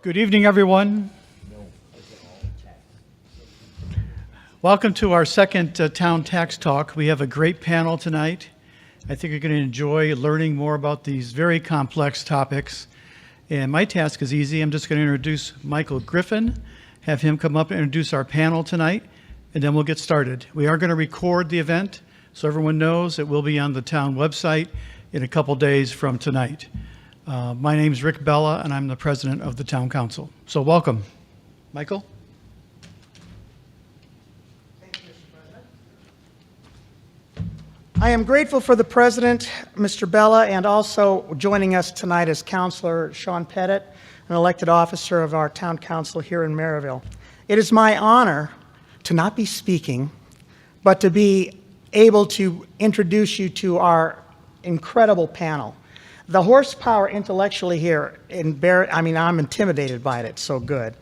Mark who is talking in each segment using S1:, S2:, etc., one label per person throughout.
S1: Good evening, everyone. Welcome to our second Town Tax Talk. We have a great panel tonight. I think you're going to enjoy learning more about these very complex topics. And my task is easy. I'm just going to introduce Michael Griffin, have him come up and introduce our panel tonight, and then we'll get started. We are going to record the event, so everyone knows it will be on the town website in a couple days from tonight. My name's Rick Bella, and I'm the president of the Town Council. So welcome. Michael?
S2: Thank you, Mr. President. I am grateful for the president, Mr. Bella, and also joining us tonight is Councilor Sean Pettit, an elected officer of our Town Council here in Merrillville. It is my honor to not be speaking, but to be able to introduce you to our incredible panel. The horsepower intellectually here, I'm intimidated by it. It's so good.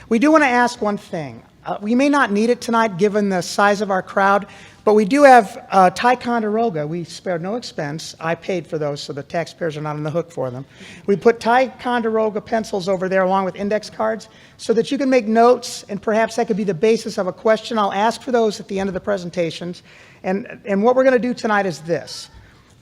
S2: We do want to ask one thing. We may not need it tonight given the size of our crowd, but we do have Ticonderoga. We spared no expense. I paid for those, so the taxpayers are not on the hook for them. We put Ticonderoga pencils over there along with index cards so that you can make notes, and perhaps that could be the basis of a question. I'll ask for those at the end of the presentations. And what we're going to do tonight is this.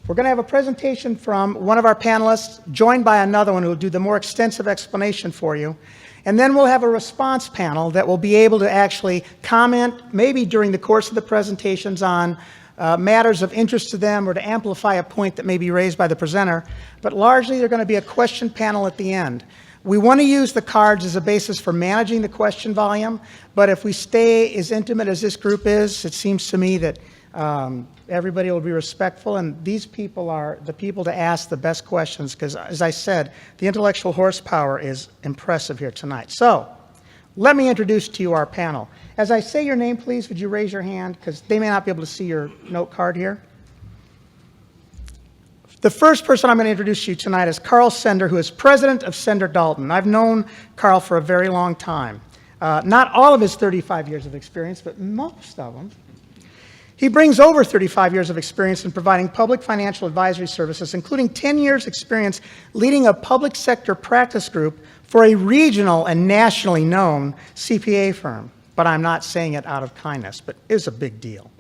S2: We're going to have a presentation from one of our panelists, joined by another one who will do the more extensive explanation for you. And then we'll have a response panel that will be able to actually comment, maybe during the course of the presentations, on matters of interest to them or to amplify a point that may be raised by the presenter. But largely, they're going to be a question panel at the end. We want to use the cards as a basis for managing the question volume, but if we stay as intimate as this group is, it seems to me that everybody will be respectful, and these people are the people to ask the best questions because, as I said, the intellectual horsepower is impressive here tonight. So, let me introduce to you our panel. As I say your name, please, would you raise your hand because they may not be able to see your note card here. The first person I'm going to introduce to you tonight is Karl Cender, who is president of Cender Dalton. I've known Karl for a very long time. Not all of his 35 years of experience, but most of them. He brings over 35 years of experience in providing public financial advisory services, including 10 years experience leading a public sector practice group for a regional and nationally known CPA firm. But I'm not saying it out of kindness, but it is a big deal.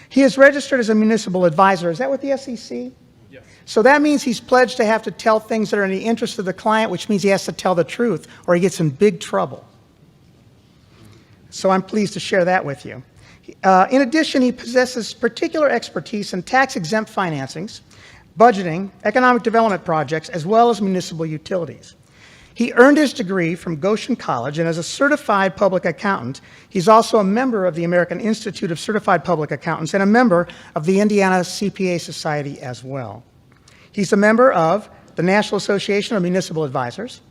S2: He is registered as a municipal advisor. Is that with the SEC? Yes. So that means he's pledged to have to tell things that are in the interest of the client, which means he has to tell the truth or he gets in big trouble. So I'm pleased to share that with you. In addition, he possesses particular expertise in tax-exempt financings, budgeting, economic development projects, as well as municipal utilities. He earned his degree from Goshen College, and as a certified public accountant, he's also a member of the American Institute of Certified Public Accountants and a member of the Indiana CPA Society as well. He's a member of the National Association of Municipal Advisors,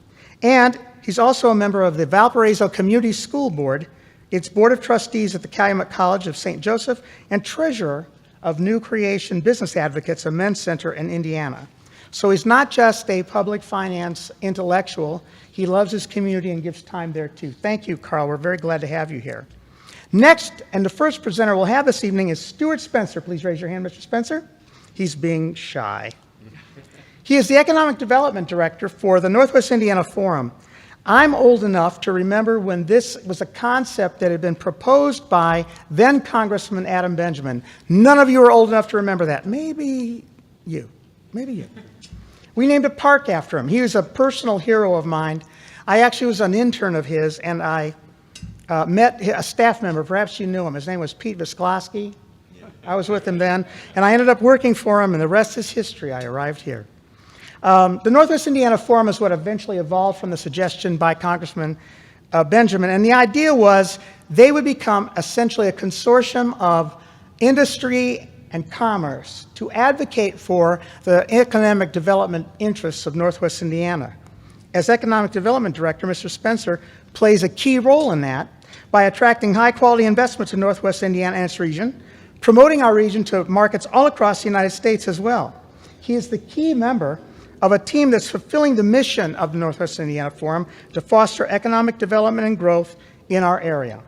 S2: and he's also a member of the Valparaiso Community School Board, its Board of Trustees at the Calumet College of St. Joseph, and treasurer of New Creation Business Advocates, a men's center in Indiana. So he's not just a public finance intellectual, he loves his community and gives time there too. Thank you, Karl. We're very glad to have you here. Next, and the first presenter we'll have this evening is Stuart Spencer. Please raise your hand, Mr. Spencer. He's being shy. He is the Economic Development Director for the Northwest Indiana Forum. I'm old enough to remember when this was a concept that had been proposed by then Congressman Adam Benjamin. None of you are old enough to remember that. Maybe you. Maybe you. We named a park after him. He was a personal hero of mine. I actually was an intern of his, and I met a staff member. Perhaps you knew him. His name was Pete Visklosky. I was with him then, and I ended up working for him, and the rest is history. I arrived here. The Northwest Indiana Forum is what eventually evolved from the suggestion by Congressman Benjamin, and the idea was they would become essentially a consortium of industry and commerce to advocate for the economic development interests of Northwest Indiana. As Economic Development Director, Mr. Spencer plays a key role in that by attracting high-quality investment to Northwest Indiana and its region, promoting our region to markets all across the United States as well. He is the key member of a team that's fulfilling the mission of the Northwest Indiana Forum to foster economic development and growth in our area.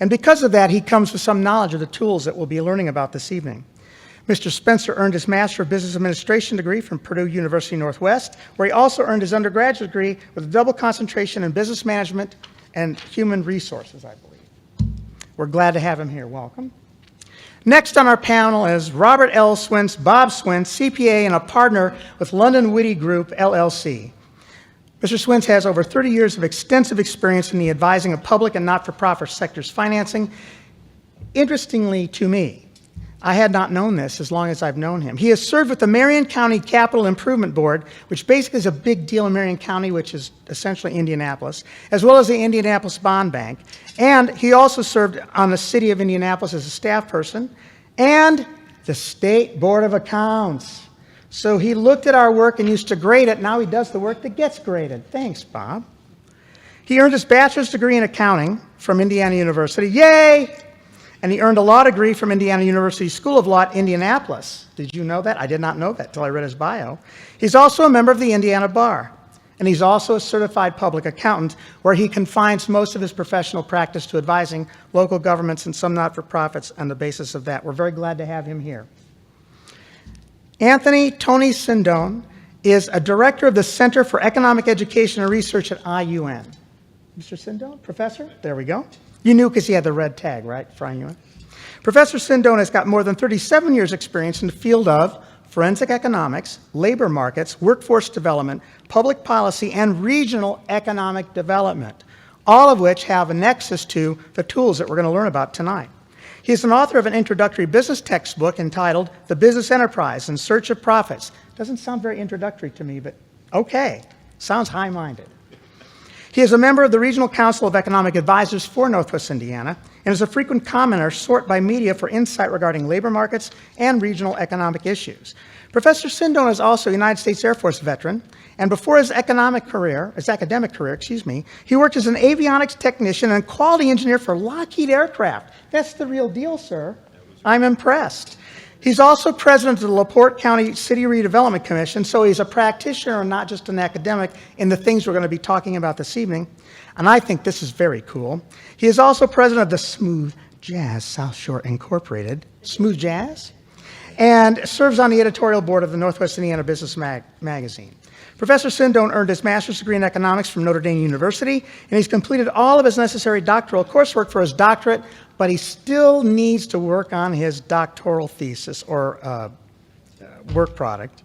S2: And because of that, he comes with some knowledge of the tools that we'll be learning about this evening. Mr. Spencer earned his Master of Business Administration degree from Purdue University Northwest, where he also earned his undergraduate degree with a double concentration in business management and human resources, I believe. We're glad to have him here. Welcome. Next on our panel is Robert L. Swintz, Bob Swintz, CPA and a partner with London Witty Group, LLC. Mr. Swintz has over 30 years of extensive experience in the advising of public and not-for-profit sectors financing. Interestingly to me, I had not known this as long as I've known him. He has served with the Marion County Capital Improvement Board, which basically is a big deal in Marion County, which is essentially Indianapolis, as well as the Indianapolis Bond Bank. And he also served on the City of Indianapolis as a staff person and the State Board of Accounts. So he looked at our work and used to grade it. Now he does the work that gets graded. Thanks, Bob. He earned his bachelor's degree in accounting from Indiana University. Yay! And he earned a law degree from Indiana University School of Law at Indianapolis. Did you know that? I did not know that until I read his bio. He's also a member of the Indiana Bar, and he's also a certified public accountant, where he confines most of his professional practice to advising local governments and some not-for-profits on the basis of that. We're very glad to have him here. Tony Sindone is a director of the Center for Economic Education and Research at IUN. Mr. Sindone, professor? There we go. You knew because he had the red tag, right, for IUN? Professor Sindone has got more than 37 years' experience in the field of forensic economics, labor markets, workforce development, public policy, and regional economic development, all of which have a nexus to the tools that we're going to learn about tonight. He is an author of an introductory business textbook entitled The Business Enterprise in Search of Profits. Doesn't sound very introductory to me, but okay, sounds high-minded. He is a member of the Regional Council of Economic Advisors for Northwest Indiana and is a frequent commenter sought by media for insight regarding labor markets and regional economic issues. Professor Sindone is also a United States Air Force veteran, and before his academic career, he worked as an avionics technician and quality engineer for Lockheed Aircraft. That's the real deal, sir. I'm impressed. He's also president of the LaPorte County City Redevelopment Commission, so he's a practitioner and not just an academic in the things we're going to be talking about this evening. And I think this is very cool. He is also president of the Smooth Jazz South Shore Incorporated, Smooth Jazz, and serves on the editorial board of the Northwest Indiana Business Magazine. Professor Sindone earned his master's degree in economics from Notre Dame University, and he's completed all of his necessary doctoral coursework for his doctorate, but he still needs to work on his doctoral thesis or work product.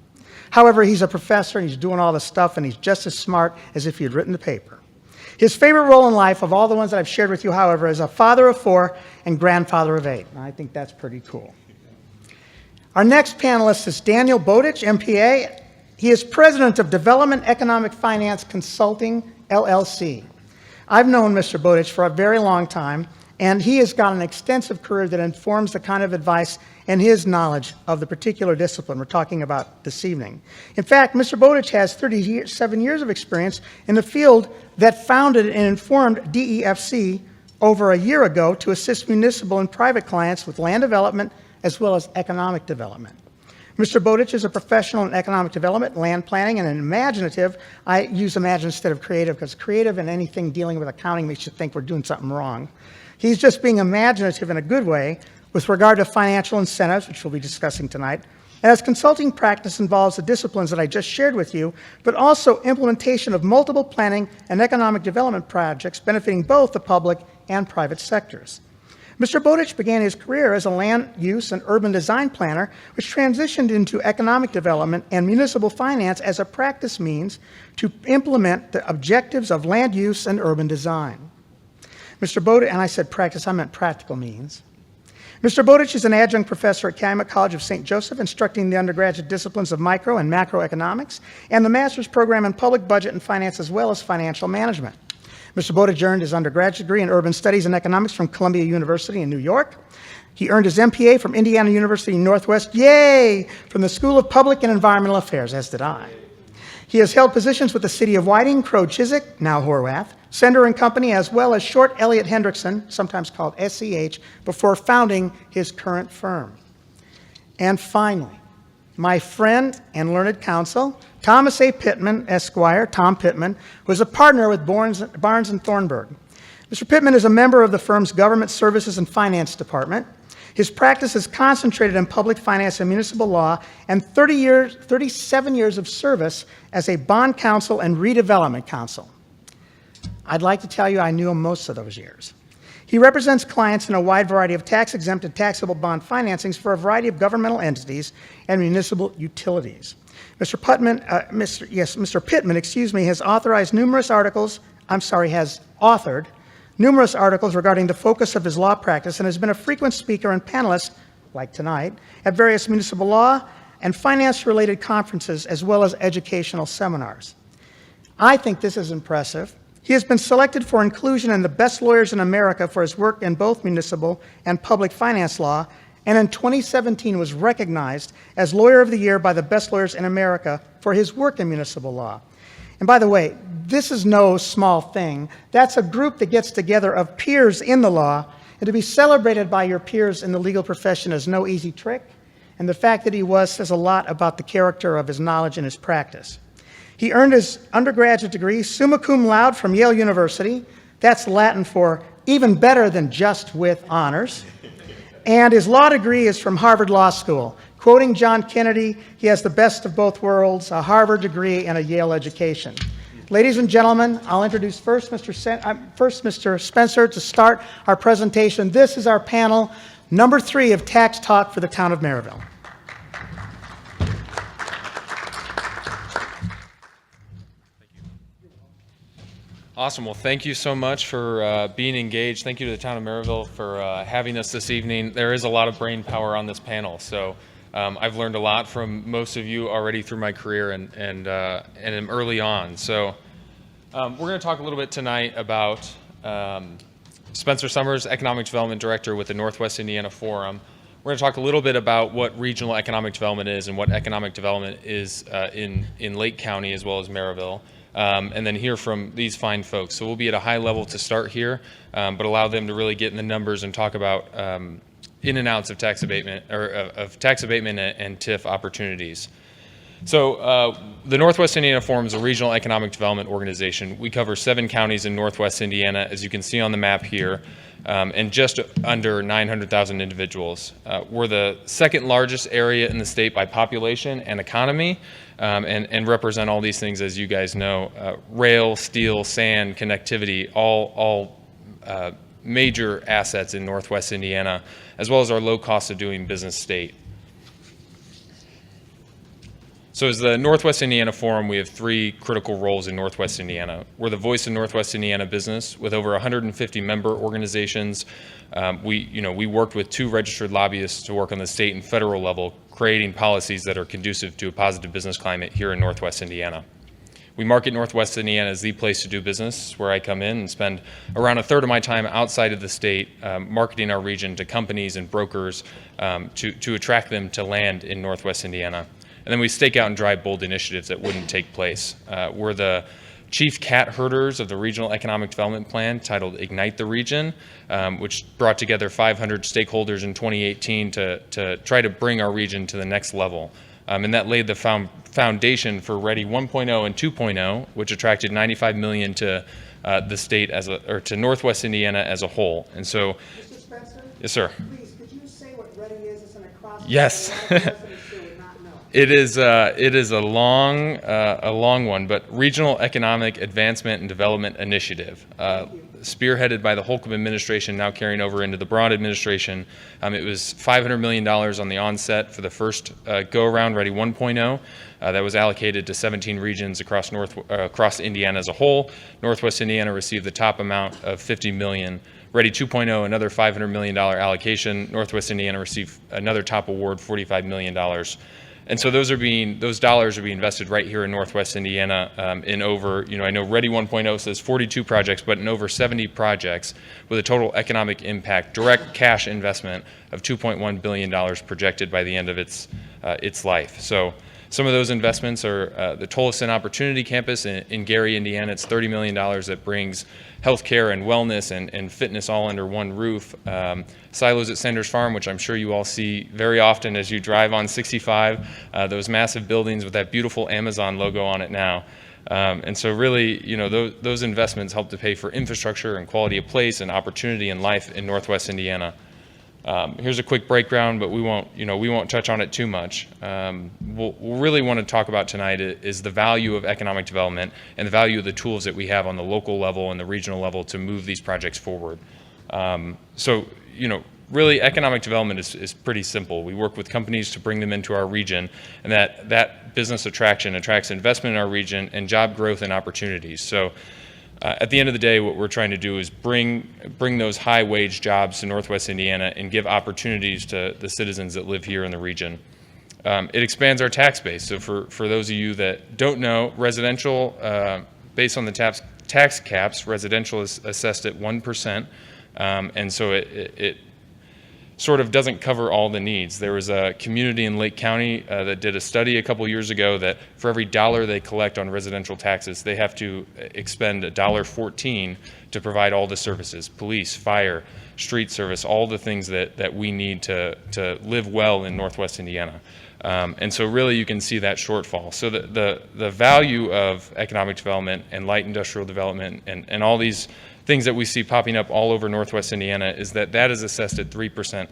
S2: However, he's a professor, and he's doing all this stuff, and he's just as smart as if he had written the paper. His favorite role in life, of all the ones that I've shared with you, however, is a father of 4 and grandfather of 8. And I think that's pretty cool. Our next panelist is Daniel Botich, MPA. He is president of Development Economic Finance Consulting, LLC. I've known Mr. Botich for a very long time, and he has got an extensive career that informs the kind of advice and his knowledge of the particular discipline we're talking about this evening. In fact, Mr. Botich has 37 years of experience in the field that founded and informed DEFC over a year ago to assist municipal and private clients with land development as well as economic development. Mr. Botich is a professional in economic development, land planning, and an imaginative. I use imagine instead of creative because creative and anything dealing with accounting makes you think we're doing something wrong. He's just being imaginative in a good way with regard to financial incentives, which we'll be discussing tonight. And as consulting practice involves the disciplines that I just shared with you, but also implementation of multiple planning and economic development projects benefiting both the public and private sectors. Mr. Botich began his career as a land use and urban design planner, which transitioned into economic development and municipal finance as a practice means to implement the objectives of land use and urban design. Mr. Botich, and I said practice, I meant practical means. Mr. Botich is an adjunct professor at Calumet College of St. Joseph, instructing the undergraduate disciplines of micro and macroeconomics and the master's program in public budget and finance as well as financial management. Mr. Botich earned his undergraduate degree in urban studies and economics from Columbia University in New York. He earned his MPA from Indiana University Northwest, yay, from the School of Public and Environmental Affairs, as did I. He has held positions with the City of Whiting, Crow Chiswick, now Horwath, Cender and Company, as well as Short Elliott Hendrickson, sometimes called SCH, before founding his current firm. And finally, my friend and learned counsel, Thomas A. Pitman, Esquire, Tom Pitman, was a partner with Barnes and Thornburg. Mr. Pitman is a member of the firm's Government Services and Finance Department. His practice is concentrated in public finance and municipal law and 37 years of service as a bond counsel and redevelopment counsel. I'd like to tell you I knew him most of those years. He represents clients in a wide variety of tax-exempt and taxable bond financings for a variety of governmental entities and municipal utilities. Mr. Pitman, has authored numerous articles regarding the focus of his law practice and has been a frequent speaker and panelist, like tonight, at various municipal law and finance-related conferences as well as educational seminars. I think this is impressive. He has been selected for inclusion in the Best Lawyers in America for his work in both municipal and public finance law, and in 2017 was recognized as Lawyer of the Year by the Best Lawyers in America for his work in municipal law. And by the way, this is no small thing. That's a group that gets together of peers in the law, and to be celebrated by your peers in the legal profession is no easy trick, and the fact that he was says a lot about the character of his knowledge and his practice. He earned his undergraduate degree summa cum laude from Yale University. That's Latin for even better than just with honors. And his law degree is from Harvard Law School. Quoting John Kennedy, he has the best of both worlds, a Harvard degree and a Yale education. Ladies and gentlemen, I'll introduce first Mr. Spencer to start our presentation. This is our panel, number 3 of Tax Talk for the town of Merrillville.
S3: Awesome. Well, thank you so much for being engaged. Thank you to the town of Merrillville for having us this evening. There is a lot of brain power on this panel, so I've learned a lot from most of you already through my career and am early on. So we're going to talk a little bit tonight about Spencer Summers, Economic Development Director with the Northwest Indiana Forum. We're going to talk a little bit about what regional economic development is and what economic development is in Lake County as well as Merrillville. And then hear from these fine folks. So we'll be at a high level to start here, but allow them to really get in the numbers and talk about in and outs of tax abatement and TIF opportunities. So the Northwest Indiana Forum is a regional economic development organization. We cover 7 counties in Northwest Indiana, as you can see on the map here, and just under 900,000 individuals. We're the second largest area in the state by population and economy, and represent all these things, as you guys know: rail, steel, sand, connectivity, all major assets in Northwest Indiana, as well as our low cost of doing business state. So as the Northwest Indiana Forum, we have 3 critical roles in Northwest Indiana. We're the voice of Northwest Indiana business with over 150 member organizations. We worked with 2 registered lobbyists to work on the state and federal level, creating policies that are conducive to a positive business climate here in Northwest Indiana. We market Northwest Indiana as the place to do business, where I come in and spend around a third of my time outside of the state marketing our region to companies and brokers to attract them to land in Northwest Indiana. And then we stake out and drive bold initiatives that wouldn't take place. We're the chief cat herders of the Regional Economic Development Plan titled Ignite the Region, which brought together 500 stakeholders in 2018 to try to bring our region to the next level. And that laid the foundation for Ready 1.0 and 2.0, which attracted $95 million to the state to Northwest Indiana as a whole. And so,
S2: Mr. Spencer?
S3: Yes, sir.
S2: Please, could you say what Ready is? It's an acrostic.
S3: Yes. It is a long one, but Regional Economic Advancement and Development Initiative, spearheaded by the Holcomb administration, now carrying over into the Braun administration. It was $500 million on the onset for the first go-around, Ready 1.0. That was allocated to 17 regions across Indiana as a whole. Northwest Indiana received the top amount of $50 million. Ready 2.0, another $500 million allocation. Northwest Indiana received another top award, $45 million. And so those dollars are being invested right here in Northwest Indiana in over, I know Ready 1.0 says 42 projects, but in over 70 projects with a total economic impact, direct cash investment of $2.1 billion projected by the end of its life. So some of those investments are the Tolleson Opportunity Campus in Gary, Indiana. It's $30 million that brings healthcare and wellness and fitness all under one roof. Silos at Sanders Farm, which I'm sure you all see very often as you drive on 65, those massive buildings with that beautiful Amazon logo on it now. And so really, those investments help to pay for infrastructure and quality of place and opportunity in life in Northwest Indiana. Here's a quick breakdown, but we won't touch on it too much. We'll really want to talk about tonight is the value of economic development and the value of the tools that we have on the local level and the regional level to move these projects forward. Really economic development is pretty simple. We work with companies to bring them into our region, and that business attraction attracts investment in our region and job growth and opportunities. So at the end of the day, what we're trying to do is bring those high wage jobs to Northwest Indiana and give opportunities to the citizens that live here in the region. It expands our tax base. So for those of you that don't know, residential, based on the tax caps, residential is assessed at 1%. And so it sort of doesn't cover all the needs. There was a community in Lake County that did a study a couple years ago that for every dollar they collect on residential taxes, they have to expend $1.14 to provide all the services: police, fire, street service, all the things that we need to live well in Northwest Indiana. And so really you can see that shortfall. So the value of economic development and light industrial development and all these things that we see popping up all over Northwest Indiana is that is assessed at 3%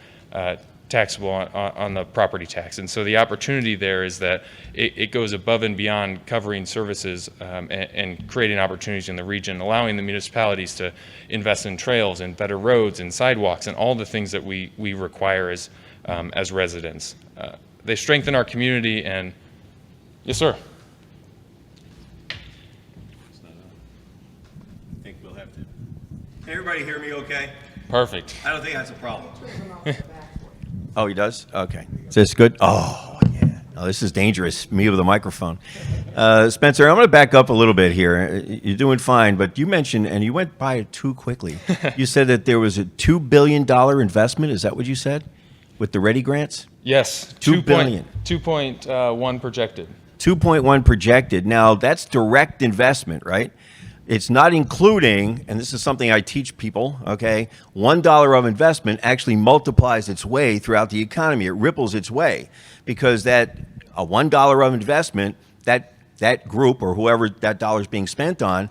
S3: taxable on the property tax. And so the opportunity there is that it goes above and beyond covering services and creating opportunities in the region, allowing the municipalities to invest in trails and better roads and sidewalks and all the things that we require as residents. They strengthen our community and, yes, sir.
S4: Everybody hear me okay?
S3: Perfect.
S4: I don't think that's a problem.
S5: Oh, he does? Okay. Is this good? Oh, yeah. Oh, this is dangerous, me with a microphone. Spencer, I'm going to back up a little bit here. You're doing fine, but you mentioned, and you went by it too quickly, you said that there was a $2 billion investment. Is that what you said with the Ready grants?
S3: Yes.
S5: $2 billion.
S3: 2.1 projected.
S5: 2.1 projected. Now, that's direct investment, right? It's not including, and this is something I teach people, okay, $1 of investment actually multiplies its way throughout the economy. It ripples its way because a $1 of investment, that group or whoever that dollar is being spent on,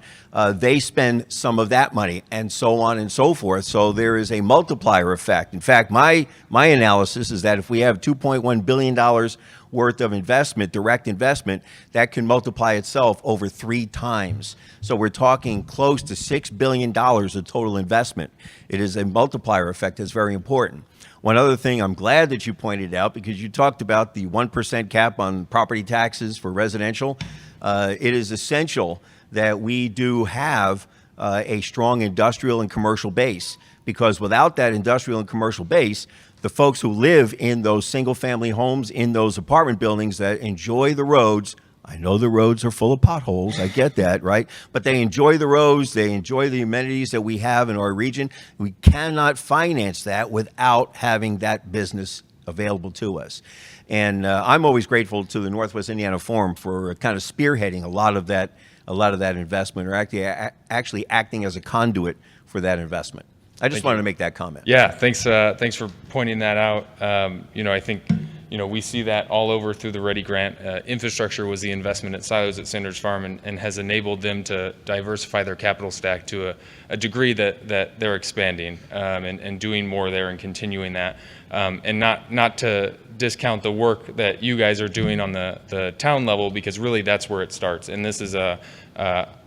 S5: they spend some of that money and so on and so forth. So there is a multiplier effect. In fact, my analysis is that if we have $2.1 billion worth of investment, direct investment, that can multiply itself over 3 times. So we're talking close to $6 billion of total investment. It is a multiplier effect that's very important. One other thing I'm glad that you pointed out, because you talked about the 1% cap on property taxes for residential. It is essential that we do have a strong industrial and commercial base, because without that industrial and commercial base, the folks who live in those single-family homes, in those apartment buildings that enjoy the roads, I know the roads are full of potholes, I get that, right? But they enjoy the roads, they enjoy the amenities that we have in our region. We cannot finance that without having that business available to us. And I'm always grateful to the Northwest Indiana Forum for kind of spearheading a lot of that investment, or actually acting as a conduit for that investment. I just wanted to make that comment.
S3: Yeah, thanks for pointing that out. I think we see that all over through the Ready Grant. Infrastructure was the investment at Silos at Sanders Farm and has enabled them to diversify their capital stack to a degree that they're expanding and doing more there and continuing that. And not to discount the work that you guys are doing on the town level, because really that's where it starts. And this is a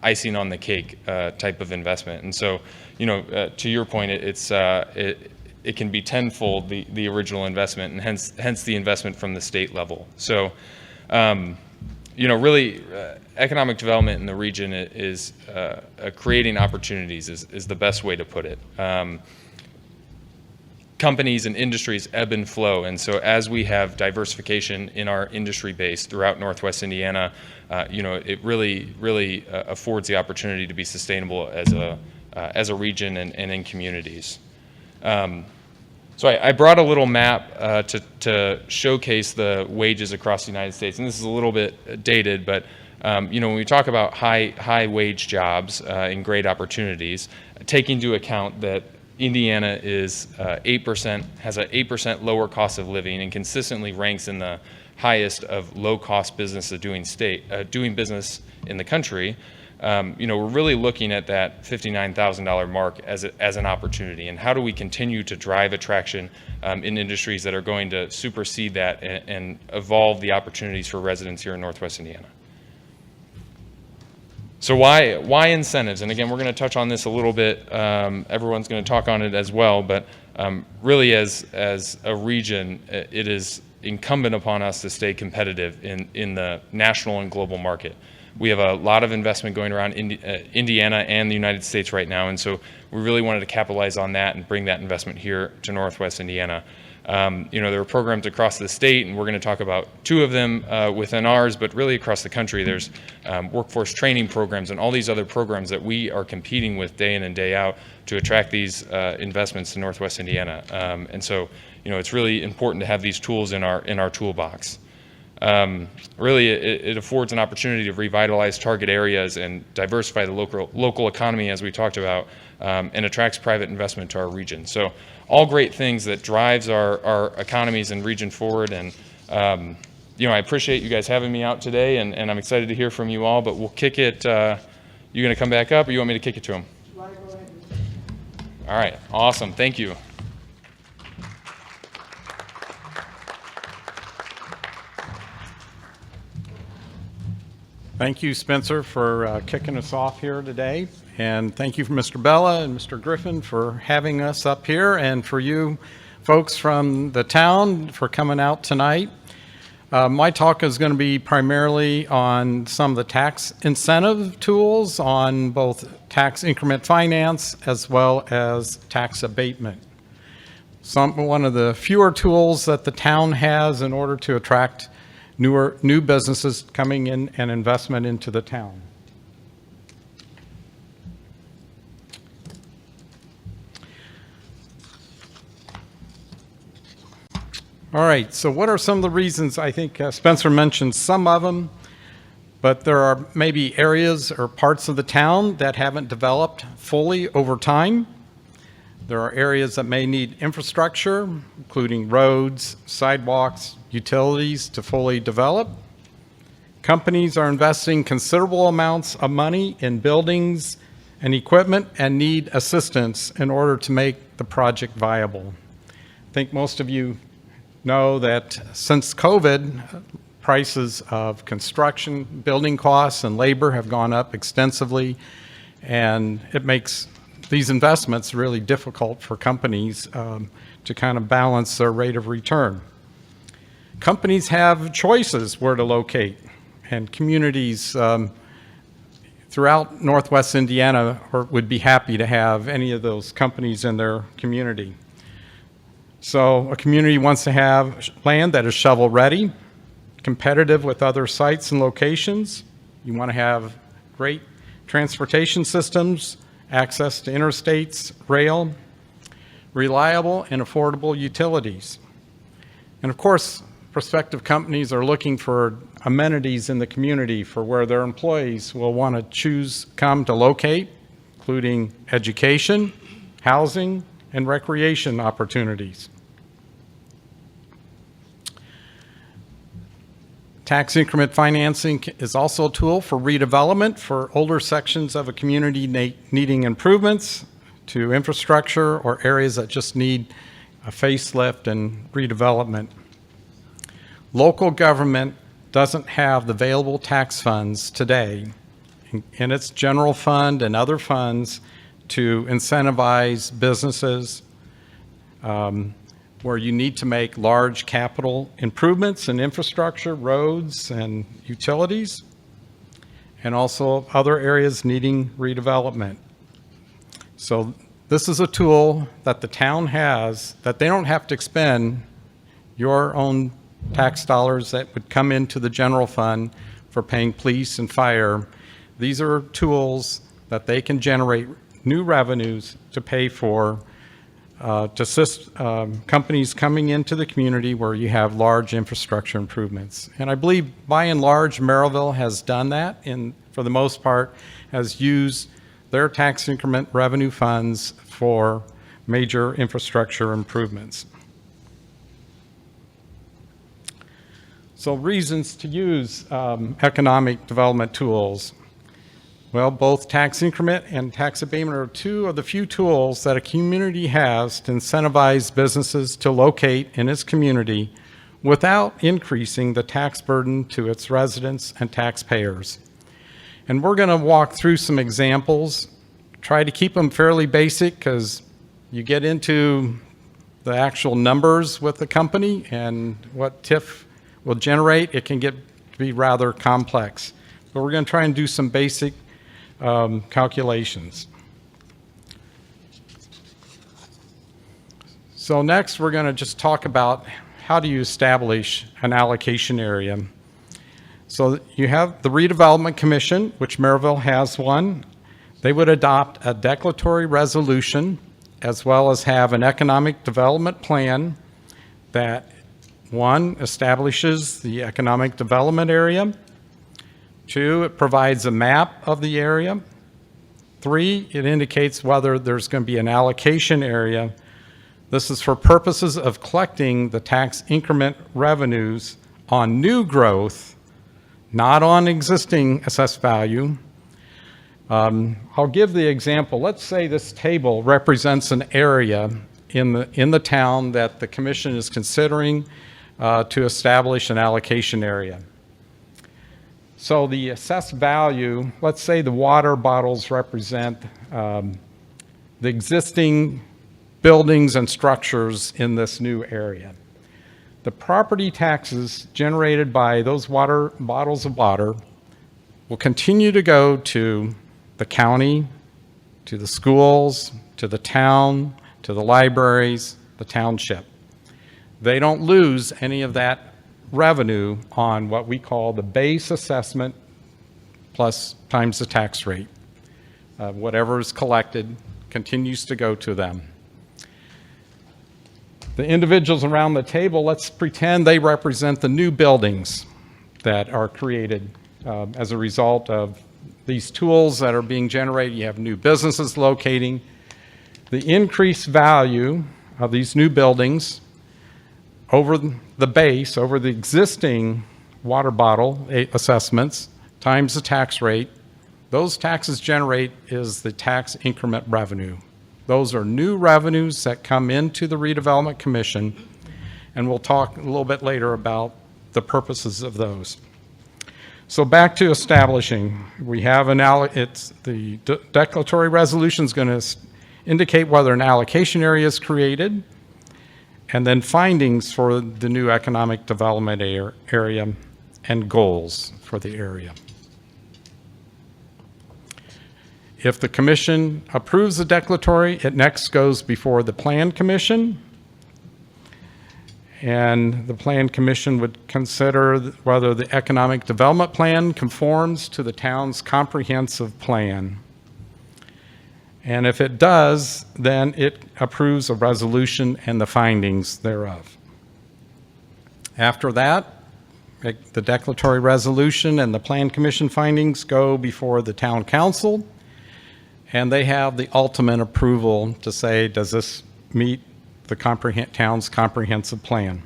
S3: icing on the cake type of investment. And so, to your point, it can be tenfold the original investment, and hence the investment from the state level. So, really, economic development in the region is creating opportunities is the best way to put it. Companies and industries ebb and flow, and so as we have diversification in our industry base throughout Northwest Indiana, it really affords the opportunity to be sustainable as a region and in communities. So I brought a little map to showcase the wages across the United States, and this is a little bit dated, but when we talk about high wage jobs and great opportunities, taking into account that Indiana is 8%, has an 8% lower cost of living and consistently ranks in the highest of low-cost businesses doing business in the country, we're really looking at that $59,000 mark as an opportunity. And how do we continue to drive attraction in industries that are going to supersede that and evolve the opportunities for residents here in Northwest Indiana? So why incentives? And again, we're going to touch on this a little bit. Everyone's going to talk on it as well, but really as a region, it is incumbent upon us to stay competitive in the national and global market. We have a lot of investment going around Indiana and the United States right now, and so we really wanted to capitalize on that and bring that investment here to Northwest Indiana. There are programs across the state, and we're going to talk about two of them within ours, but really across the country, there's workforce training programs and all these other programs that we are competing with day in and day out to attract these investments to Northwest Indiana. And so, it's really important to have these tools in our toolbox. Really, it affords an opportunity to revitalize target areas and diversify the local economy, as we talked about, and attracts private investment to our region. So all great things that drives our economies and region forward. And, I appreciate you guys having me out today, and I'm excited to hear from you all, but we'll kick it. You going to come back up, or you want me to kick it to him? All right, awesome. Thank you.
S4: Thank you, Spencer, for kicking us off here today. And thank you for Mr. Bella and Mr. Griffin for having us up here, and for you folks from the town for coming out tonight. My talk is going to be primarily on some of the tax incentive tools on both tax increment finance as well as tax abatement. One of the fewer tools that the town has in order to attract new businesses coming in and investment into the town. All right, so what are some of the reasons? I think Spencer mentioned some of them, but there are maybe areas or parts of the town that haven't developed fully over time. There are areas that may need infrastructure, including roads, sidewalks, utilities to fully develop. Companies are investing considerable amounts of money in buildings and equipment and need assistance in order to make the project viable. I think most of you know that since COVID, prices of construction, building costs, and labor have gone up extensively, and it makes these investments really difficult for companies to kind of balance their rate of return. Companies have choices where to locate, and communities throughout Northwest Indiana would be happy to have any of those companies in their community. So a community wants to have land that is shovel-ready, competitive with other sites and locations. You want to have great transportation systems, access to interstates, rail, reliable and affordable utilities. And of course, prospective companies are looking for amenities in the community for where their employees will want to come to locate, including education, housing, and recreation opportunities. Tax increment financing is also a tool for redevelopment for older sections of a community needing improvements to infrastructure or areas that just need a facelift and redevelopment. Local government doesn't have the available tax funds today in its general fund and other funds to incentivize businesses where you need to make large capital improvements in infrastructure, roads, and utilities, and also other areas needing redevelopment. So this is a tool that the town has that they don't have to expend your own tax dollars that would come into the general fund for paying police and fire. These are tools that they can generate new revenues to pay for to assist companies coming into the community where you have large infrastructure improvements. And I believe by and large Merrillville has done that and for the most part has used their tax increment revenue funds for major infrastructure improvements. So reasons to use economic development tools. Well, both tax increment and tax abatement are two of the few tools that a community has to incentivize businesses to locate in its community without increasing the tax burden to its residents and taxpayers. And we're going to walk through some examples, try to keep them fairly basic because you get into the actual numbers with the company and what TIF will generate, it can get to be rather complex. But we're going to try and do some basic calculations. So next we're going to just talk about how do you establish an allocation area. So you have the Redevelopment Commission, which Merrillville has one. They would adopt a declaratory resolution as well as have an economic development plan that, one, establishes the economic development area. 2, it provides a map of the area. 3, it indicates whether there's going to be an allocation area. This is for purposes of collecting the tax increment revenues on new growth, not on existing assessed value. I'll give the example. Let's say this table represents an area in the town that the commission is considering to establish an allocation area. So the assessed value, let's say the water bottles represent the existing buildings and structures in this new area. The property taxes generated by those bottles of water will continue to go to the county, to the schools, to the town, to the libraries, the township. They don't lose any of that revenue on what we call the base assessment plus times the tax rate. Whatever is collected continues to go to them. The individuals around the table, let's pretend they represent the new buildings that are created as a result of these tools that are being generated. You have new businesses locating. The increased value of these new buildings over the base, over the existing water bottle assessments, times the tax rate, those taxes generate is the tax increment revenue. Those are new revenues that come into the Redevelopment Commission, and we'll talk a little bit later about the purposes of those. So back to establishing, we have the declaratory resolution is going to indicate whether an allocation area is created, and then findings for the new economic development area and goals for the area. If the commission approves the declaratory, it next goes before the Plan Commission. And the Plan Commission would consider whether the economic development plan conforms to the town's comprehensive plan. And if it does, then it approves a resolution and the findings thereof. After that, the declaratory resolution and the Plan Commission findings go before the Town Council, and they have the ultimate approval to say, does this meet the town's comprehensive plan?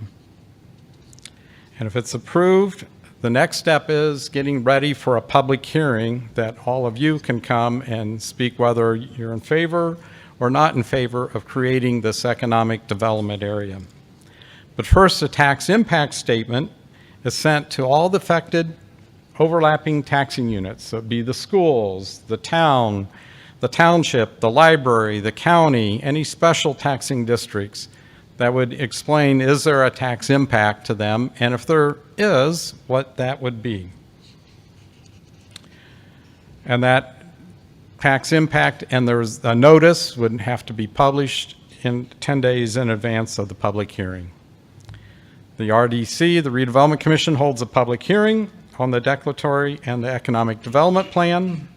S4: And if it's approved, the next step is getting ready for a public hearing that all of you can come and speak whether you're in favor or not in favor of creating this economic development area. But first, a tax impact statement is sent to all the affected overlapping taxing units. So it'd be the schools, the town, the township, the library, the county, any special taxing districts that would explain, is there a tax impact to them? And if there is, what that would be. And that tax impact, and there's a notice, would have to be published in 10 days in advance of the public hearing. The RDC, the Redevelopment Commission, holds a public hearing on the declaratory and the economic development plan.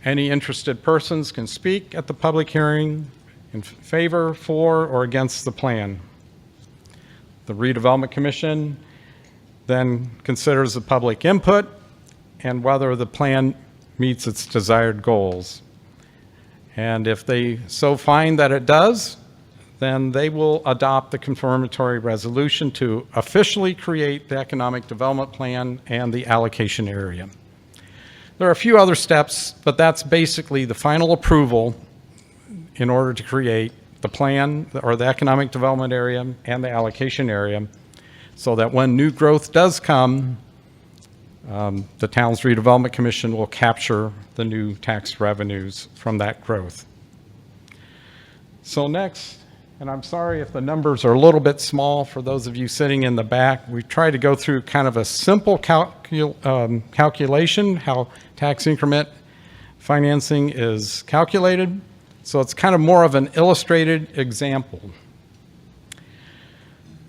S4: Any interested persons can speak at the public hearing in favor, for, or against the plan. The Redevelopment Commission then considers the public input and whether the plan meets its desired goals. And if they so find that it does, then they will adopt the confirmatory resolution to officially create the economic development plan and the allocation area. There are a few other steps, but that's basically the final approval in order to create the plan or the economic development area and the allocation area, so that when new growth does come, the town's redevelopment commission will capture the new tax revenues from that growth. So next, and I'm sorry if the numbers are a little bit small for those of you sitting in the back, we try to go through kind of a simple calculation, how tax increment financing is calculated. So it's kind of more of an illustrated example.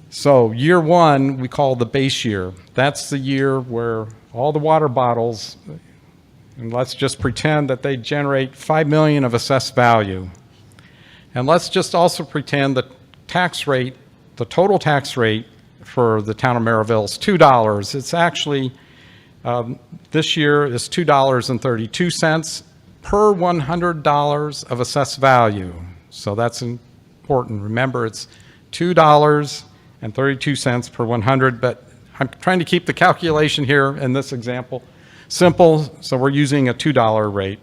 S4: So year one, we call the base year. That's the year where all the water bottles, and let's just pretend that they generate $5 million of assessed value. And let's just also pretend the tax rate, the total tax rate for the town of Merrillville is $2. It's actually, this year is $2.32 per $100 of assessed value. So that's important. Remember, it's $2.32 per 100, but I'm trying to keep the calculation here in this example simple, so we're using a $2 rate.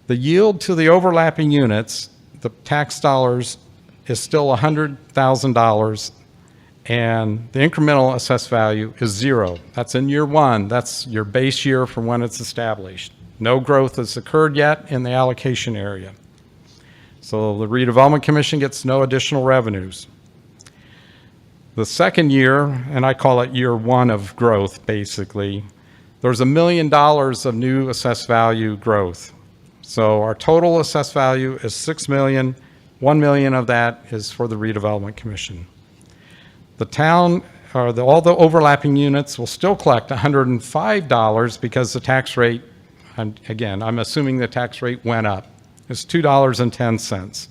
S4: The yield to the overlapping units, the tax dollars, is still $100,000, and the incremental assessed value is 0. That's in year one. That's your base year from when it's established. No growth has occurred yet in the allocation area. So the redevelopment commission gets no additional revenues. The second year, and I call it year one of growth, basically, there's $1 million of new assessed value growth. So our total assessed value is $6 million. $1 million of that is for the redevelopment commission. The town, or all the overlapping units, will still collect $105 because the tax rate, again, I'm assuming the tax rate went up. It's $2.10.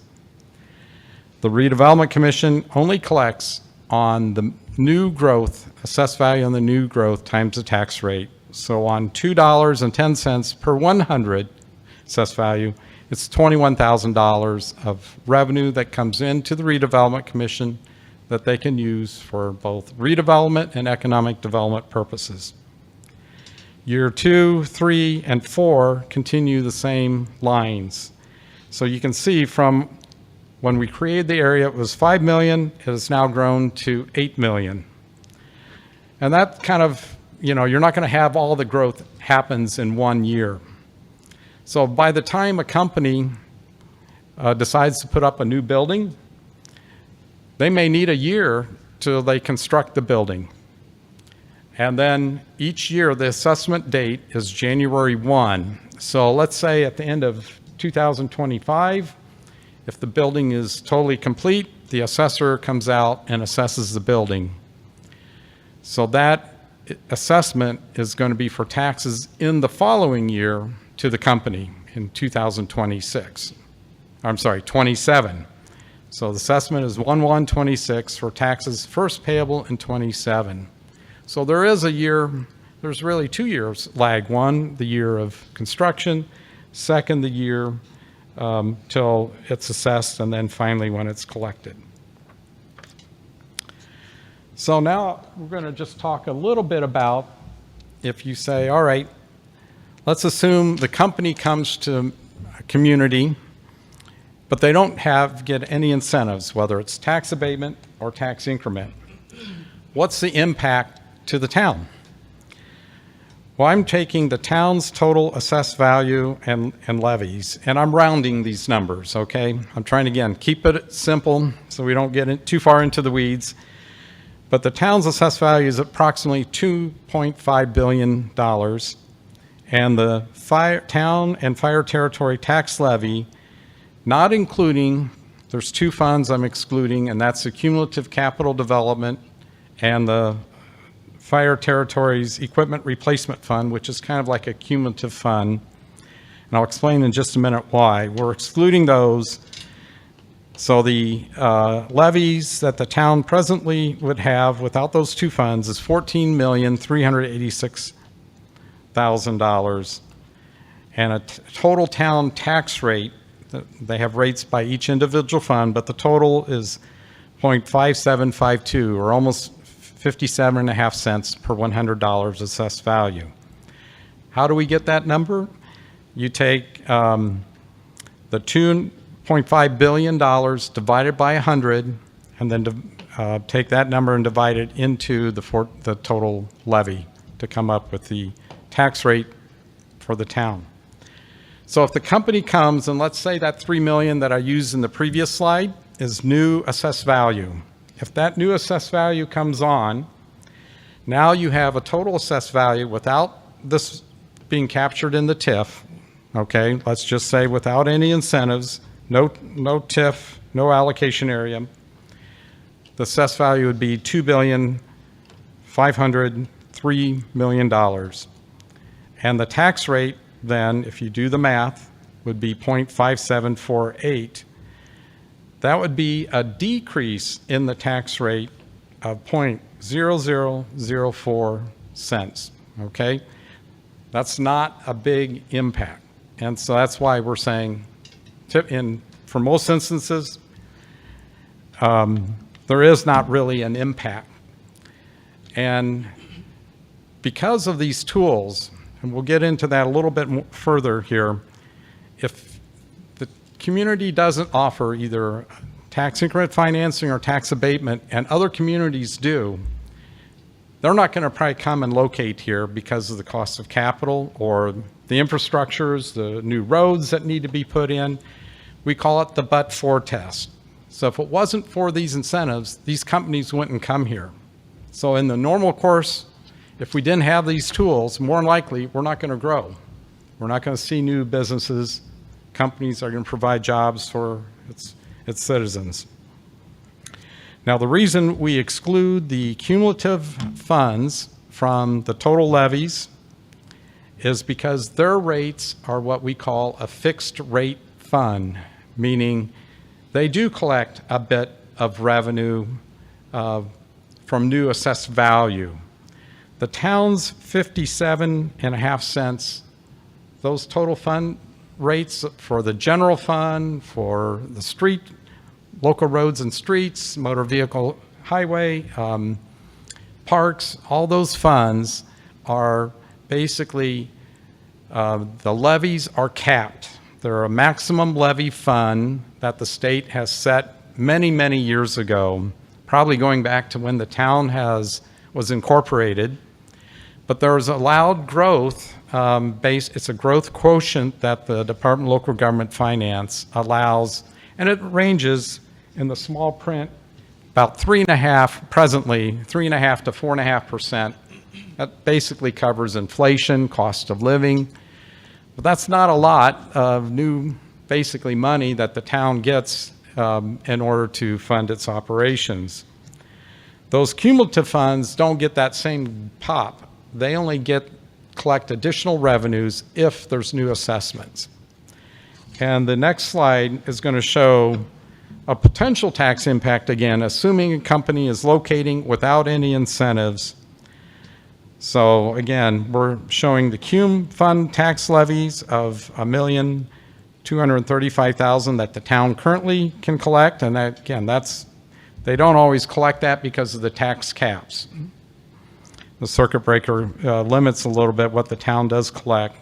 S4: The redevelopment commission only collects on the new growth, assessed value on the new growth times the tax rate. So on $2.10 per 100 assessed value, it's $21,000 of revenue that comes into the redevelopment commission that they can use for both redevelopment and economic development purposes. Year 2, 3, and 4 continue the same lines. So you can see from when we created the area, it was 5 million. It has now grown to 8 million. And that kind of, you're not going to have all the growth happens in 1 year. So by the time a company decides to put up a new building, they may need a year till they construct the building. And then each year, the assessment date is January 1. So let's say at the end of 2025, if the building is totally complete, the assessor comes out and assesses the building. So that assessment is going to be for taxes in the following year to the company in 2026. I'm sorry, 27. So the assessment is 1/1/26 for taxes first payable in 27. So there is a year, there's really 2 years lag. One, the year of construction. Second, the year till it's assessed, and then finally when it's collected. So now we're going to just talk a little bit about, if you say, all right, let's assume the company comes to a community, but they don't get any incentives, whether it's tax abatement or tax increment. What's the impact to the town? Well, I'm taking the town's total assessed value and levies, and I'm rounding these numbers, okay? I'm trying to, again, keep it simple so we don't get too far into the weeds. But the town's assessed value is approximately $2.5 billion, and the town and fire territory tax levy, not including, there's 2 funds I'm excluding, and that's the cumulative capital development and the Fire Territories Equipment Replacement Fund, which is kind of like a cumulative fund. And I'll explain in just a minute why. We're excluding those. So the levies that the town presently would have without those 2 funds is $14,386,000, and a total town tax rate They have rates by each individual fund, but the total is 0.5752, or almost 57.5 cents per $100 assessed value. How do we get that number? You take the $2.5 billion divided by 100, and then take that number and divide it into the total levy to come up with the tax rate for the town. So if the company comes, and let's say that $3 million that I used in the previous slide is new assessed value. If that new assessed value comes on, now you have a total assessed value without this being captured in the TIF. Okay, let's just say without any incentives, no TIF, no allocation area. The assessed value would be $2,503 million. And the tax rate then, if you do the math, would be 0.5748. That would be a decrease in the tax rate of 0.0004 cents, okay? That's not a big impact. And so that's why we're saying, for most instances, there is not really an impact. And because of these tools, and we'll get into that a little bit further here, if the community doesn't offer either tax increment financing or tax abatement, and other communities do, they're not going to probably come and locate here because of the cost of capital or the infrastructures, the new roads that need to be put in. We call it the but-for test. So if it wasn't for these incentives, these companies wouldn't come here. So in the normal course, if we didn't have these tools, more than likely, we're not going to grow. We're not going to see new businesses. Companies are going to provide jobs for its citizens. Now, the reason we exclude the cumulative funds from the total levies is because their rates are what we call a fixed rate fund, meaning they do collect a bit of revenue from new assessed value. The town's 57.5 cents, those total fund rates for the general fund, for the street, local roads and streets, motor vehicle highway, parks, all those funds are basically, the levies are capped. They're a maximum levy fund that the state has set many, many years ago, probably going back to when the town was incorporated. But there's allowed growth it's a growth quotient that the Department of Local Government Finance allows, and it ranges in the small print about 3.5%, presently 3.5 to 4.5%. That basically covers inflation, cost of living. But that's not a lot of new, basically, money that the town gets in order to fund its operations. Those cumulative funds don't get that same pop. They only collect additional revenues if there's new assessments. And the next slide is going to show a potential tax impact, again, assuming a company is locating without any incentives. So again, we're showing the cum fund tax levies of $1,235,000 that the town currently can collect, and that, again, they don't always collect that because of the tax caps. The circuit breaker limits a little bit what the town does collect.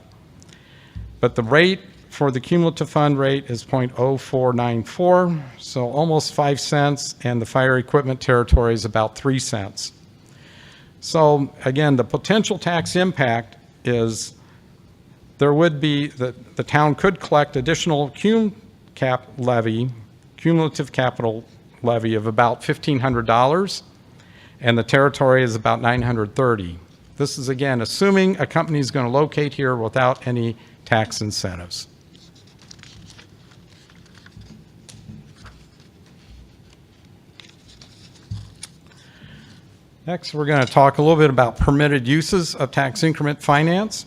S4: But the rate for the cumulative fund rate is 0.0494, so almost 5 cents, and the fire equipment territory is about 3 cents. So again, the potential tax impact is there would be, the town could collect additional cumulative capital levy of about $1,500, and the territory is about $930. This is, again, assuming a company is going to locate here without any tax incentives. Next, we're going to talk a little bit about permitted uses of tax increment finance.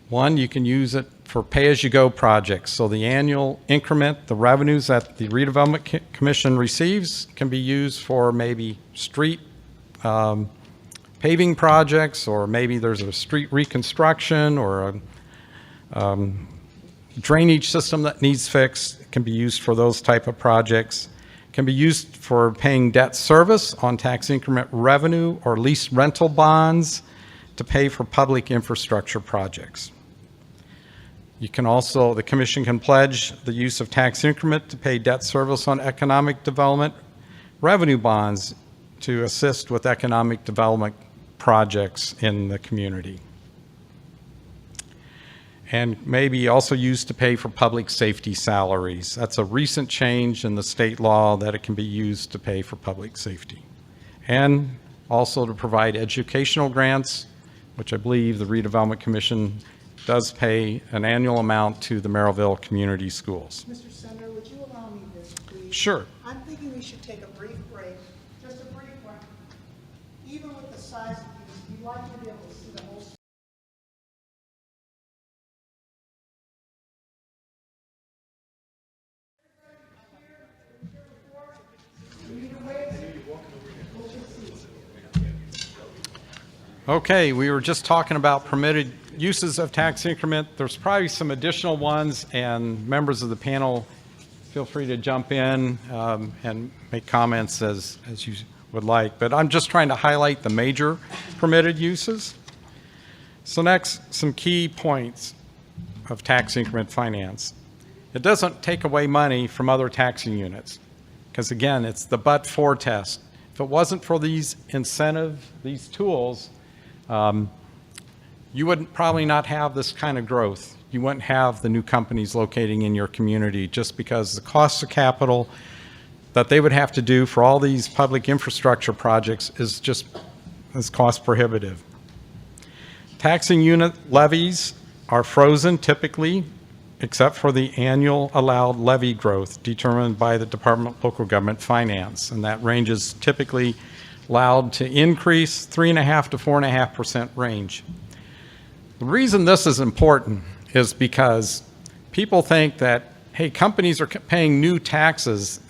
S4: One, you can use it for pay-as-you-go projects. So the annual increment, the revenues that the Redevelopment Commission receives can be used for maybe street paving projects, or maybe there's a street reconstruction or drainage system that needs fixed. It can be used for those type of projects. It can be used for paying debt service on tax increment revenue or lease rental bonds to pay for public infrastructure projects. You can also, the commission can pledge the use of tax increment to pay debt service on economic development revenue bonds to assist with economic development projects in the community. And maybe also used to pay for public safety salaries. That's a recent change in the state law that it can be used to pay for public safety. And also to provide educational grants, which I believe the Redevelopment Commission does pay an annual amount to the Merrillville community schools.
S2: Mr. Cender, would you allow me this, please?
S4: Sure.
S2: I'm thinking we should take a brief break, just a brief one. Even with the size of these, we'd like to be able to see the whole.
S4: Okay, we were just talking about permitted uses of tax increment. There's probably some additional ones, and members of the panel, feel free to jump in and make comments as you would like. But I'm just trying to highlight the major permitted uses. So next, some key points of tax increment finance. It doesn't take away money from other taxing units, because again, it's the but-for test. If it wasn't for these these tools, you would probably not have this kind of growth. You wouldn't have the new companies locating in your community just because the cost of capital that they would have to do for all these public infrastructure projects is cost prohibitive. Taxing unit levies are frozen typically, except for the annual allowed levy growth determined by the Department of Local Government Finance, and that ranges typically allowed to increase 3.5% to 4.5% range. The reason this is important is because people think that, hey, companies are paying new taxes.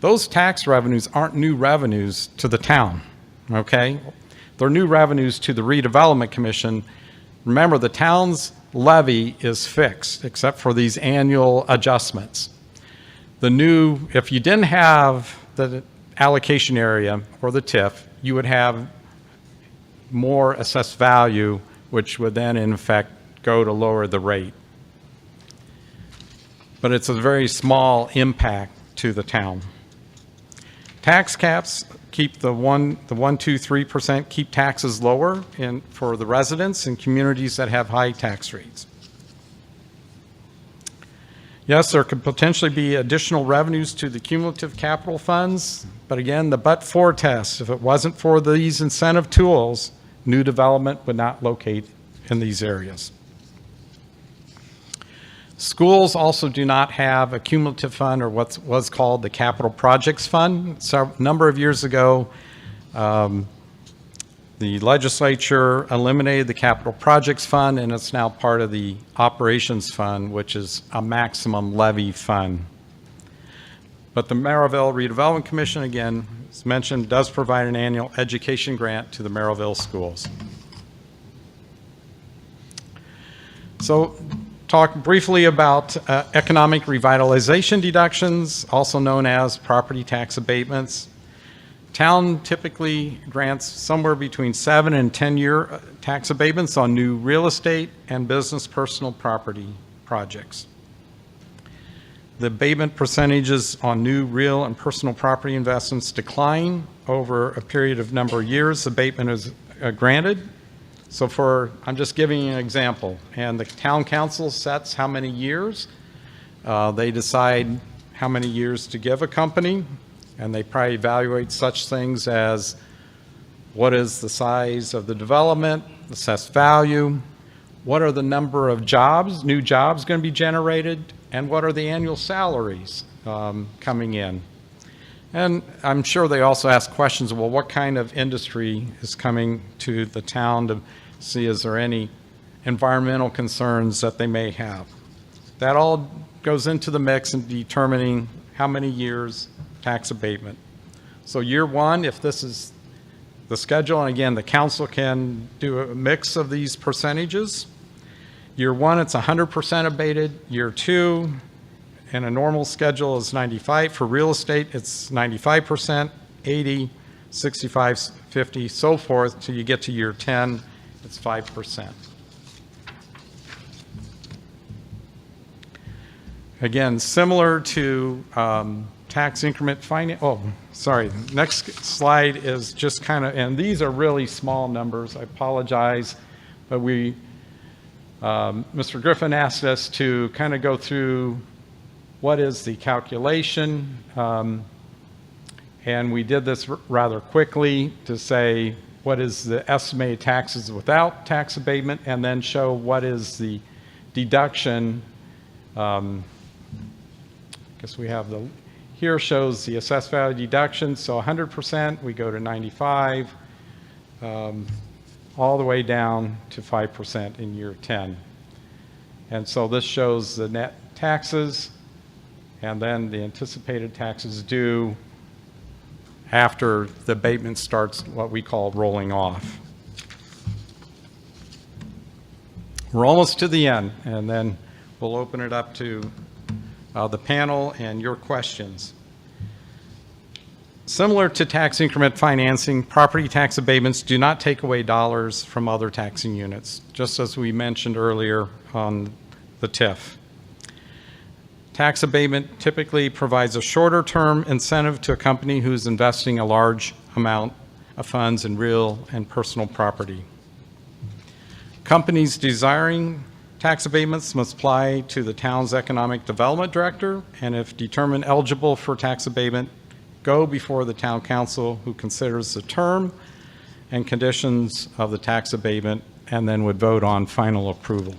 S4: Those tax revenues aren't new revenues to the town, okay? They're new revenues to the Redevelopment Commission. Remember, the town's levy is fixed, except for these annual adjustments. If you didn't have the allocation area or the TIF, you would have more assessed value, which would then in effect go to lower the rate. But it's a very small impact to the town. Tax caps keep the 2, 3% keep taxes lower for the residents in communities that have high tax rates. Yes, there could potentially be additional revenues to the cumulative capital funds, but again, the but-for test, if it wasn't for these incentive tools, new development would not locate in these areas. Schools also do not have a cumulative fund or what was called the capital projects fund. So a number of years ago, the legislature eliminated the capital projects fund, and it's now part of the operations fund, which is a maximum levy fund. But the Merrillville Redevelopment Commission, again, as mentioned, does provide an annual education grant to the Merrillville schools. So talk briefly about economic revitalization deductions, also known as property tax abatements. Town typically grants somewhere between 7 and 10-year tax abatements on new real estate and business personal property projects. The abatement percentages on new real and personal property investments decline over a period of number of years. Abatement is granted. So I'm just giving you an example, and the town council sets how many years. They decide how many years to give a company, and they probably evaluate such things as what is the size of the development, assessed value, what are the number of jobs, new jobs going to be generated, and what are the annual salaries coming in. And I'm sure they also ask questions, well, what kind of industry is coming to the town to see is there any environmental concerns that they may have. That all goes into the mix in determining how many years tax abatement. So year one, if this is the schedule, and again, the council can do a mix of these percentages. Year 1, it's 100% abated. Year 2, in a normal schedule, is 95. For real estate, it's 95%, 80, 65, 50, so forth, till you get to year 10, it's 5%. Again, similar to tax increment finance. Oh, sorry. Next slide is just kind of, and these are really small numbers. I apologize, but Mr. Griffin asked us to kind of go through what is the calculation, and we did this rather quickly to say what is the estimated taxes without tax abatement, and then show what is the deduction. I guess we have here shows the assessed value deduction. So 100%, we go to 95, all the way down to 5% in year 10. And so this shows the net taxes, and then the anticipated taxes due after the abatement starts, what we call rolling off. We're almost to the end, and then we'll open it up to the panel and your questions. Similar to tax increment financing, property tax abatements do not take away dollars from other taxing units, just as we mentioned earlier on the TIF. Tax abatement typically provides a shorter term incentive to a company who's investing a large amount of funds in real and personal property. Companies desiring tax abatements must apply to the town's economic development director, and if determined eligible for tax abatement, go before the town council, who considers the term and conditions of the tax abatement and then would vote on final approval.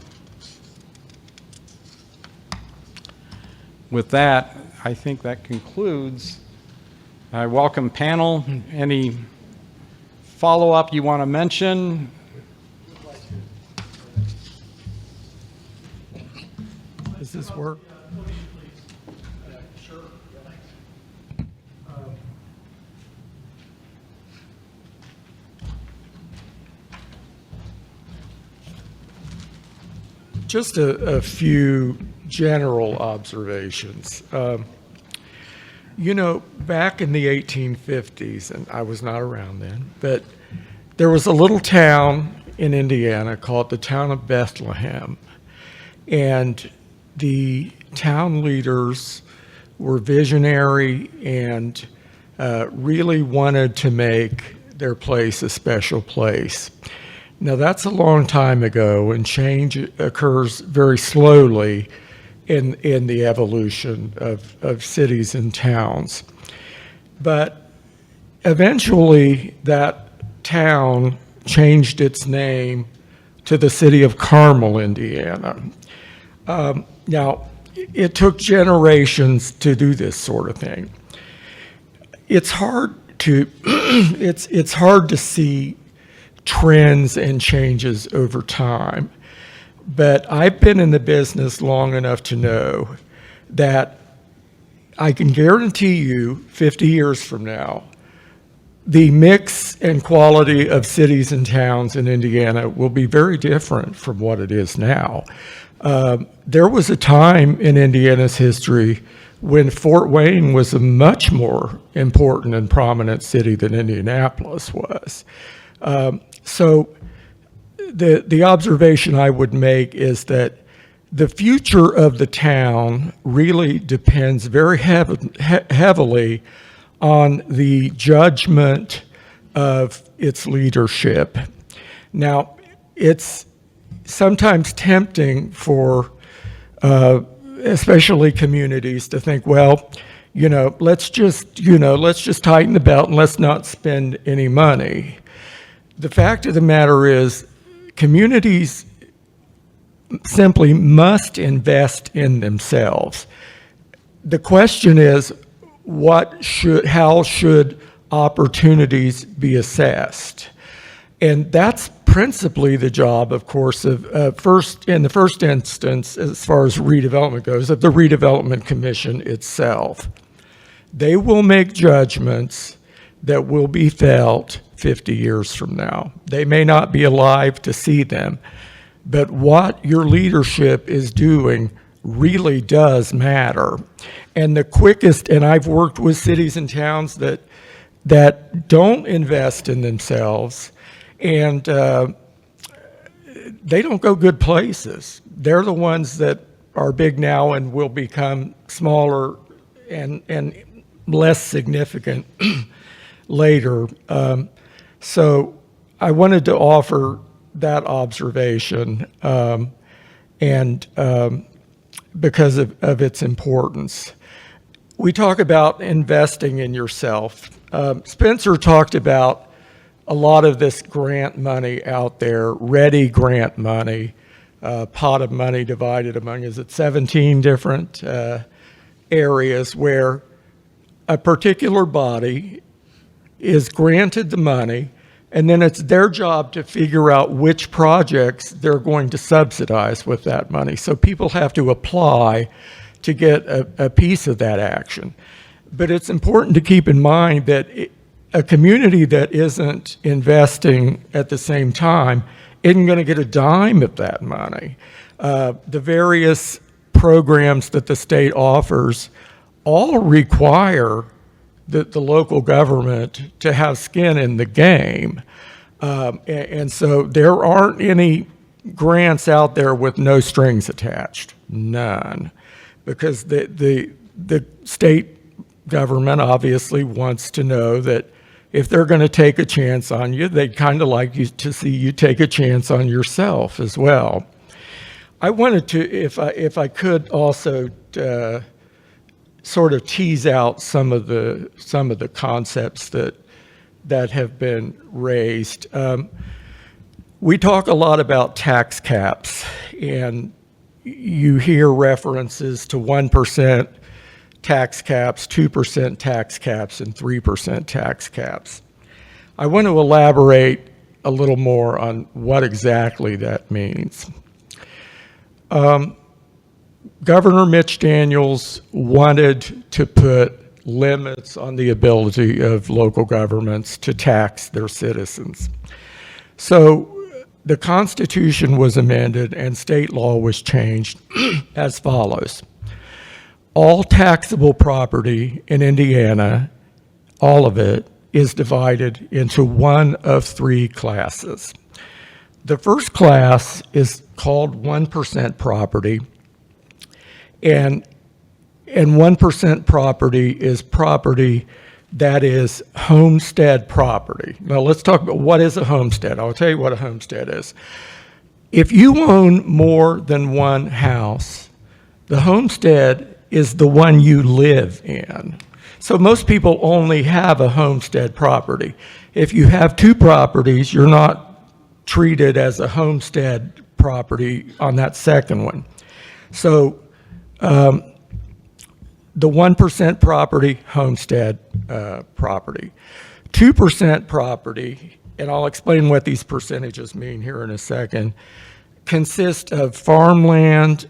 S4: With that, I think that concludes. I welcome panel. Any follow-up you want to mention?
S1: Does this work? Just a few general observations. You know, back in the 1850s, and I was not around then, but there was a little town in Indiana called the town of Bethlehem. And the town leaders were visionary and really wanted to make their place a special place. Now, that's a long time ago, and change occurs very slowly in the evolution of cities and towns. But eventually, that town changed its name to the city of Carmel, Indiana. Now, it took generations to do this sort of thing. It's hard to it's hard to see trends and changes over time. But I've been in the business long enough to know that I can guarantee you 50 years from now, the mix and quality of cities and towns in Indiana will be very different from what it is now. There was a time in Indiana's history when Fort Wayne was a much more important and prominent city than Indianapolis was. So the observation I would make is that the future of the town really depends very heavily on the judgment of its leadership. Now, it's sometimes tempting for especially communities to think, well, let's just tighten the belt and let's not spend any money. The fact of the matter is, communities simply must invest in themselves. The question is, how should opportunities be assessed? And that's principally the job, of course, in the first instance, as far as redevelopment goes, of the Redevelopment Commission itself. They will make judgments that will be felt 50 years from now. They may not be alive to see them,
S6: but what your leadership is doing really does matter. And the quickest, and I've worked with cities and towns that don't invest in themselves, and they don't go good places. They're the ones that are big now and will become smaller and less significant later. So I wanted to offer that observation, and because of its importance. We talk about investing in yourself. Spencer talked about a lot of this grant money out there, ready grant money, pot of money divided among, is it 17 different areas where a particular body is granted the money, and then it's their job to figure out which projects they're going to subsidize with that money. So people have to apply to get a piece of that action. But it's important to keep in mind that a community that isn't investing at the same time isn't going to get a dime of that money. The various programs that the state offers all require the local government to have skin in the game. And so there aren't any grants out there with no strings attached, none. Because the state government obviously wants to know that if they're going to take a chance on you, they'd kind of like you to see you take a chance on yourself as well. I wanted to, if I could also sort of tease out some of the concepts that have been raised. We talk a lot about tax caps, and you hear references to 1% tax caps, 2% tax caps, and 3% tax caps. I want to elaborate a little more on what exactly that means. Governor Mitch Daniels wanted to put limits on the ability of local governments to tax their citizens. So the Constitution was amended and state law was changed as follows. All taxable property in Indiana, all of it, is divided into one of three classes. The first class is called 1% property, and 1% property is property that is homestead property. Now let's talk about what is a homestead. I'll tell you what a homestead is. If you own more than one house, the homestead is the one you live in. So most people only have a homestead property. If you have two properties, you're not treated as a homestead property on that second one. So the 1% property, homestead property. 2% property, and I'll explain what these percentages mean here in a second, consist of farmland,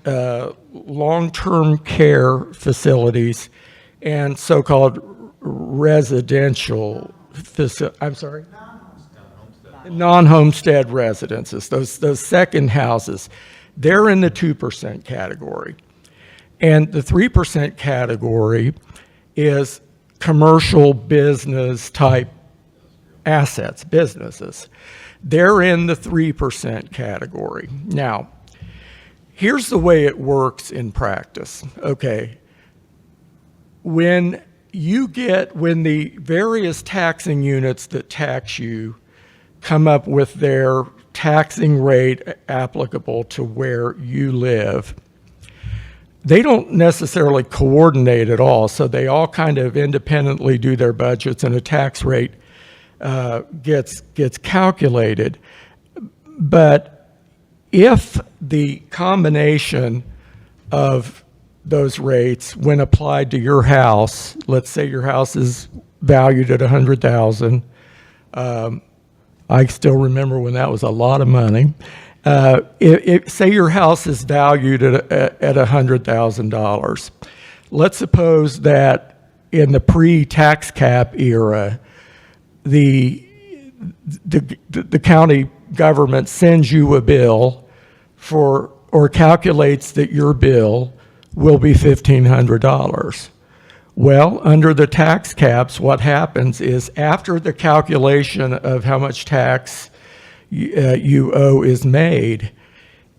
S6: long-term care facilities, and so-called residential non-homestead residences, those second houses. They're in the 2% category. And the 3% category is commercial business type assets, businesses. They're in the 3% category. Now, here's the way it works in practice, okay? When the various taxing units that tax you come up with their taxing rate applicable to where you live, they don't necessarily coordinate at all, so they all kind of independently do their budgets, and a tax rate gets calculated. But if the combination of those rates, when applied to your house, let's say your house is valued at $100,000. I still remember when that was a lot of money. Say your house is valued at $100,000. Let's suppose that in the pre-tax cap era, the county government sends you a bill or calculates that your bill will be $1,500. Well, under the tax caps, what happens is after the calculation of how much tax you owe is made,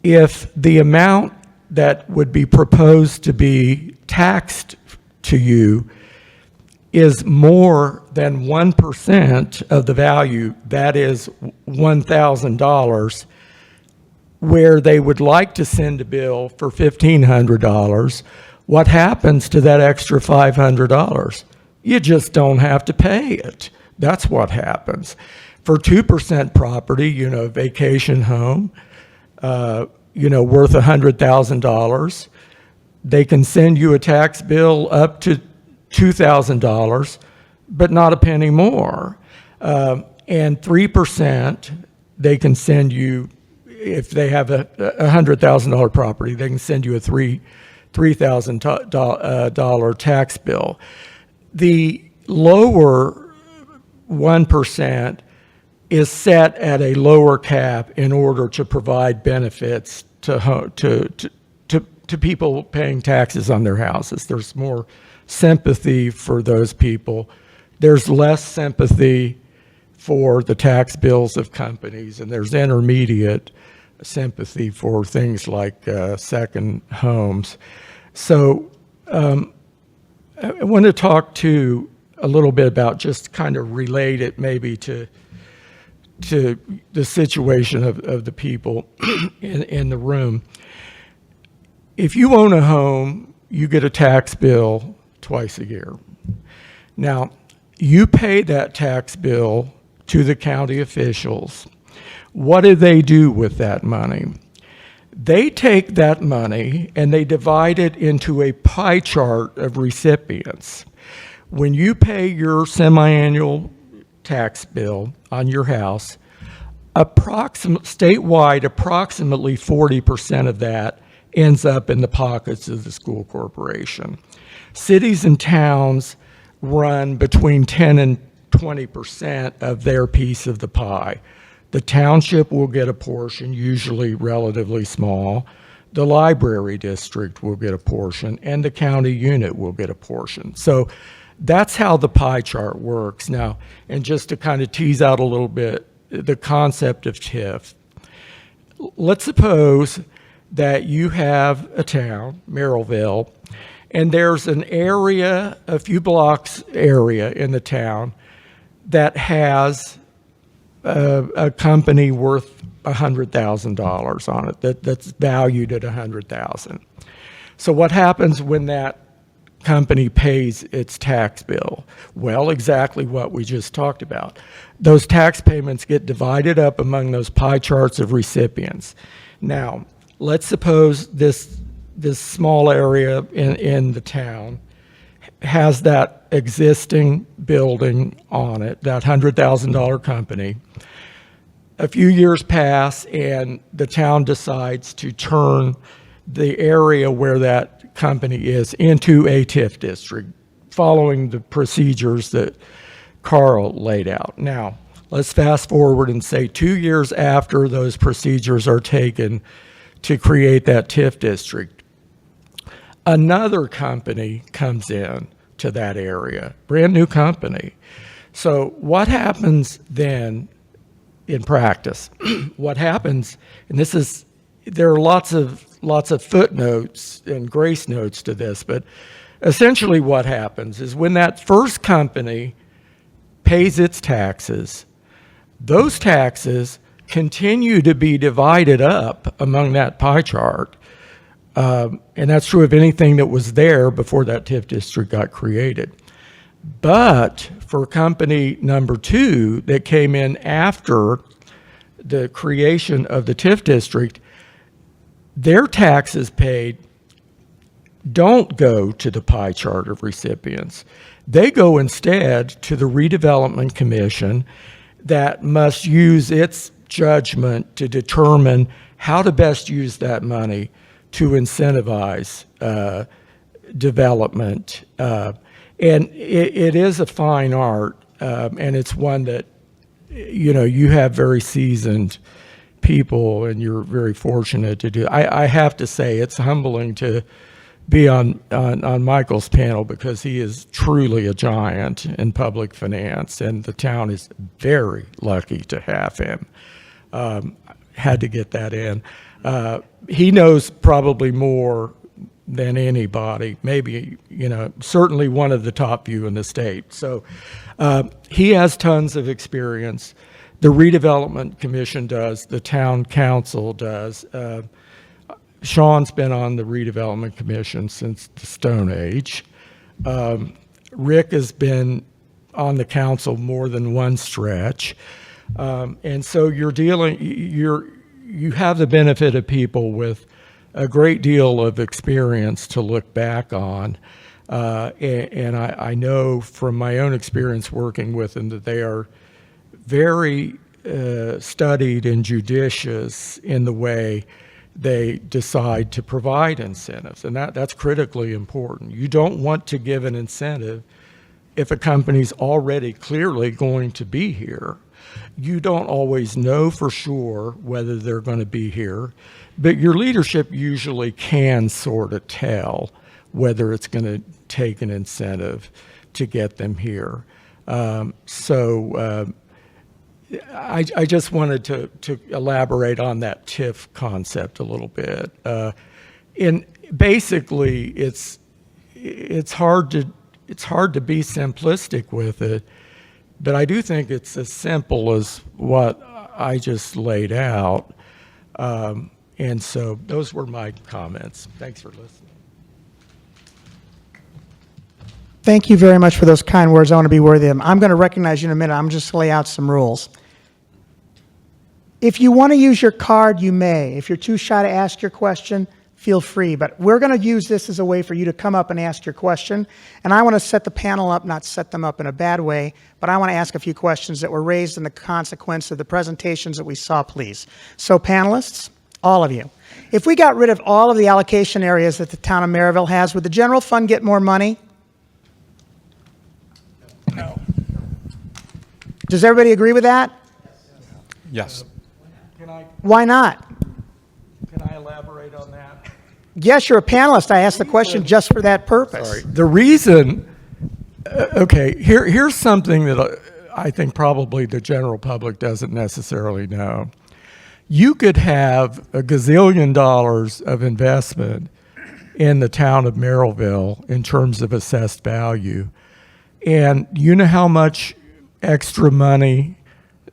S6: if the amount that would be proposed to be taxed to you is more than 1% of the value, that is $1,000, where they would like to send a bill for $1,500, what happens to that extra $500? You just don't have to pay it. That's what happens. For 2% property, vacation home, worth $100,000, they can send you a tax bill up to $2,000, but not a penny more. And 3%, they can send you, if they have a $100,000 property, they can send you a $3,000 tax bill. The lower 1% is set at a lower cap in order to provide benefits to people paying taxes on their houses. There's more sympathy for those people. There's less sympathy for the tax bills of companies, and there's intermediate sympathy for things like second homes. So I want to talk to a little bit about, just kind of relate it maybe to the situation of the people in the room. If you own a home, you get a tax bill twice a year. Now, you pay that tax bill to the county officials. What do they do with that money? They take that money and they divide it into a pie chart of recipients. When you pay your semi-annual tax bill on your house, statewide, approximately 40% of that ends up in the pockets of the school corporation. Cities and towns run between 10 and 20% of their piece of the pie. The township will get a portion, usually relatively small. The library district will get a portion, and the county unit will get a portion. So that's how the pie chart works. Now, and just to kind of tease out a little bit the concept of TIF, let's suppose that you have a town, Merrillville, and there's an area, a few blocks area in the town that has a company worth $100,000 on it, that's valued at $100,000. So what happens when that company pays its tax bill? Well, exactly what we just talked about. Those tax payments get divided up among those pie charts of recipients. Now, let's suppose this small area in the town has that existing building on it, that $100,000 company. A few years pass and the town decides to turn the area where that company is into a TIF district, following the procedures that Karl laid out. Now, let's fast forward and say 2 years after those procedures are taken to create that TIF district, another company comes in to that area, brand new company. So what happens then in practice? What happens, and there are lots of footnotes and grace notes to this, but essentially what happens is when that first company pays its taxes, those taxes continue to be divided up among that pie chart. And that's true of anything that was there before that TIF district got created. But for company number 2 that came in after the creation of the TIF district, their taxes paid don't go to the pie chart of recipients. They go instead to the Redevelopment Commission that must use its judgment to determine how to best use that money to incentivize development. And it is a fine art, and it's one that, you have very seasoned people, and you're very fortunate to do. I have to say, it's humbling to be on Michael's panel because he is truly a giant in public finance, and the town is very lucky to have him. Had to get that in. He knows probably more than anybody, maybe, certainly one of the top few in the state. So he has tons of experience. The redevelopment commission does, the town council does. Sean's been on the redevelopment commission since the Stone Age. Rick has been on the council more than one stretch. And so you have the benefit of people with a great deal of experience to look back on. And I know from my own experience working with them that they are very studied and judicious in the way they decide to provide incentives. And that's critically important. You don't want to give an incentive if a company's already clearly going to be here. You don't always know for sure whether they're going to be here, but your leadership usually can sort of tell whether it's going to take an incentive to get them here. I just wanted to elaborate on that TIF concept a little bit. And basically, it's hard to be simplistic with it, but I do think it's as simple as what I just laid out. And so those were my comments. Thanks for listening.
S2: Thank you very much for those kind words. I want to be worthy of them. I'm going to recognize you in a minute. I'm just going to lay out some rules. If you want to use your card, you may. If you're too shy to ask your question, feel free. But we're going to use this as a way for you to come up and ask your question. And I want to set the panel up, not set them up in a bad way, but I want to ask a few questions that were raised in the consequence of the presentations that we saw, please. So panelists, all of you, if we got rid of all of the allocation areas that the town of Merrillville has, would the general fund get more money?
S6: No.
S2: Does everybody agree with that?
S4: Yes.
S2: Why not?
S6: Can I elaborate on that?
S2: Yes, you're a panelist. I asked the question just for that purpose.
S6: Sorry. The reason, here's something that I think probably the general public doesn't necessarily know. You could have a gazillion dollars of investment in the town of Merrillville in terms of assessed value. And you know how much extra money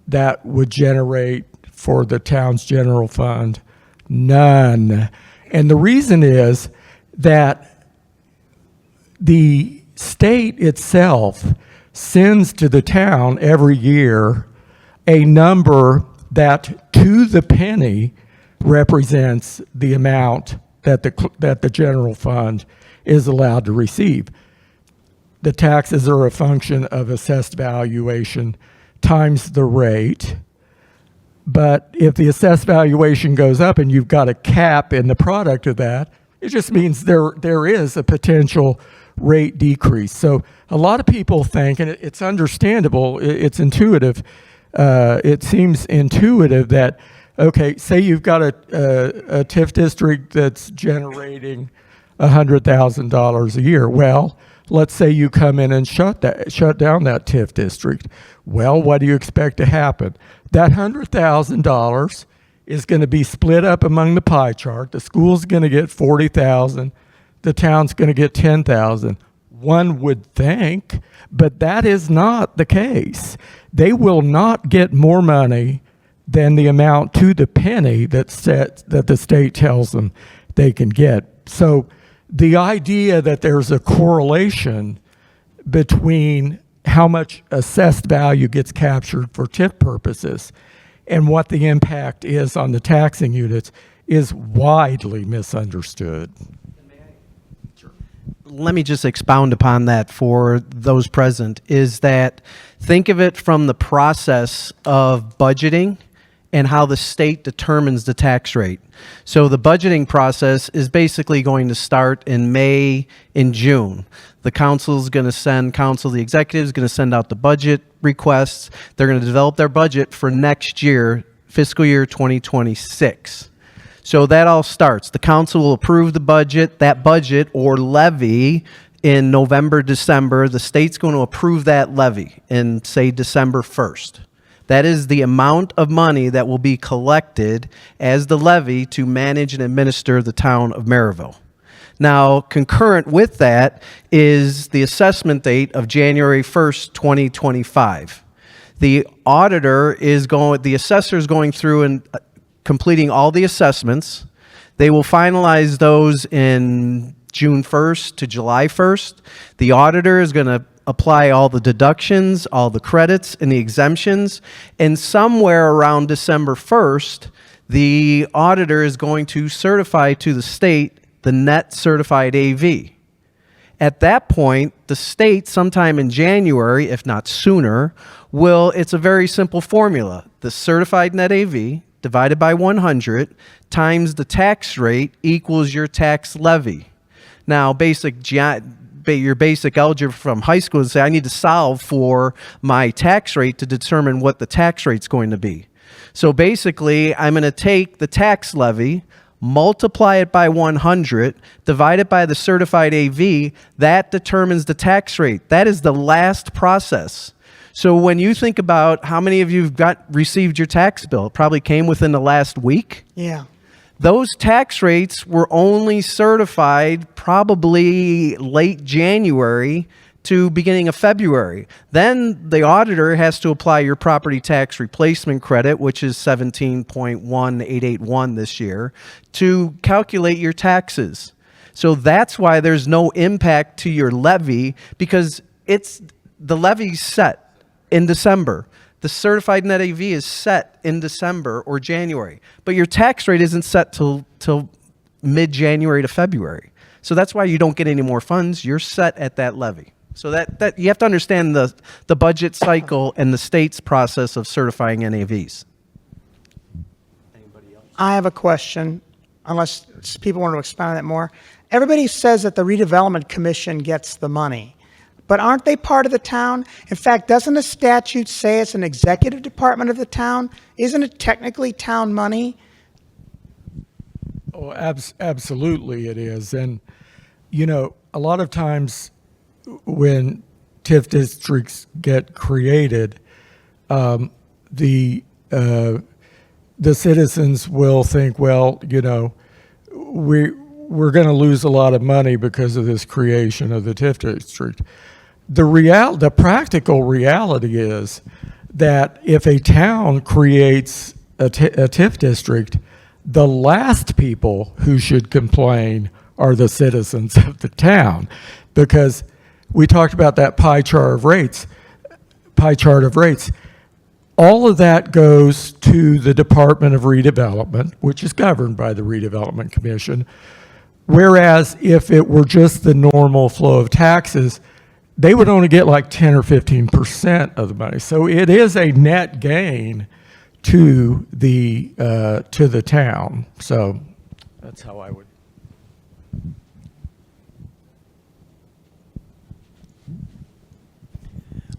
S6: that would generate for the town's general fund? None. And the reason is that the state itself sends to the town every year a number that to the penny represents the amount that the general fund is allowed to receive. The taxes are a function of assessed valuation times the rate. But if the assessed valuation goes up and you've got a cap in the product of that, it just means there is a potential rate decrease. So a lot of people think, and it's understandable, it's intuitive, it seems intuitive that, okay, say you've got a TIF district that's generating $100,000 a year. Well, let's say you come in and shut down that TIF district. Well, what do you expect to happen? That $100,000 is going to be split up among the pie chart. The school's going to get $40,000. The town's going to get $10,000. One would think, but that is not the case. They will not get more money than the amount to the penny that the state tells them they can get. So the idea that there's a correlation between how much assessed value gets captured for TIF purposes and what the impact is on the taxing units is widely misunderstood.
S7: Let me just expound upon that for those present, is that think of it from the process of budgeting and how the state determines the tax rate. So the budgeting process is basically going to start in May and June. The the executive is going to send out the budget requests. They're going to develop their budget for next year fiscal year 2026. So that all starts. The council will approve the budget, that budget or levy in November, December. The state's going to approve that levy in, say, December 1st. That is the amount of money that will be collected as the levy to manage and administer the town of Merrillville. Now, concurrent with that is the assessment date of January 1st, 2025. The auditor is going, the assessor is going through and completing all the assessments. They will finalize those in June 1st to July 1st. The auditor is going to apply all the deductions, all the credits, and the exemptions. And somewhere around December 1st, the auditor is going to certify to the state the net certified AV. At that point, the state, sometime in January, if not sooner, it's a very simple formula. The certified net AV divided by 100 times the tax rate equals your tax levy. Now, your basic algebra from high school would say, I need to solve for my tax rate to determine what the tax rate's going to be. So basically, I'm going to take the tax levy, multiply it by 100, divide it by the certified AV, that determines the tax rate. That is the last process. So when you think about how many of you have received your tax bill, it probably came within the last week.
S2: Yeah.
S7: Those tax rates were only certified probably late January to beginning of February. Then the auditor has to apply your property tax replacement credit, which is 17.1881 this year, to calculate your taxes. So that's why there's no impact to your levy, because the levy's set in December. The certified net AV is set in December or January, but your tax rate isn't set till mid-January to February. So that's why you don't get any more funds. You're set at that levy. So that you have to understand the budget cycle and the state's process of certifying NAVs.
S2: I have a question, unless people want to expound on that more. Everybody says that the redevelopment commission gets the money, but aren't they part of the town? In fact, doesn't the statute say it's an executive department of the town? Isn't it technically town money?
S6: Oh, absolutely it is. And, you know, a lot of times when TIF districts get created, the citizens will think, well, you know, we're going to lose a lot of money because of this creation of the TIF district. The practical reality is that if a town creates a TIF district, the last people who should complain are the citizens of the town, because we talked about that pie chart of rates. All of that goes to the Department of Redevelopment, which is governed by the Redevelopment Commission. Whereas if it were just the normal flow of taxes, they would only get like 10 or 15% of the money. So it is a net gain to the town. So that's how I would.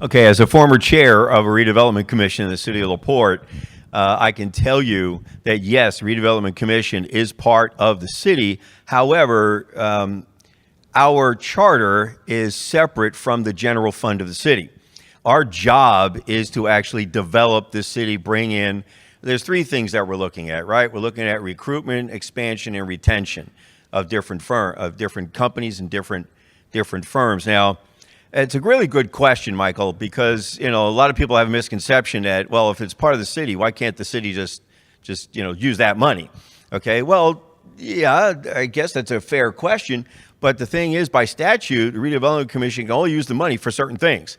S5: Okay, as a former chair of a redevelopment commission in the city of LaPorte, I can tell you that yes, redevelopment commission is part of the city. However, our charter is separate from the general fund of the city. Our job is to actually develop the city, bring in, there's three things that we're looking at, right? We're looking at recruitment, expansion, and retention of different companies and different firms. Now, it's a really good question, Michael, because, you know, a lot of people have a misconception that, well, if it's part of the city, why can't the city just you know, use that money? Okay, well, yeah, I guess that's a fair question. But the thing is, by statute, the Redevelopment Commission can only use the money for certain things.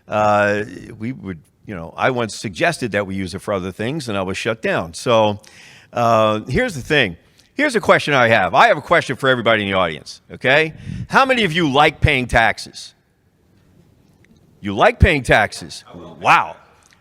S5: We would, you know, I once suggested that we use it for other things, and I was shut down. So here's the thing. Here's a question I have. I have a question for everybody in the audience, okay? How many of you like paying taxes? You like paying taxes? Wow.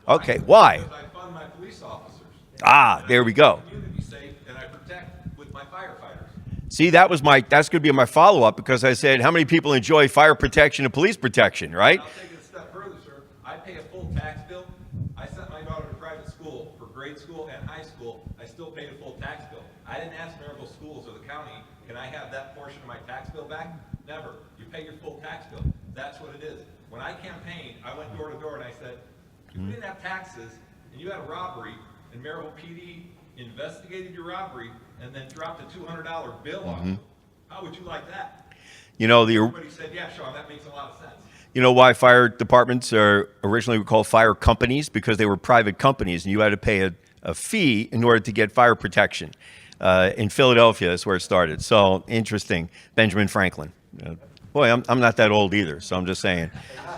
S5: Okay, why?
S8: Because I fund my police officers.
S5: Ah, there we go.
S8: Community safe, and I protect with my firefighters.
S5: See, that's going to be my follow-up, because I said, how many people enjoy fire protection and police protection, right?
S8: I'll take it a step further, sir. I pay a full tax bill. I sent my daughter to private school for grade school and high school, I still paid a full tax bill. I didn't ask Merrillville Schools or the county, can I have that portion of my tax bill back? Never. You pay your full tax bill. That's what it is. When I campaigned, I went door to door and I said, if we didn't have taxes and you had a robbery and Merrillville PD investigated your robbery and then dropped a $200 bill on you, how would you like that?
S5: You know,
S8: Everybody said, yeah, Sean, that makes a lot of sense.
S5: you know why fire departments are originally were called fire companies? Because they were private companies and you had to pay a fee in order to get fire protection. In Philadelphia, that's where it started. So interesting, Benjamin Franklin. Boy, I'm not that old either, so I'm just saying.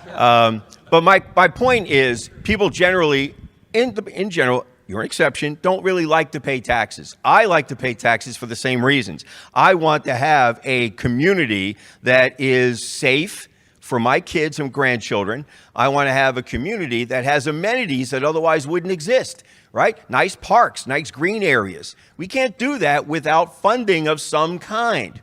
S5: But my point is, people generally, in general, you're an exception, don't really like to pay taxes. I like to pay taxes for the same reasons. I want to have a community that is safe for my kids and grandchildren. I want to have a community that has amenities that otherwise wouldn't exist, right? Nice parks, nice green areas. We can't do that without funding of some kind.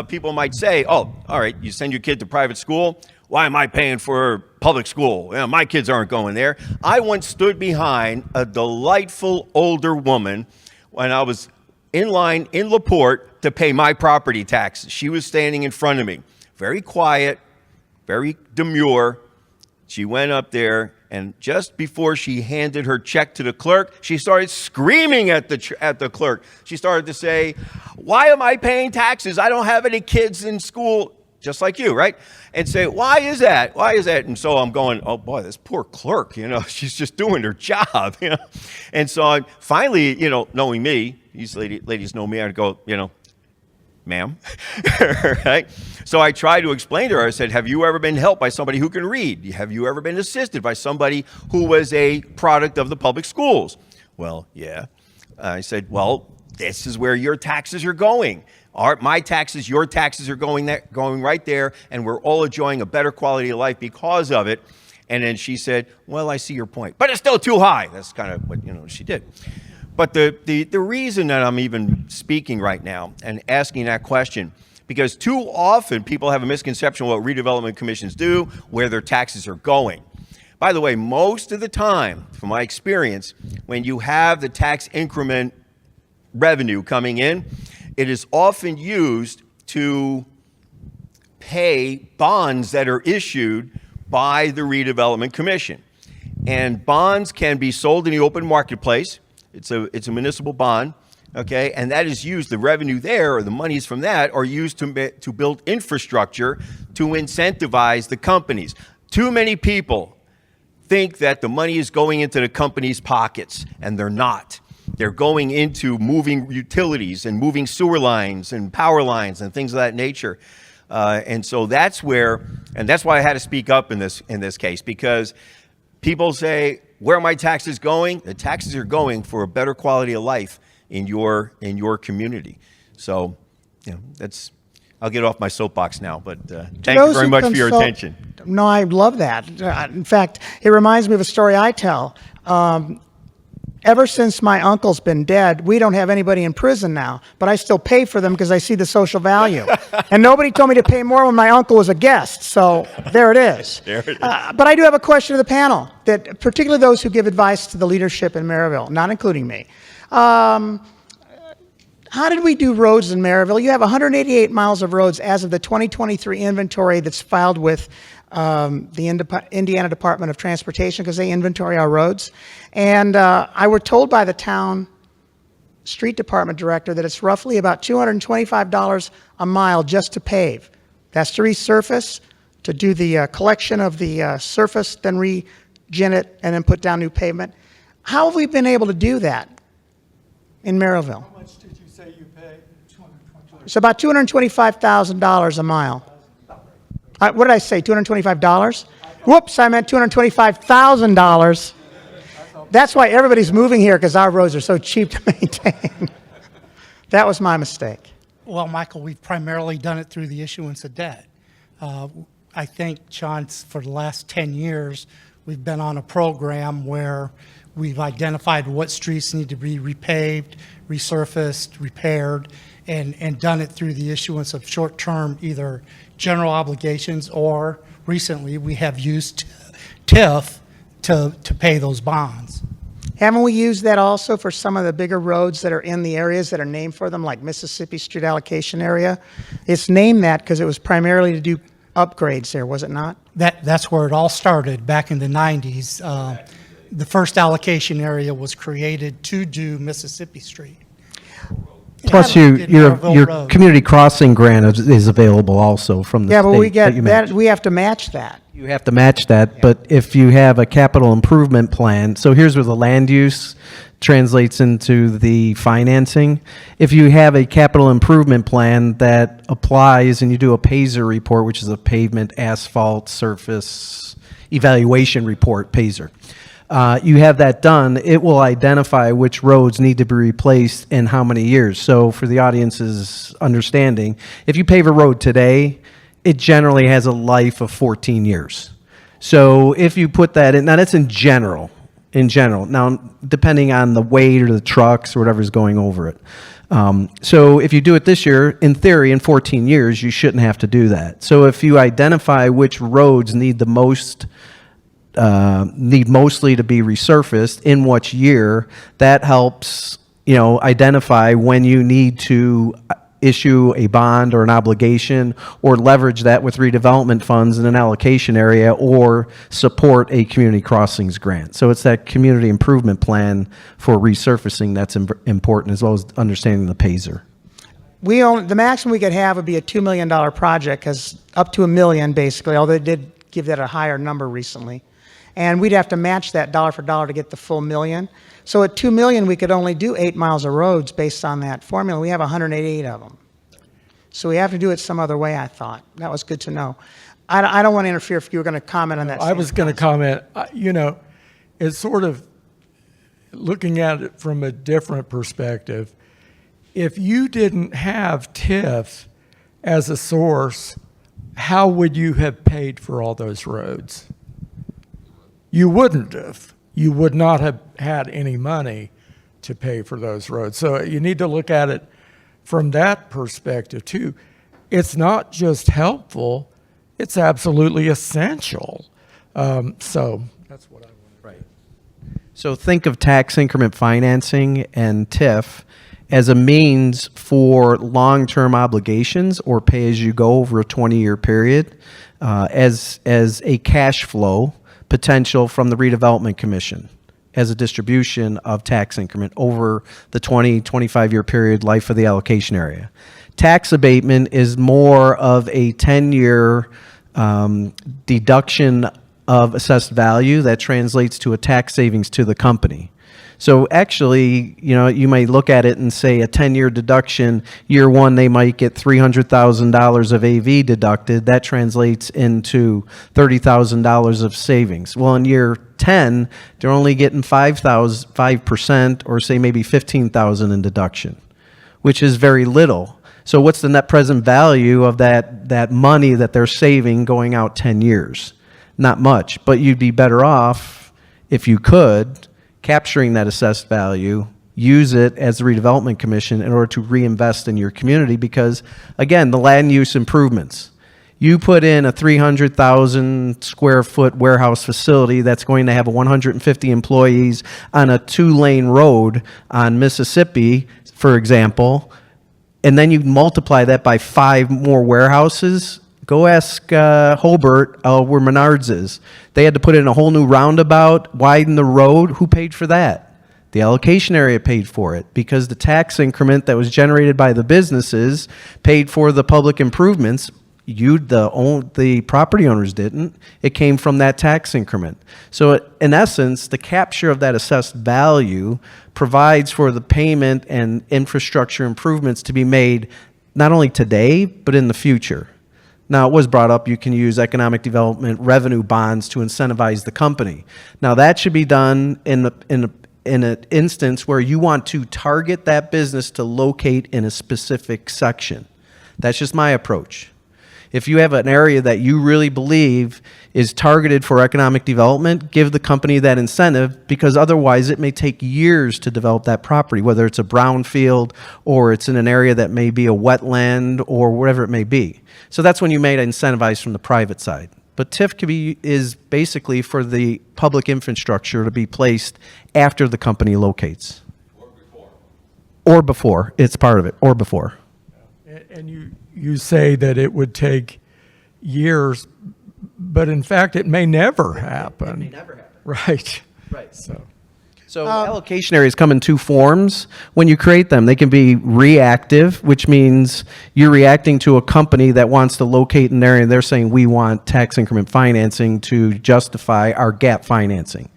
S5: People might say, oh, all right, you send your kid to private school. Why am I paying for public school? You know, my kids aren't going there. I once stood behind a delightful older woman when I was in line in LaPorte to pay my property taxes. She was standing in front of me, very quiet, very demure. She went up there, and just before she handed her check to the clerk, she started screaming at the clerk. She started to say, why am I paying taxes? I don't have any kids in school. Just like you, right? And say, why is that? Why is that? And so I'm going, oh boy, this poor clerk, you know, she's just doing her job, you know? And so I finally, you know, knowing me, these ladies know me, I'd go, you know, ma'am, right? So I tried to explain to her, I said, have you ever been helped by somebody who can read? Have you ever been assisted by somebody who was a product of the public schools? Well, yeah. I said, well, this is where your taxes are going. My taxes, your taxes are going right there, and we're all enjoying a better quality of life because of it. And then she said, well, I see your point, but it's still too high. That's kind of what, you know, she did. But the reason that I'm even speaking right now and asking that question, because too often people have a misconception of what redevelopment commissions do, where their taxes are going. By the way, most of the time, from my experience, when you have the tax increment revenue coming in, it is often used to pay bonds that are issued by the redevelopment commission. And bonds can be sold in the open marketplace. It's a municipal bond, okay? And that is used, the revenue there, or the monies from that, are used to build infrastructure to incentivize the companies. Too many people think that the money is going into the company's pockets, and they're not. They're going into moving utilities and moving sewer lines and power lines and things of that nature. And so that's where, and that's why I had to speak up in this case, because people say, where are my taxes going? The taxes are going for a better quality of life in your community. So, you know, I'll get off my soapbox now, but thank you very much for your attention.
S2: No, I love that. In fact, it reminds me of a story I tell. Ever since my uncle's been dead, we don't have anybody in prison now, but I still pay for them because I see the social value. And nobody told me to pay more when my uncle was a guest, so there it is.
S5: There it is.
S2: But I do have a question to the panel, that particularly those who give advice to the leadership in Merrillville, not including me. How did we do roads in Merrillville? You have 188 miles of roads as of the 2023 inventory that's filed with the Indiana Department of Transportation, because they inventory our roads. And I were told by the town street department director that it's roughly about $225 a mile just to pave. That's to resurface, to do the collection of the surface, then regen it, and then put down new pavement. How have we been able to do that in Merrillville?
S6: How much did you say you pay?
S2: It's about $225,000 a mile. What did I say, $225? Whoops, I meant $225,000. That's why everybody's moving here, because our roads are so cheap to maintain. That was my mistake.
S9: Well, Michael, we've primarily done it through the issuance of debt. I think, John, for the last 10 years, we've been on a program where we've identified what streets need to be repaved, resurfaced, repaired, and done it through the issuance of short-term either general obligations, or recently we have used TIF to pay those bonds.
S2: Haven't we used that also for some of the bigger roads that are in the areas that are named for them, like Mississippi Street allocation area? It's named that because it was primarily to do upgrades there, was it not?
S9: That's where it all started back in the 90s. The first allocation area was created to do Mississippi Street.
S7: Plus,
S9: Yeah,
S7: your
S9: Merrillville Road.
S7: community crossing grant is available also from the
S2: Yeah,
S7: state.
S2: but we
S7: that
S2: get
S7: you
S2: that,
S7: mentioned.
S2: we have to match that.
S7: You have to match that, but if you have a capital improvement plan, so here's where the land use translates into the financing. If you have a capital improvement plan that applies and you do a PASER report, which is a pavement, asphalt, surface evaluation report, PASER, you have that done, it will identify which roads need to be replaced in how many years. So for the audience's understanding, if you pave a road today, it generally has a life of 14 years. So if you put that in, now that's in general. Now, depending on the weight or the trucks or whatever's going over it. So if you do it this year, in theory, in 14 years, you shouldn't have to do that. So if you identify which roads need the most need mostly to be resurfaced in which year, that helps, identify when you need to issue a bond or an obligation or leverage that with redevelopment funds in an allocation area or support a community crossings grant. So it's that community improvement plan for resurfacing that's important, as well as understanding the PASER.
S2: The maximum we could have would be a $2 million project, because up to $1 million basically, although they did give that a higher number recently. And we'd have to match that dollar for dollar to get the full $1 million. So at $2 million, we could only do 8 miles of roads based on that formula. We have 188 of them. So we have to do it some other way, I thought. That was good to know. I don't want to interfere if you were going to comment on that.
S6: I was going to comment, it's sort of looking at it from a different perspective. If you didn't have TIF as a source, how would you have paid for all those roads? You wouldn't have. You would not have had any money to pay for those roads. So you need to look at it from that perspective too. It's not just helpful, it's absolutely essential. So that's what I want.
S7: Right. So think of tax increment financing and TIF as a means for long-term obligations or pay-as-you-go over a 20-year period as a cash flow potential from the Redevelopment Commission as a distribution of tax increment over the 25-year period life of the allocation area. Tax abatement is more of a 10-year deduction of assessed value that translates to a tax savings to the company. So actually, you might look at it and say a 10-year deduction, year one, they might get $300,000 of AV deducted. That translates into $30,000 of savings. Well, in year 10, they're only getting 5% or say maybe $15,000 in deduction, which is very little. So what's the net present value of that money that they're saving going out 10 years? Not much, but you'd be better off if you could capturing that assessed value, use it as the redevelopment commission in order to reinvest in your community because, again, the land use improvements. You put in a 300,000 square foot warehouse facility that's going to have 150 employees on a 2-lane road on Mississippi, for example, and then you multiply that by 5 more warehouses. Go ask Hobart where Menards is. They had to put in a whole new roundabout, widen the road. Who paid for that? The allocation area paid for it because the tax increment that was generated by the businesses paid for the public improvements. The property owners didn't. It came from that tax increment. So in essence, the capture of that assessed value provides for the payment and infrastructure improvements to be made not only today, but in the future. Now, it was brought up you can use economic development revenue bonds to incentivize the company. Now, that should be done in an instance where you want to target that business to locate in a specific section. That's just my approach. If you have an area that you really believe is targeted for economic development, give the company that incentive because otherwise it may take years to develop that property, whether it's a brownfield or it's in an area that may be a wetland or whatever it may be. So that's when you may incentivize from the private side. But TIF is basically for the public infrastructure to be placed after the company locates. Or before. It's part of it, or before.
S6: And you say that it would take years, but in fact, it may never happen.
S7: It may never happen.
S6: Right.
S7: Right.
S6: So,
S7: allocation areas come in two forms. When you create them, they can be reactive, which means you're reacting to a company that wants to locate an area, and they're saying, we want tax increment financing to justify our gap financing.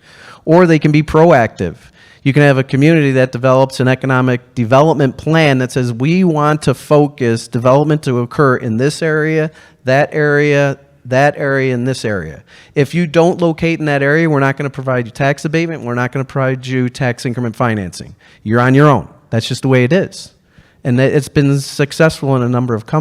S7: Or they can be proactive. You can have a community that develops an economic development plan that says, we want to focus development to occur in this area, that area, and this area. If you don't locate in that area, we're not going to provide you tax abatement. We're not going to provide you tax increment financing. You're on your own. That's just the way it is. And it's been successful in a number of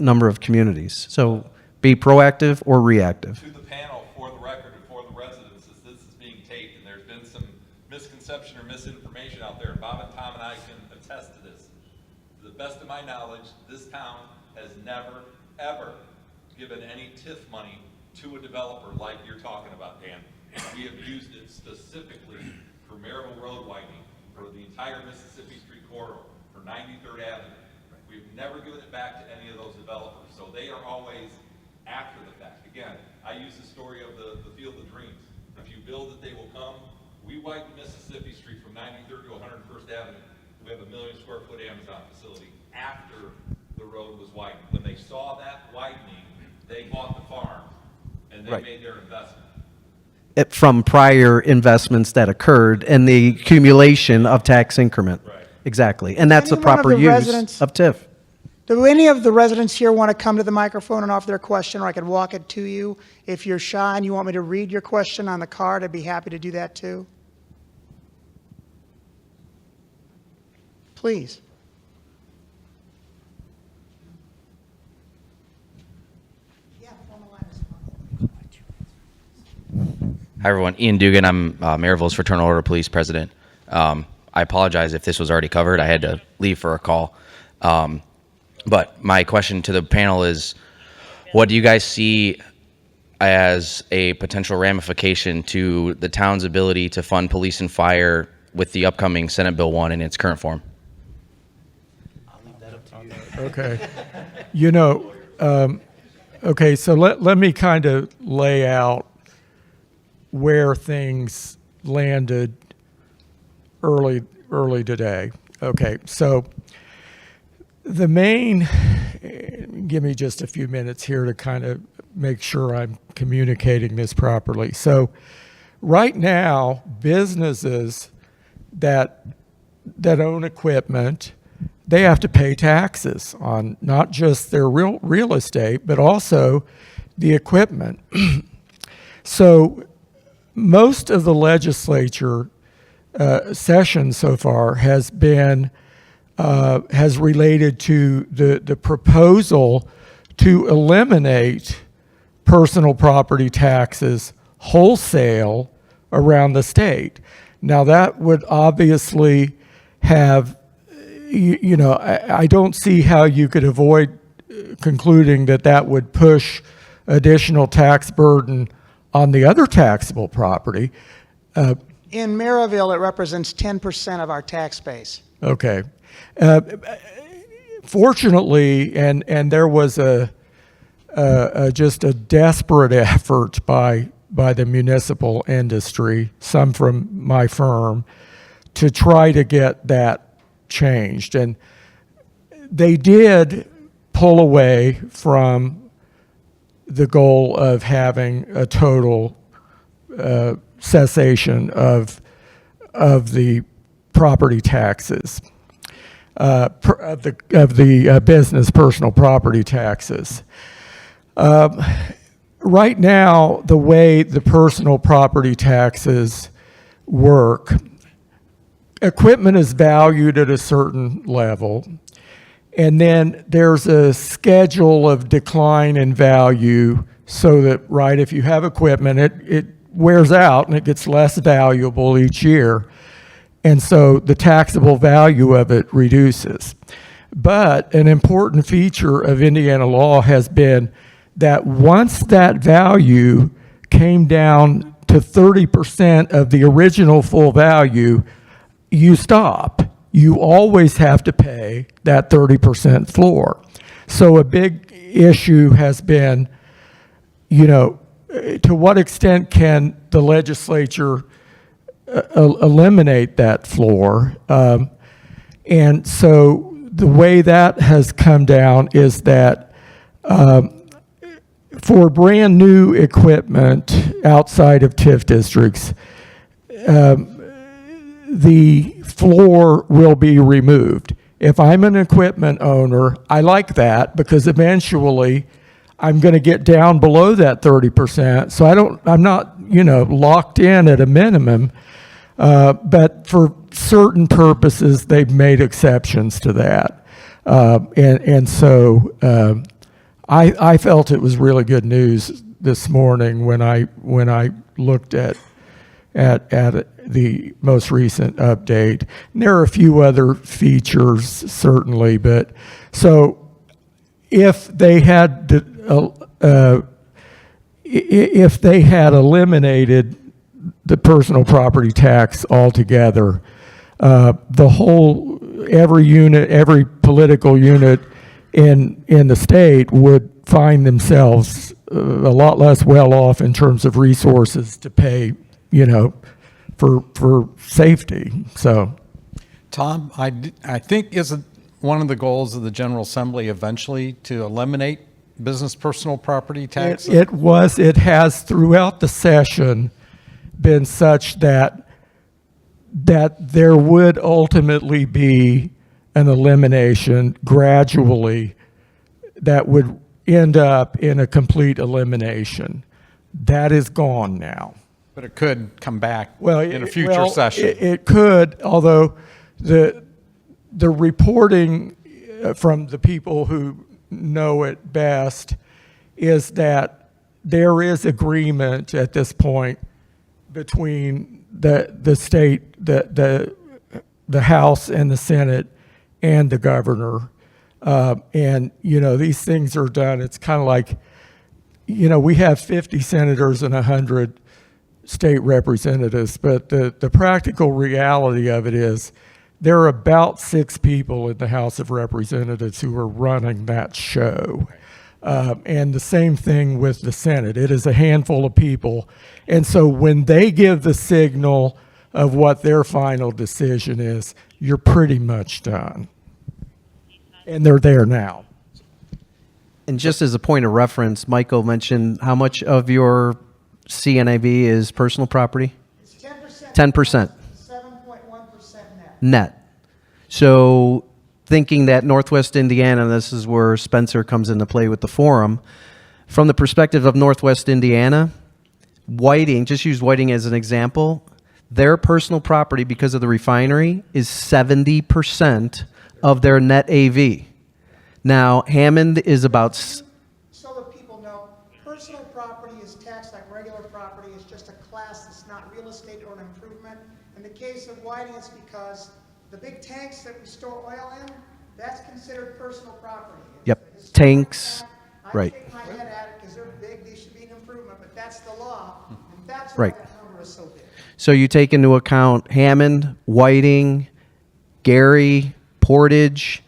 S7: number of communities. So be proactive or reactive.
S8: To the panel, for the record, and for the residents, as this is being taped, and there's been some misconception or misinformation out there, Bob and Tom and I can attest to this. To the best of my knowledge, this town has never, ever given any TIF money to a developer like you're talking about, Dan. We have used it specifically for Merrillville Road widening, for the entire Mississippi Street corridor, for 93rd Avenue. We've never given it back to any of those developers, so they are always after the fact. Again, I use the story of the Field of Dreams. If you build it, they will come. We widened Mississippi Street from 93rd to 101st Avenue. We have a 1 million square foot Amazon facility after the road was widened. When they saw that widening, they bought the farm, and they made their investment.
S7: From prior investments that occurred and the accumulation of tax increment.
S8: Right.
S7: Exactly. And that's the
S2: Any one of
S7: proper
S2: the
S7: use
S2: residents-
S7: of TIF.
S2: Do any of the residents here want to come to the microphone and offer their question, or I could walk it to you? If you're shy and you want me to read your question on the card, I'd be happy to do that too. Please.
S10: Hi, everyone. Ian Dugan. I'm Merrillville's Fraternal Order Police President. I apologize if this was already covered. I had to leave for a call. But my question to the panel is, what do you guys see as a potential ramification to the town's ability to fund police and fire with the upcoming Senate Bill 1 in its current form?
S6: okay. Okay, so let me kind of lay out where things landed early today. Okay, so the main, give me just a few minutes here to kind of make sure I'm communicating this properly. So right now, businesses that own equipment, they have to pay taxes on not just their real estate, but also the equipment. So most of the legislature session so far has been has related to the proposal to eliminate personal property taxes wholesale around the state. Now that would obviously have, I don't see how you could avoid concluding that would push additional tax burden on the other taxable property.
S2: In Merrillville, it represents 10% of our tax base.
S6: Okay. Fortunately, and there was just a desperate effort by the municipal industry, some from my firm, to try to get that changed. And they did pull away from the goal of having a total cessation of the property taxes, of the business personal property taxes. Right now, the way the personal property taxes work, equipment is valued at a certain level, and then there's a schedule of decline in value so that, right, if you have equipment, it wears out and it gets less valuable each year. And so the taxable value of it reduces. But an important feature of Indiana law has been that once that value came down to 30% of the original full value, you stop. You always have to pay that 30% floor. So a big issue has been, to what extent can the legislature eliminate that floor? And so the way that has come down is that for brand new equipment outside of TIF districts, the floor will be removed. If I'm an equipment owner, I like that because eventually I'm going to get down below that 30%. So I'm not, locked in at a minimum. But for certain purposes, they've made exceptions to that. So I felt it was really good news this morning when I looked at the most recent update. And there are a few other features certainly, but so if they had eliminated the personal property tax altogether, every political unit in the state would find themselves a lot less well off in terms of resources to pay, for safety. So,
S4: Tom, I think isn't one of the goals of the General Assembly eventually to eliminate business personal property tax?
S6: It has throughout the session been such that there would ultimately be an elimination gradually that would end up in a complete elimination. That is gone now.
S4: But it could come back in a future
S6: well,
S4: session.
S6: It could, although the reporting from the people who know it best is that there is agreement at this point between the state, the House and the Senate and the governor. And, these things are done. It's kind of like, we have 50 senators and 100 state representatives, but the practical reality of it is there are about 6 people in the House of Representatives who are running that show. And the same thing with the Senate. It is a handful of people. And so when they give the signal of what their final decision is, you're pretty much done. And they're there now.
S7: And just as a point of reference, Michael mentioned how much of your CNIB is personal property?
S2: It's 10%.
S7: 10%.
S2: 7.1% net.
S7: Net. So thinking that Northwest Indiana, this is where Spencer comes into play with the forum, from the perspective of Northwest Indiana, Whiting, just use Whiting as an example, their personal property because of the refinery is 70% of their net AV. Now, Hammond is about...
S2: So that people know, personal property is taxed like regular property. It's just a class that's not real estate or an improvement. In the case of Whiting, it's because the big tanks that we store oil in, that's considered personal property.
S7: Yep, tanks, right.
S2: I shake my head at it because they're big, they should be an improvement, but that's the law, and that's
S7: Right.
S2: why that number is so big.
S7: So you take into account Hammond, Whiting, Gary, Portage.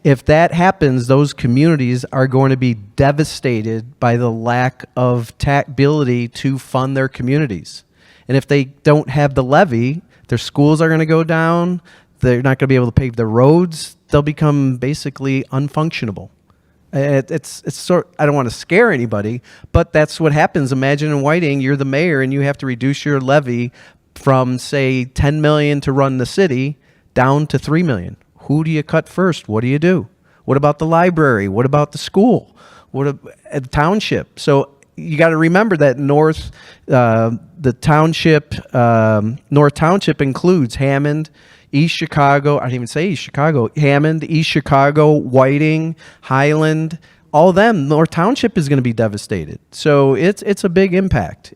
S7: If that happens, those communities are going to be devastated by the lack of ability to fund their communities. And if they don't have the levy, their schools are going to go down. They're not going to be able to pave the roads. They'll become basically unfunctionable. It's sort. I don't want to scare anybody, but that's what happens. Imagine in Whiting, you're the mayor and you have to reduce your levy from, say, 10 million to run the city down to 3 million. Who do you cut first? What do you do? What about the library? What about the school? What about the township? So you got to remember that North Township includes Hammond, East Chicago. I didn't even say East Chicago. Hammond, East Chicago, Whiting, Highland. All of them. North Township is going to be devastated. So it's a big impact.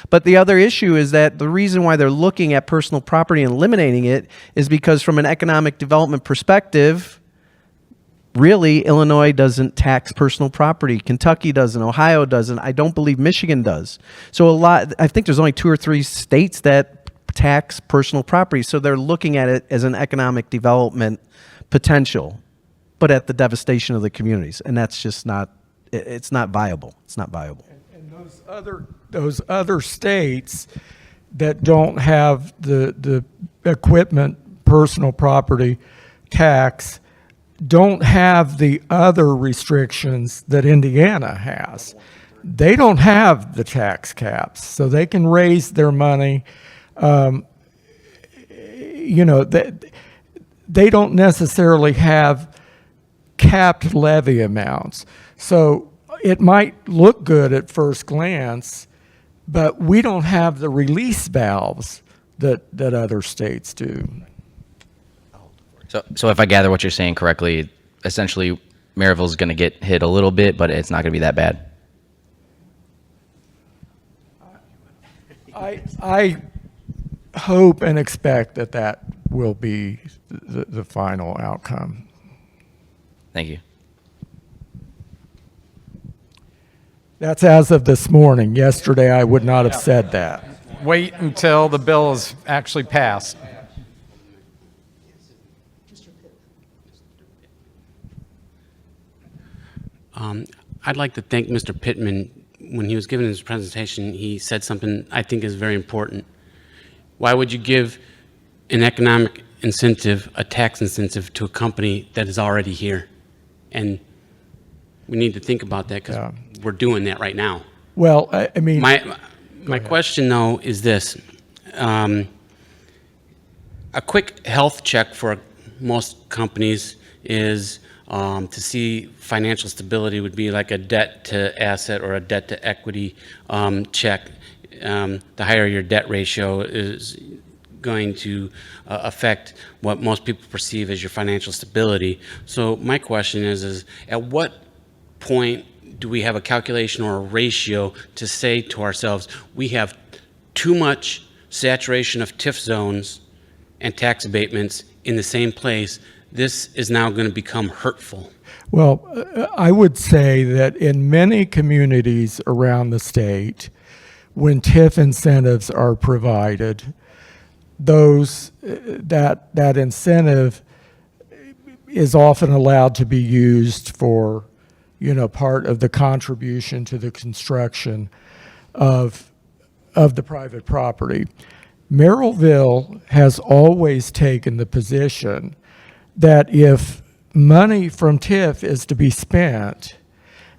S7: But the other issue is that the reason why they're looking at personal property and eliminating it is because from an economic development perspective, really, Illinois doesn't tax personal property. Kentucky doesn't. Ohio doesn't. I don't believe Michigan does. So I think there's only 2 or 3 states that tax personal property. So they're looking at it as an economic development potential, but at the devastation of the communities. And that's just it's not viable. It's not viable.
S6: And those other states that don't have the equipment personal property tax don't have the other restrictions that Indiana has. They don't have the tax caps, so they can raise their money. They don't necessarily have capped levy amounts. So it might look good at first glance, but we don't have the release valves that other states do.
S10: So if I gather what you're saying correctly, essentially Merrillville's going to get hit a little bit, but it's not going to be that bad.
S6: I hope and expect that will be the final outcome.
S10: Thank you.
S6: That's as of this morning. Yesterday, I would not have said that.
S4: Wait until the bill is actually passed.
S11: I'd like to thank Mr. Pitman. When he was giving his presentation, he said something I think is very important. Why would you give an economic incentive, a tax incentive, to a company that is already here? And we need to think about that because we're doing that right now.
S6: Well, I mean...
S11: My question, though, is this. A quick health check for most companies is to see financial stability would be like a debt to asset or a debt to equity check. The higher your debt ratio is going to affect what most people perceive as your financial stability. So my question is at what point do we have a calculation or a ratio to say to ourselves, we have too much saturation of TIF zones and tax abatements in the same place? This is now going to become hurtful.
S6: Well, I would say that in many communities around the state, when TIF incentives are provided, that incentive is often allowed to be used for, part of the contribution to the construction of the private property. Merrillville has always taken the position that if money from TIF is to be spent,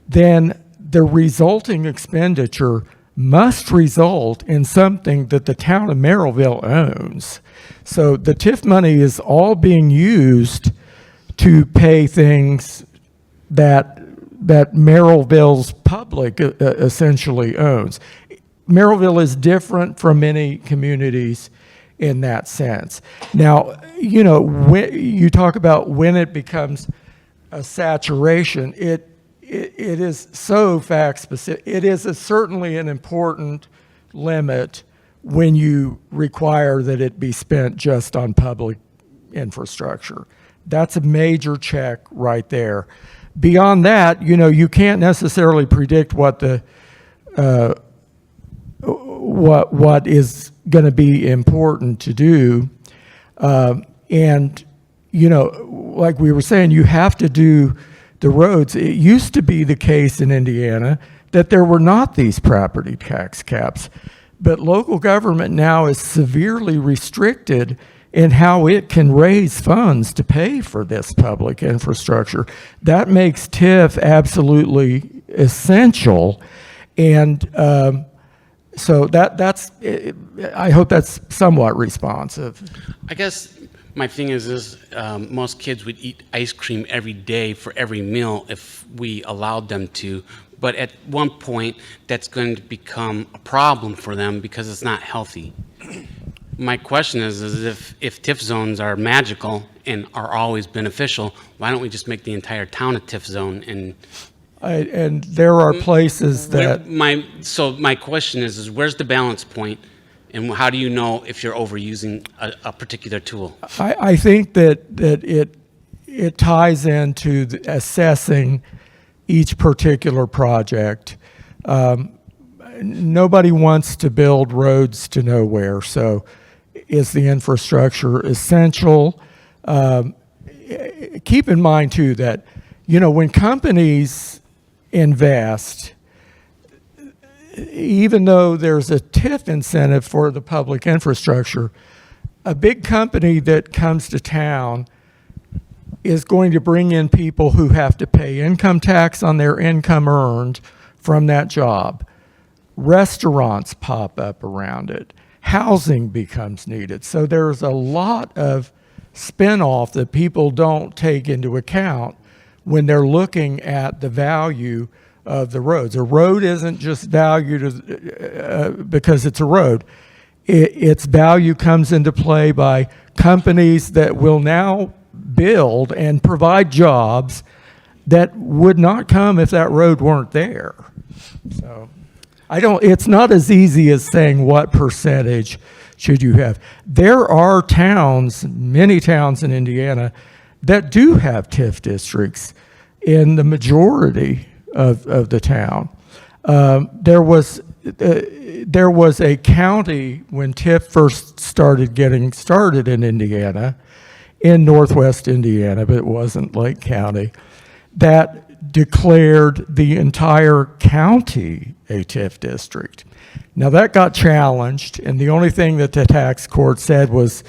S6: then the resulting expenditure must result in something that the town of Merrillville owns. So the TIF money is all being used to pay things that Merrillville's public essentially owns. Merrillville is different from many communities in that sense. Now, when you talk about when it becomes a saturation, it is so fact specific. It is certainly an important limit when you require that it be spent just on public infrastructure. That's a major check right there. Beyond that, you can't necessarily predict what what is going to be important to do. And, like we were saying, you have to do the roads. It used to be the case in Indiana that there were not these property tax caps, but local government now is severely restricted in how it can raise funds to pay for this public infrastructure. That makes TIF absolutely essential. And so that's, I hope that's somewhat responsive.
S11: I guess my thing is most kids would eat ice cream every day for every meal if we allowed them to. But at one point, that's going to become a problem for them because it's not healthy. My question is if TIF zones are magical and are always beneficial, why don't we just make the entire town a TIF zone?
S6: And there are places that...
S11: So my question is where's the balance point, and how do you know if you're overusing a particular tool?
S6: I think that it ties into assessing each particular project. Nobody wants to build roads to nowhere, so is the infrastructure essential? Keep in mind too that, when companies invest, even though there's a TIF incentive for the public infrastructure, a big company that comes to town is going to bring in people who have to pay income tax on their income earned from that job. Restaurants pop up around it. Housing becomes needed. So there's a lot of spin-off that people don't take into account when they're looking at the value of the roads. A road isn't just valued because it's a road. Its value comes into play by companies that will now build and provide jobs that would not come if that road weren't there. So it's not as easy as saying what percentage should you have. There are towns, many towns in Indiana, that do have TIF districts in the majority of the town. There was a county when TIF first started getting started in Indiana, in northwest Indiana, but it wasn't Lake County, that declared the entire county a TIF district. Now that got challenged, and the only thing that the tax court said was,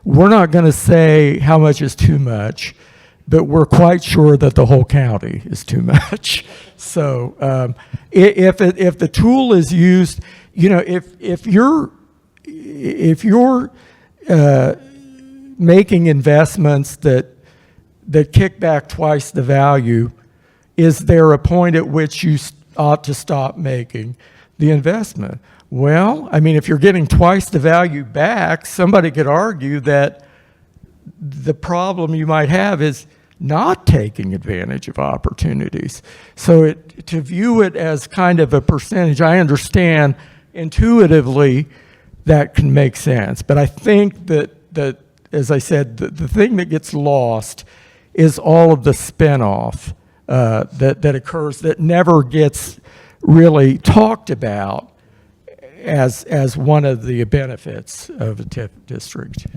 S6: we're not going to say how much is too much, but we're quite sure that the whole county is too much. So if the tool is used, if you're making investments that kick back twice the value, is there a point at which you ought to stop making the investment? Well, if you're getting twice the value back, somebody could argue that the problem you might have is not taking advantage of opportunities. So to view it as kind of a percentage, I understand intuitively that can make sense. But I think that as I said, the thing that gets lost is all of the spin-off that occurs that never gets really talked about as one of the benefits of a TIF district.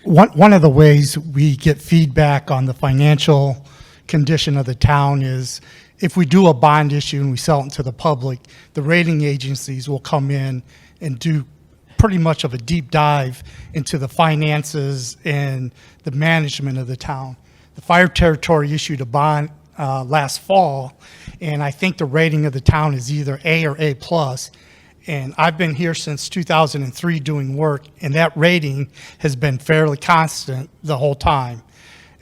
S9: One of the ways we get feedback on the financial condition of the town is if we do a bond issue and we sell it to the public, the rating agencies will come in and do pretty much of a deep dive into the finances and the management of the town. The fire territory issued a bond last fall, and I think the rating of the town is either A or A+. And I've been here since 2003 doing work, and that rating has been fairly constant the whole time.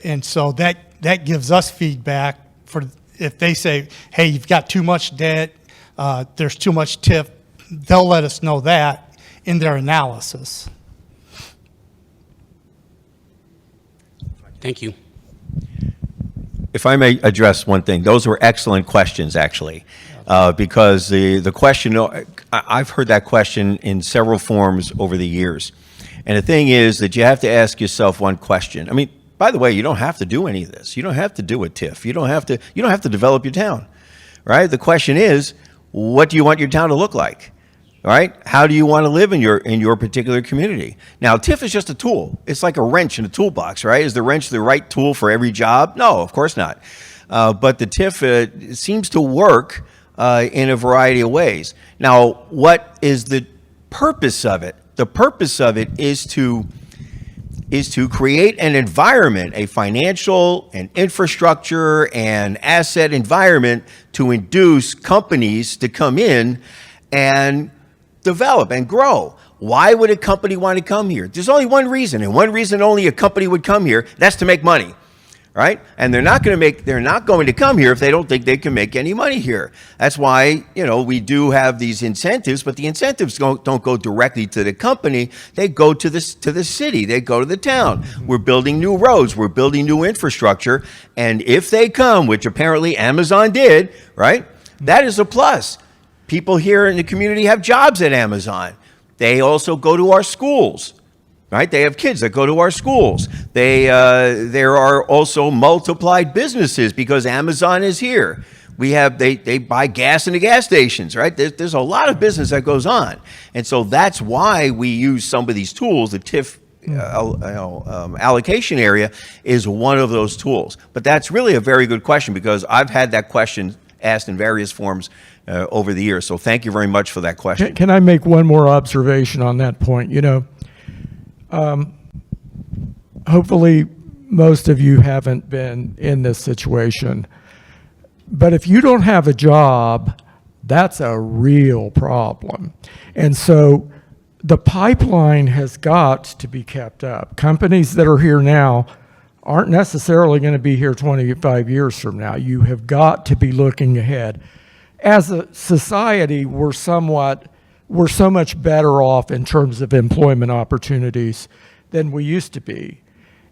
S9: And so that gives us feedback for if they say, hey, you've got too much debt, there's too much TIF, they'll let us know that in their analysis.
S11: Thank you.
S5: If I may address one thing, those were excellent questions, actually, because the question, I've heard that question in several forms over the years. And the thing is that you have to ask yourself one question. By the way, you don't have to do any of this. You don't have to do a TIF. You don't have to develop your town, right? The question is, what do you want your town to look like? Right? How do you want to live in your particular community? Now, TIF is just a tool. It's like a wrench in a toolbox, right? Is the wrench the right tool for every job? No, of course not. But the TIF seems to work in a variety of ways. Now, what is the purpose of it? The purpose of it is to create an environment, a financial and infrastructure and asset environment to induce companies to come in and develop and grow. Why would a company want to come here? There's only one reason, and one reason only a company would come here, that's to make money, right? And they're not going to come here if they don't think they can make any money here. That's why, we do have these incentives, but the incentives don't go directly to the company. They go to the city. They go to the town. We're building new roads. We're building new infrastructure. And if they come, which apparently Amazon did, right, that is a plus. People here in the community have jobs at Amazon. They also go to our schools. right? They have kids that go to our schools. There are also multiplied businesses because Amazon is here. They buy gas in the gas stations, right? There's a lot of business that goes on. And so that's why we use some of these tools. The TIF allocation area is one of those tools. But that's really a very good question because I've had that question asked in various forms over the years. So thank you very much for that question.
S6: Can I make one more observation on that point? You know, hopefully most of you haven't been in this situation. But if you don't have a job, that's a real problem. And so the pipeline has got to be kept up. Companies that are here now aren't necessarily going to be here 25 years from now. You have got to be looking ahead. As a society, we're so much better off in terms of employment opportunities than we used to be.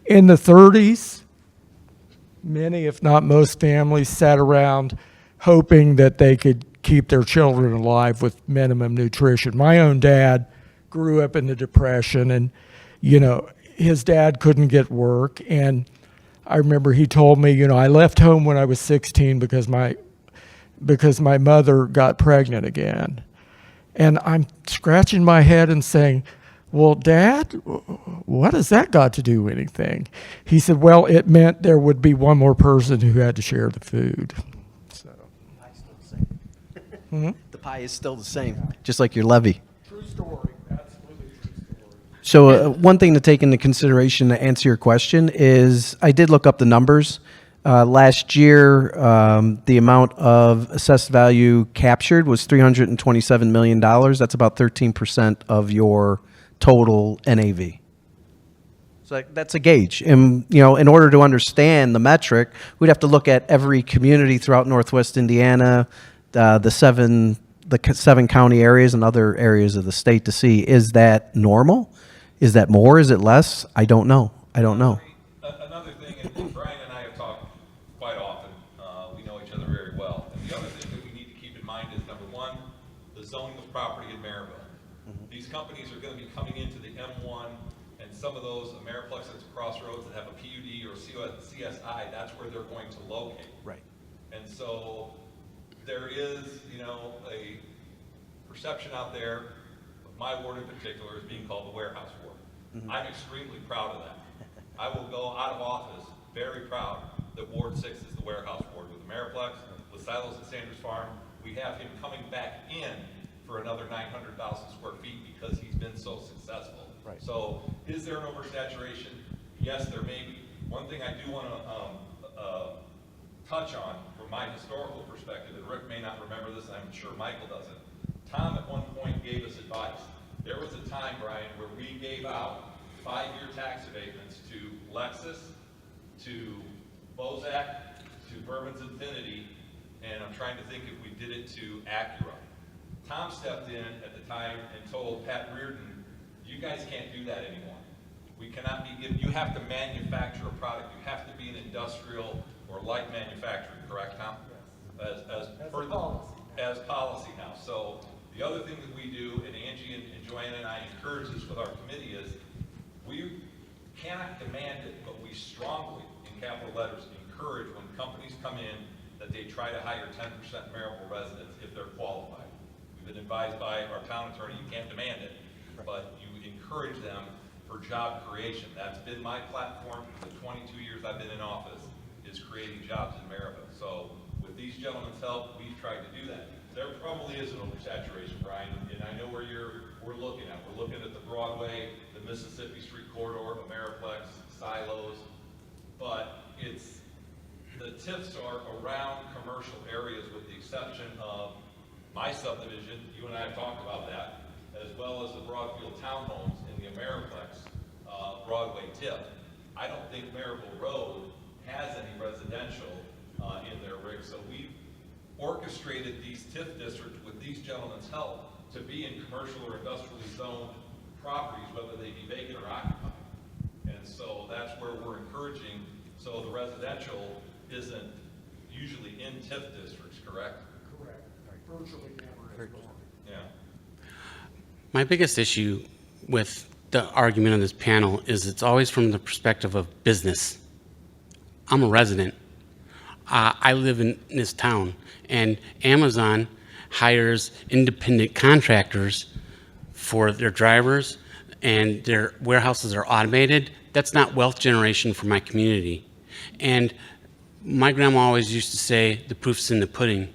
S6: In the 30s, many, if not most families sat around hoping that they could keep their children alive with minimum nutrition. My own dad grew up in the Depression, and, you know, his dad couldn't get work. And I remember he told me, you know, I left home when I was 16 because my mother got pregnant again. And I'm scratching my head and saying, well, Dad, what has that got to do with anything? He said, well, it meant there would be one more person who had to share the food. So.
S7: The pie is still the same, just like your levy.
S6: True story. Absolutely true story.
S7: So one thing to take into consideration to answer your question is I did look up the numbers. Last year, the amount of assessed value captured was $327 million. That's about 13% of your total NAV. So that's a gauge. And, you know, in order to understand the metric, we'd have to look at every community throughout Northwest Indiana, the seven county areas and other areas of the state to see, is that normal? Is that more? Is it less? I don't know.
S8: Another thing, and Brian and I have talked quite often, we know each other very well. And the other thing that we need to keep in mind is, number one, the zoning of property in Merrillville. These companies are going to be coming into the M1, and some of those Ameriplexes crossroads that have a PUD or CSI, that's where they're going to locate.
S7: Right.
S8: And so there is, you know, a perception out there of my ward in particular as being called the warehouse ward. I'm extremely proud of that. I will go out of office very proud that Ward 6 is the warehouse ward with Ameriplex, with Silos at Sanders Farm. We have him coming back in for another 900,000 square feet because he's been so successful.
S7: Right.
S8: So is there an oversaturation? Yes, there may be. One thing I do want to touch on from my historical perspective, and Rick may not remember this, and I'm sure Michael doesn't. Tom at one point gave us advice. There was a time, Brian, where we gave out 5-year tax abatements to Lexus, to Bozak, to Bourbon's Infinity, and I'm trying to think if we did it to Acura. Tom stepped in at the time and told Pat Reardon, you guys can't do that anymore. We cannot be given, you have to manufacture a product. You have to be an industrial or light manufacturing, correct, Tom? Yes. As policy now. So the other thing that we do, and Angie and Joanna and I encourage this with our committee, is we cannot demand it, but we strongly, in capital letters, encourage when companies come in that they try to hire 10% Merrillville residents if they're qualified. We've been advised by our town attorney, you can't demand it, but you encourage them for job creation. That's been my platform for the 22 years I've been in office, is creating jobs in Merrillville. So with these gentlemen's help, we've tried to do that. There probably is an oversaturation, Brian, and I know where we're looking at. We're looking at the Broadway, the Mississippi Street corridor, Ameriplex, Silos, but the TIFs are around commercial areas with the exception of my subdivision. You and I have talked about that, as well as the Broadfield townhomes in the Ameriplex Broadway TIF. I don't think Merrillville Road has any residential in there, Rick, so we've orchestrated these TIF districts with these gentlemen's help to be in commercial or industrially zoned properties, whether they be vacant or occupied. And so that's where we're encouraging, so the residential isn't usually in TIF districts, correct?
S6: Correct. Virtually never.
S8: Yeah.
S11: My biggest issue with the argument on this panel is it's always from the perspective of business. I'm a resident. I live in this town, and Amazon hires independent contractors for their drivers, and their warehouses are automated. That's not wealth generation for my community. And my grandma always used to say, the proof's in the pudding.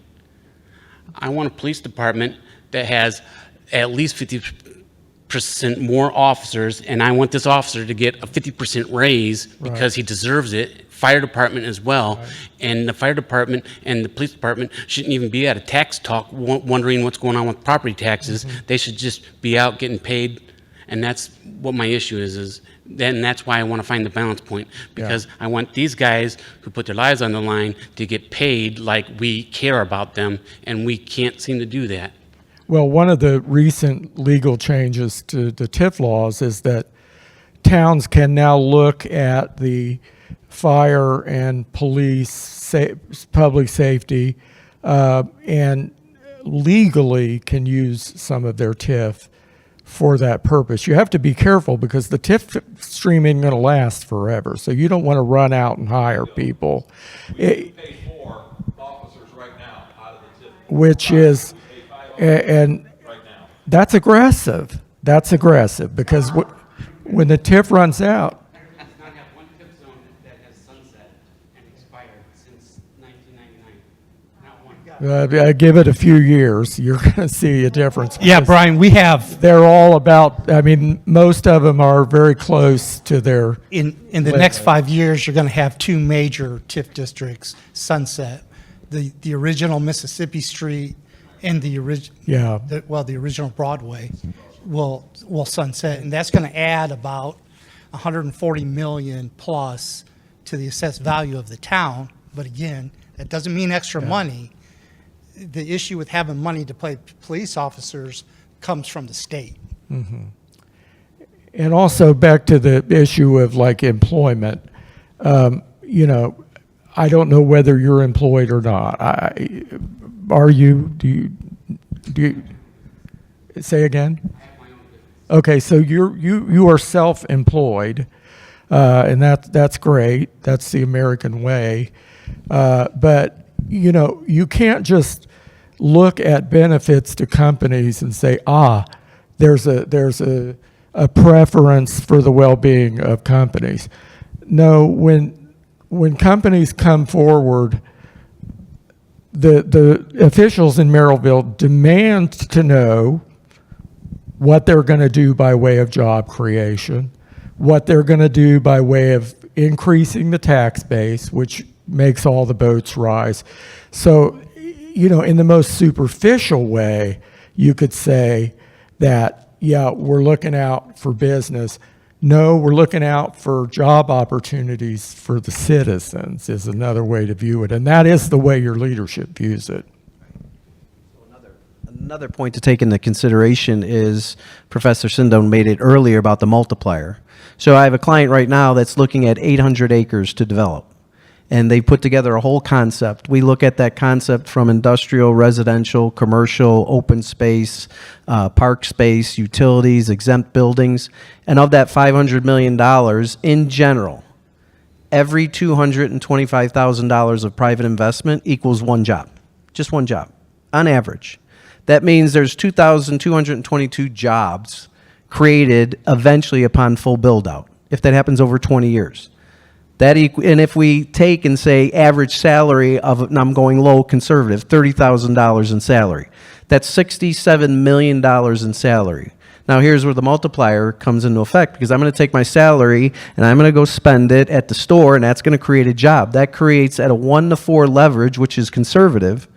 S11: I want a police department that has at least 50% more officers, and I want this officer to get a 50% raise because he deserves it. Fire department as well. And the fire department and the police department shouldn't even be at a tax talk wondering what's going on with property taxes. They should just be out getting paid. And that's what my issue is then that's why I want to find the balance point, because I want these guys who put their lives on the line to get paid like we care about them, and we can't seem to do that.
S6: Well, one of the recent legal changes to the TIF laws is that towns can now look at the fire and police, public safety, and legally can use some of their TIF for that purpose. You have to be careful because the TIF stream isn't going to last forever, so you don't want to run out and hire people.
S8: We pay 4 officers right now out of the TIF.
S6: Which is, and
S8: Right now.
S6: that's aggressive. That's aggressive because when the TIF runs out,
S11: Not have one TIF zone that has sunset and expired since 1999. Not one.
S6: give it a few years, you're going to see a difference.
S9: Yeah,
S6: because
S9: Brian, we have,
S6: they're all about, I mean, most of them are very close to their,
S9: in the next 5 years, you're going to have 2 major TIF districts sunset. The original Mississippi Street and the original Broadway will sunset, and that's going to add about 140 million plus to the assessed value of the town. But again, that doesn't mean extra money. The issue with having money to pay police officers comes from the state.
S6: and also back to the issue of like employment. You know, I don't know whether you're employed or not. Are you? Do you say again? Okay, so you are self-employed, and that's great. That's the American way. But you know, you can't just look at benefits to companies and say, there's a preference for the well-being of companies. No, when companies come forward, the officials in Merrillville demand to know what they're going to do by way of job creation, what they're going to do by way of increasing the tax base, which makes all the boats rise. So, you know, in the most superficial way, you could say that, yeah, we're looking out for business. No, we're looking out for job opportunities for the citizens is another way to view it. And that is the way your leadership views it.
S7: Another point to take into consideration is Professor Sindone made it earlier about the multiplier. So I have a client right now that's looking at 800 acres to develop. And they put together a whole concept. We look at that concept from industrial, residential, commercial, open space, park space, utilities, exempt buildings. And of that $500 million, in general, every $225,000 of private investment equals one job, just one job, on average. That means there's 2,222 jobs created eventually upon full build-out, if that happens over 20 years. And if we take and say average salary of, and I'm going low conservative, $30,000 in salary, that's $67 million in salary. Now here's where the multiplier comes into effect, because I'm going to take my salary and I'm going to go spend it at the store, and that's going to create a job. That creates at a 1-to-4 leverage, which is conservative,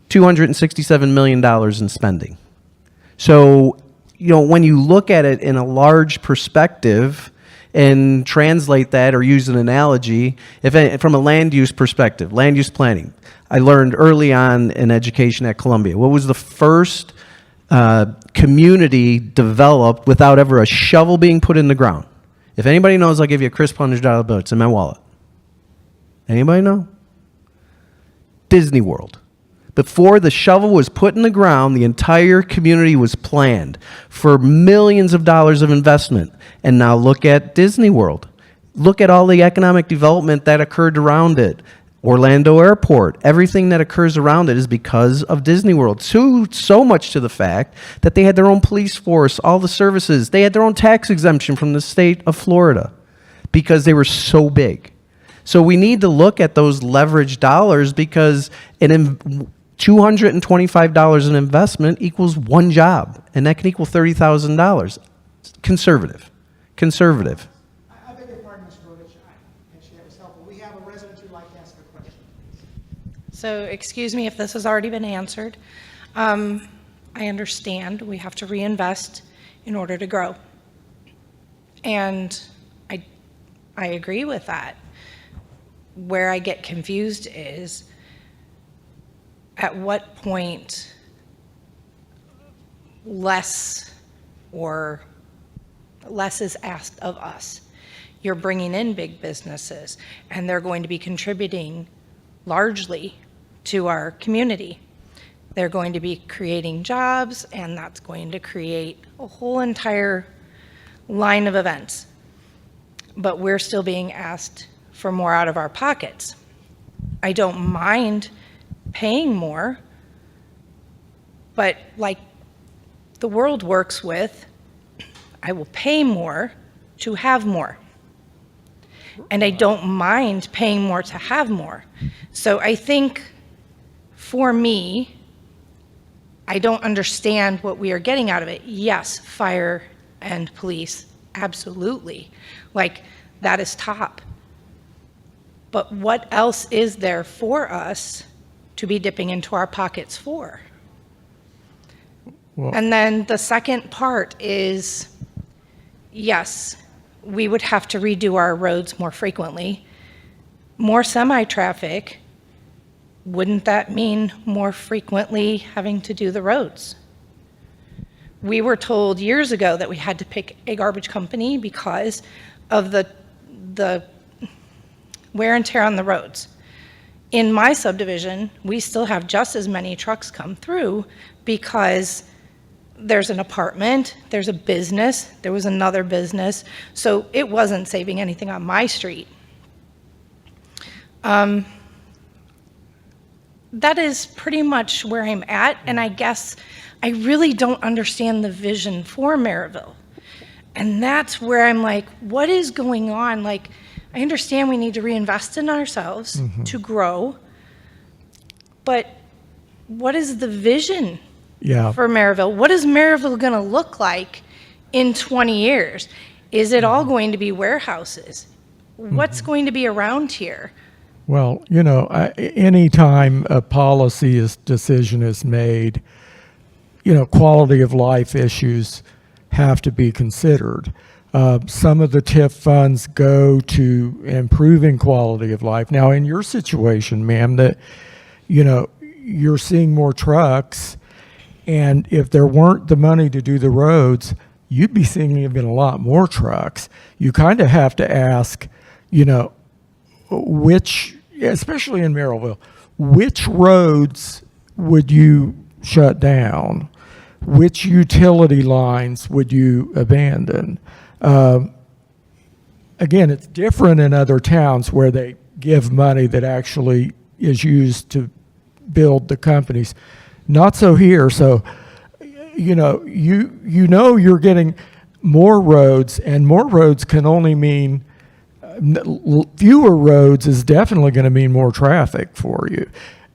S7: $267 million in spending. So, you know, when you look at it in a large perspective and translate that or use an analogy, from a land use perspective, land use planning, I learned early on in education at Columbia, what was the first community developed without ever a shovel being put in the ground? If anybody knows, I'll give you a crisp $100 bill. It's in my wallet. Anybody know? Disney World. Before the shovel was put in the ground, the entire community was planned for millions of dollars of investment. And now look at Disney World. Look at all the economic development that occurred around it. Orlando Airport, everything that occurs around it is because of Disney World. So much to the fact that they had their own police force, all the services. They had their own tax exemption from the state of Florida because they were so big. So we need to look at those leveraged dollars because $225 in investment equals one job, and that can equal $30,000. Conservative. Conservative.
S2: I beg your pardon, Mr. Botich. Actually, that was helpful. We have a resident who'd like to ask a question.
S12: So, excuse me if this has already been answered. I understand we have to reinvest in order to grow. And I agree with that. Where I get confused is at what point less is asked of us. You're bringing in big businesses, and they're going to be contributing largely to our community. They're going to be creating jobs, and that's going to create a whole entire line of events. But we're still being asked for more out of our pockets. I don't mind paying more, but like the world works with, I will pay more to have more. And I don't mind paying more to have more. So I think for me, I don't understand what we are getting out of it. Yes, fire and police, absolutely. Like, that is top. But what else is there for us to be dipping into our pockets for?
S6: Well,
S12: And then the second part is, yes, we would have to redo our roads more frequently. More semi-traffic, wouldn't that mean more frequently having to do the roads? We were told years ago that we had to pick a garbage company because of the wear and tear on the roads. In my subdivision, we still have just as many trucks come through because there's an apartment, there's a business, there was another business, so it wasn't saving anything on my street. That is pretty much where I'm at, and I guess I really don't understand the vision for Merrillville. And that's where I'm like, what is going on? Like, I understand we need to reinvest in ourselves to grow, but what is the vision for Merrillville? What is Merrillville going to look like in 20 years? Is it all going to be warehouses? What's going to be around here?
S6: well, you know, anytime a policy decision is made, you know, quality of life issues have to be considered. Some of the TIF funds go to improving quality of life. Now, in your situation, ma'am, that, you know, you're seeing more trucks, and if there weren't the money to do the roads, you'd be seeing even a lot more trucks. You kind of have to ask, you know, which, especially in Merrillville, which roads would you shut down? Which utility lines would you abandon? Again, it's different in other towns where they give money that actually is used to build the companies. Not so here. So, you know, you're getting more roads, and more roads can only mean fewer roads is definitely going to mean more traffic for you.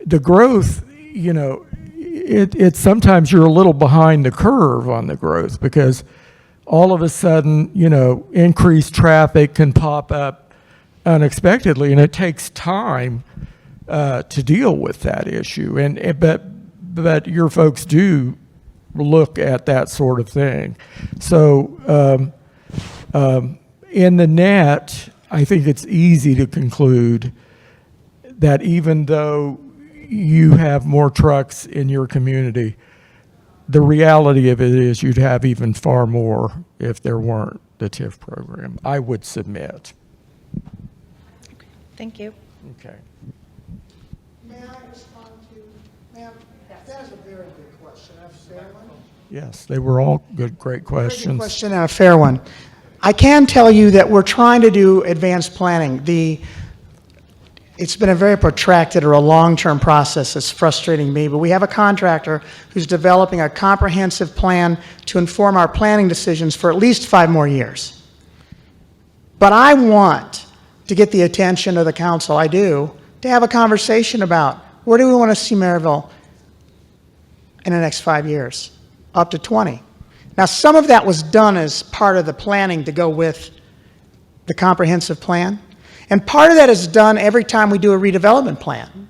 S6: The growth, you know, it's sometimes you're a little behind the curve on the growth because all of a sudden, you know, increased traffic can pop up unexpectedly, and it takes time to deal with that issue. But your folks do look at that sort of thing. So in the net, I think it's easy to conclude that even though you have more trucks in your community, the reality of it is you'd have even far more if there weren't the TIF program, I would submit.
S12: Thank you.
S6: Okay.
S2: May I respond to Ma'am, that is a very good question. A fair one.
S6: Yes, they were all great
S2: Very good
S6: questions.
S2: question and a fair one. I can tell you that we're trying to do advanced planning. It's been a very protracted or a long-term process that's frustrating me, but we have a contractor who's developing a comprehensive plan to inform our planning decisions for at least 5 more years. But I want to get the attention of the council, I do, to have a conversation about where do we want to see Merrillville in the next 5 years, up to 20. Now, some of that was done as part of the planning to go with the comprehensive plan. And part of that is done every time we do a redevelopment plan.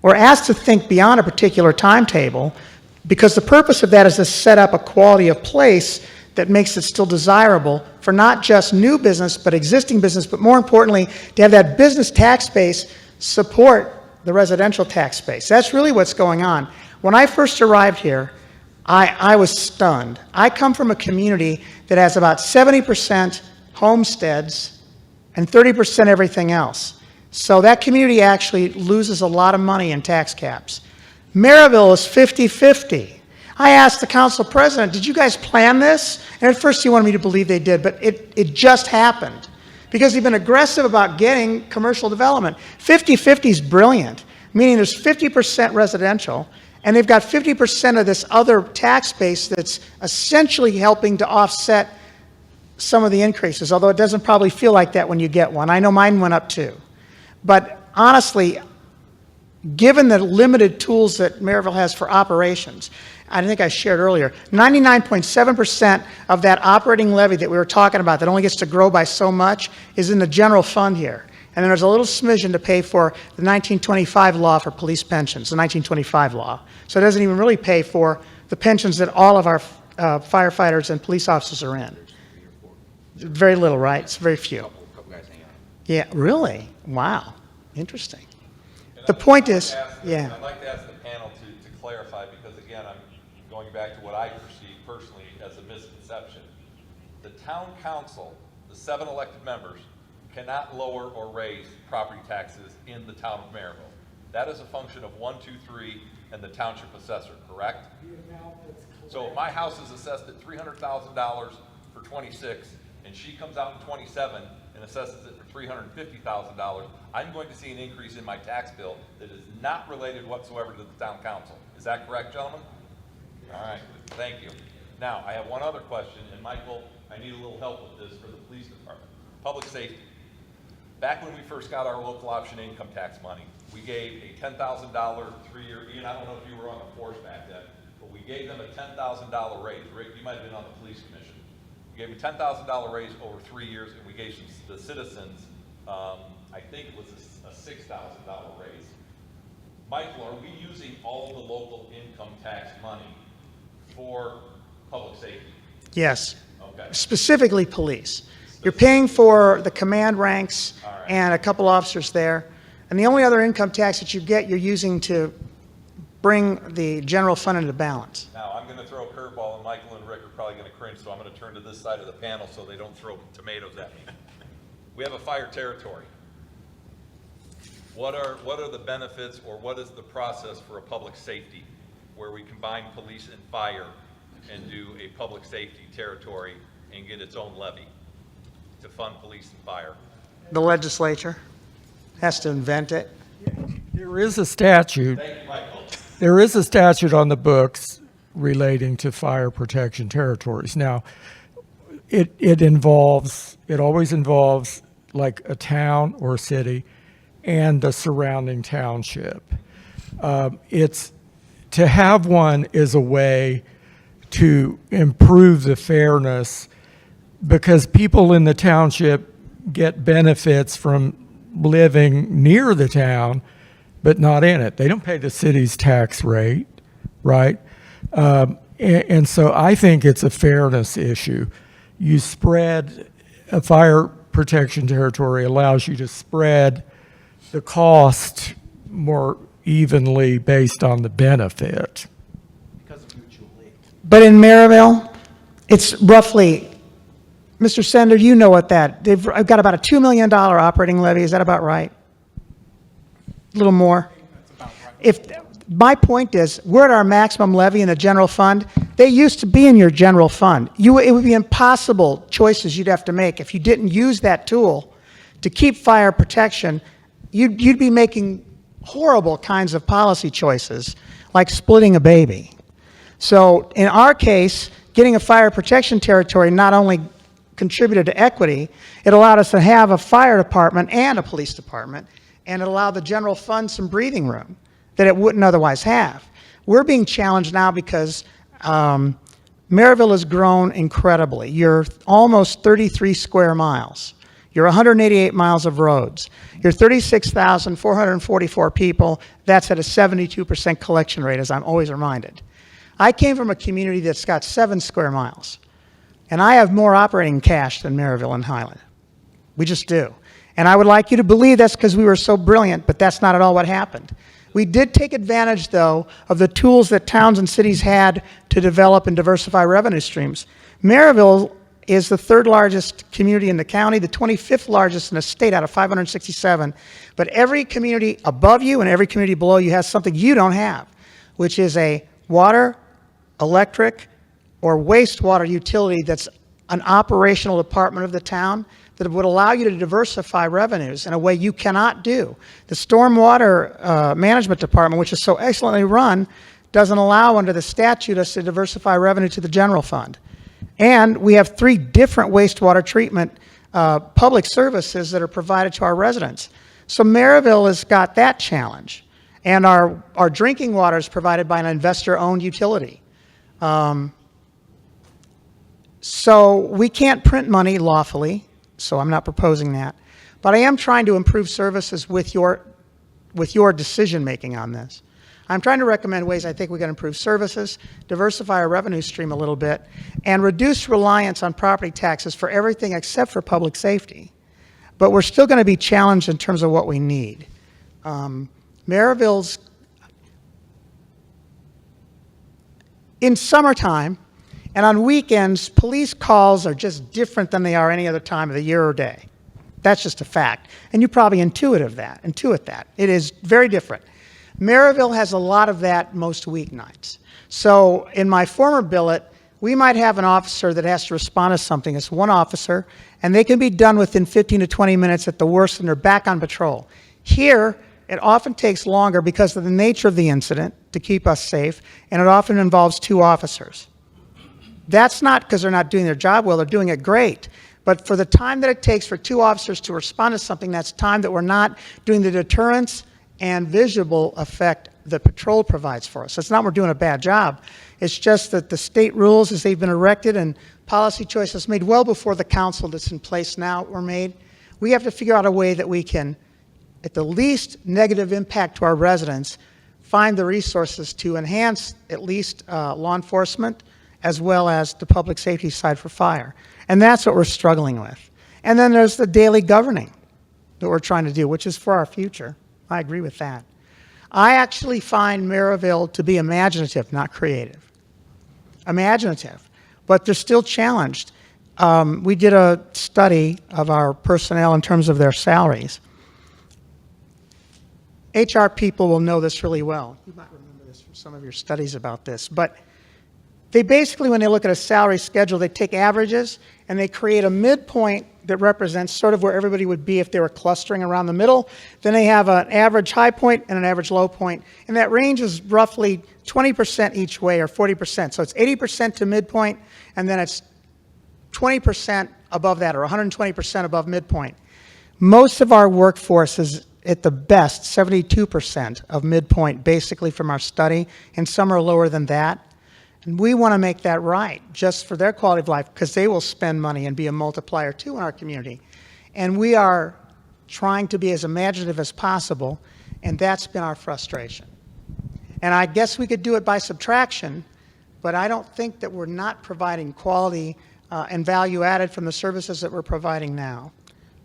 S2: We're asked to think beyond a particular timetable because the purpose of that is to set up a quality of place that makes it still desirable for not just new business, but existing business, but more importantly, to have that business tax base support the residential tax base. That's really what's going on. When I first arrived here, I was stunned. I come from a community that has about 70% homesteads and 30% everything else. So that community actually loses a lot of money in tax caps. Merrillville is 50-50. I asked the council president, did you guys plan this? And at first he wanted me to believe they did, but it just happened. Because they've been aggressive about getting commercial development. 50-50 is brilliant, meaning there's 50% residential, and they've got 50% of this other tax base that's essentially helping to offset some of the increases, although it doesn't probably feel like that when you get one. I know mine went up too. But honestly, given the limited tools that Merrillville has for operations, I think I shared earlier, 99.7% of that operating levy that we were talking about that only gets to grow by so much is in the general fund here. And then there's a little smidgen to pay for the 1925 law for police pensions, the 1925 law. So it doesn't even really pay for the pensions that all of our firefighters and police officers are in. Very little, right? It's very few. Yeah, really? Wow. Interesting. The point is, yeah.
S8: I'd like to ask the panel to clarify, because again, I'm going back to what I perceive personally as a misconception. The town council, the 7 elected members, cannot lower or raise property taxes in the town of Merrillville. That is a function of 1, 2, 3, and the township assessor, correct? So if my house is assessed at $300,000 for 26, and she comes out in 27 and assesses it for $350,000, I'm going to see an increase in my tax bill that is not related whatsoever to the town council. Is that correct, gentlemen? All right, thank you. Now, I have one other question, and Michael, I need a little help with this for the police department. Public safety. Back when we first got our local option income tax money, we gave a $10,000 3-year, Ian, I don't know if you were on the force back then, but we gave them a $10,000 raise. Rick, you might have been on the police commission. We gave a $10,000 raise over 3 years, and we gave the citizens, I think it was a $6,000 raise. Michael, are we using all the local income tax money for public safety?
S2: Yes.
S8: Okay.
S2: Specifically police. You're paying for the command ranks and a couple officers there. And the only other income tax that you get, you're using to bring the general fund into balance.
S8: Now, I'm going to throw a curveball, and Michael and Rick are probably going to cringe, so I'm going to turn to this side of the panel so they don't throw tomatoes at me. We have a fire territory. What are the benefits, or what is the process for a public safety where we combine police and fire and do a public safety territory and get its own levy to fund police and fire?
S2: The legislature has to invent it.
S6: There is a statute.
S8: Thank you, Michael.
S6: There is a statute on the books relating to fire protection territories. Now, it always involves like a town or a city and the surrounding township. To have one is a way to improve the fairness, because people in the township get benefits from living near the town, but not in it. They don't pay the city's tax rate, right? And so I think it's a fairness issue. You spread, a fire protection territory allows you to spread the cost more evenly based on the benefit.
S2: But in Merrillville, it's roughly, Mr. Cender, you know what I've got about a $2 million operating levy. Is that about right? A little more? If My point is, we're at our maximum levy in the general fund. They used to be in your general fund. It would be impossible choices you'd have to make if you didn't use that tool to keep fire protection. You'd be making horrible kinds of policy choices, like splitting a baby. So in our case, getting a fire protection territory not only contributed to equity, it allowed us to have a fire department and a police department, and it allowed the general fund some breathing room that it wouldn't otherwise have. We're being challenged now because Merrillville has grown incredibly. You're almost 33 square miles. You're 188 miles of roads. You're 36,444 people. That's at a 72% collection rate, as I'm always reminded. I came from a community that's got 7 square miles, and I have more operating cash than Merrillville and Highland. We just do. And I would like you to believe that's because we were so brilliant, but that's not at all what happened. We did take advantage, though, of the tools that towns and cities had to develop and diversify revenue streams. Merrillville is the 3rd largest community in the county, the 25th largest in the state out of 567. But every community above you and every community below you has something you don't have, which is a water, electric, or wastewater utility that's an operational department of the town that would allow you to diversify revenues in a way you cannot do. The stormwater management department, which is so excellently run, doesn't allow under the statute us to diversify revenue to the general fund. And we have 3 different wastewater treatment public services that are provided to our residents. So Merrillville has got that challenge. And our drinking water is provided by an investor-owned utility. So we can't print money lawfully, so I'm not proposing that. But I am trying to improve services with your decision-making on this. I'm trying to recommend ways I think we can improve services, diversify our revenue stream a little bit, and reduce reliance on property taxes for everything except for public safety. But we're still going to be challenged in terms of what we need. Merrillville's, in summertime and on weekends, police calls are just different than they are any other time of the year or day. That's just a fact. And you probably intuit that. It is very different. Merrillville has a lot of that most weeknights. So in my former billet, we might have an officer that has to respond to something. It's one officer, and they can be done within 15 to 20 minutes at the worst, and they're back on patrol. Here, it often takes longer because of the nature of the incident to keep us safe, and it often involves 2 officers. That's not because they're not doing their job well, they're doing it great. But for the time that it takes for 2 officers to respond to something, that's time that we're not doing the deterrence and visible effect that patrol provides for us. It's not we're doing a bad job. It's just that the state rules as they've been erected and policy choices made well before the council that's in place now were made. We have to figure out a way that we can, at the least negative impact to our residents, find the resources to enhance at least law enforcement as well as the public safety side for fire. And that's what we're struggling with. And then there's the daily governing that we're trying to do, which is for our future. I agree with that. I actually find Merrillville to be imaginative, not creative. Imaginative, but they're still challenged. We did a study of our personnel in terms of their salaries. HR people will know this really well. You might remember this from some of your studies about this, but they basically, when they look at a salary schedule, they take averages and they create a midpoint that represents sort of where everybody would be if they were clustering around the middle. Then they have an average high point and an average low point, and that range is roughly 20% each way, or 40%. So it's 80% to midpoint, and then it's 20% above that, or 120% above midpoint. Most of our workforce is at the best 72% of midpoint, basically from our study, and some are lower than that. And we want to make that right, just for their quality of life, because they will spend money and be a multiplier too in our community. And we are trying to be as imaginative as possible, and that's been our frustration. And I guess we could do it by subtraction, but I don't think that we're not providing quality and value added from the services that we're providing now.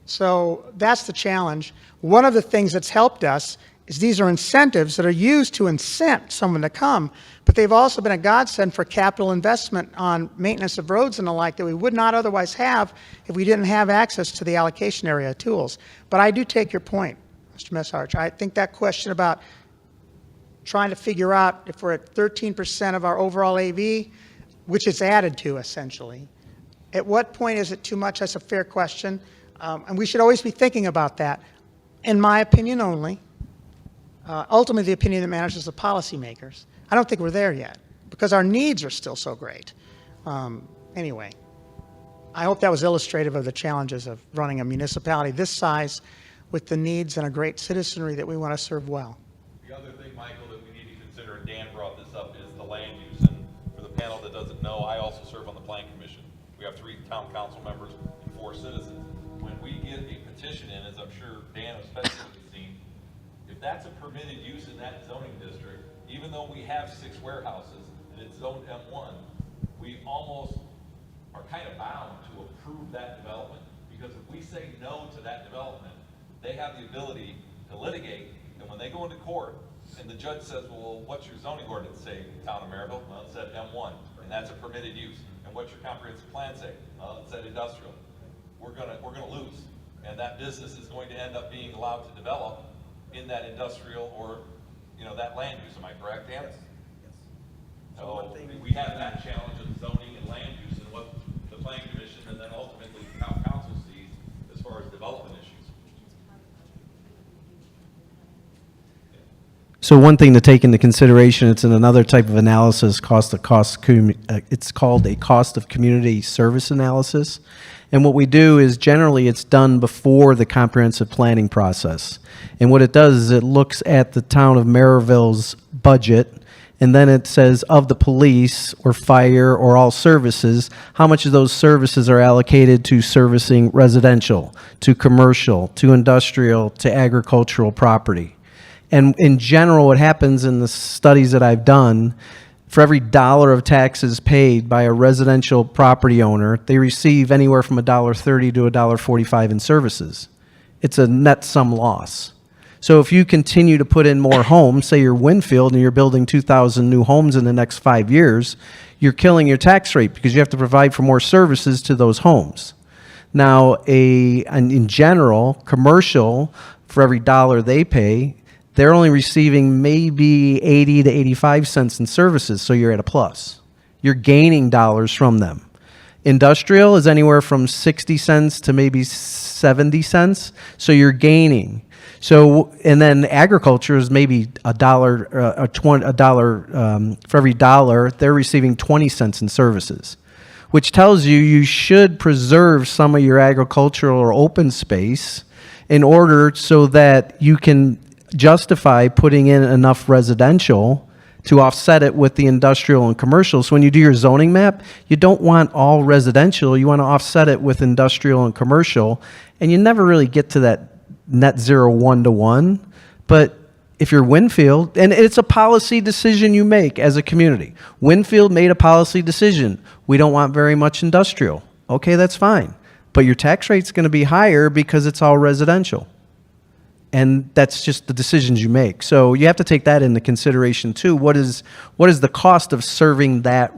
S2: So that's the challenge. One of the things that's helped us is these are incentives that are used to incent someone to come, but they've also been a godsend for capital investment on maintenance of roads and the like that we would not otherwise have if we didn't have access to the allocation area tools. But I do take your point, Mr. Messarch. I think that question about trying to figure out if we're at 13% of our overall AV, which it's added to essentially. At what point is it too much? That's a fair question. And we should always be thinking about that. In my opinion only, ultimately the opinion that matters is the policymakers. I don't think we're there yet because our needs are still so great. Anyway, I hope that was illustrative of the challenges of running a municipality this size with the needs and a great citizenry that we want to serve well.
S8: The other thing, Michael, that we need to consider, and Dan brought this up, is the land use. And for the panel that doesn't know, I also serve on the Plan Commission. We have 3 town council members and 4 citizens. When we get a petition in, as I'm sure Dan especially has seen, if that's a permitted use in that zoning district, even though we have 6 warehouses and it's zoned M1, we almost are kind of bound to approve that development, because if we say no to that development, they have the ability to litigate, and when they go into court and the judge says, well, what's your zoning ordinance say, town of Merrillville? Well, it said M1, and that's a permitted use. And what's your comprehensive plan say? Well, it said industrial. We're gonna lose, and that business is going to end up being allowed to develop in that industrial or, that land use. Am I correct, Dan? Yes. So we have that challenge of zoning and land use and what the Planning Commission and then ultimately the town council sees as far as development issues.
S7: So one thing to take into consideration, it's in another type of analysis, it's called a cost of community service analysis. And what we do is generally it's done before the comprehensive planning process. And what it does is it looks at the town of Merrillville's budget, and then it says of the police or fire or all services, how much of those services are allocated to servicing residential, to commercial, to industrial, to agricultural property. And in general, what happens in the studies that I've done, for every dollar of taxes paid by a residential property owner, they receive anywhere from $1.30 to $1.45 in services. It's a net sum loss. So if you continue to put in more homes, say you're Winfield and you're building 2,000 new homes in the next 5 years, you're killing your tax rate because you have to provide for more services to those homes. Now, in general, commercial, for every dollar they pay, they're only receiving maybe 80 to 85 cents in services, so you're at a plus. You're gaining dollars from them. Industrial is anywhere from 60 cents to maybe 70 cents, so you're gaining. So, and then agriculture is maybe $1 for every dollar, they're receiving 20 cents in services, which tells you should preserve some of your agricultural or open space in order so that you can justify putting in enough residential to offset it with the industrial and commercial. So when you do your zoning map, you don't want all residential, you want to offset it with industrial and commercial, and you never really get to that net zero 1-to-1. But if you're Winfield, and it's a policy decision you make as a community. Winfield made a policy decision. We don't want very much industrial. Okay, that's fine. But your tax rate's going to be higher because it's all residential. And that's just the decisions you make. So you have to take that into consideration too. What is the cost of serving that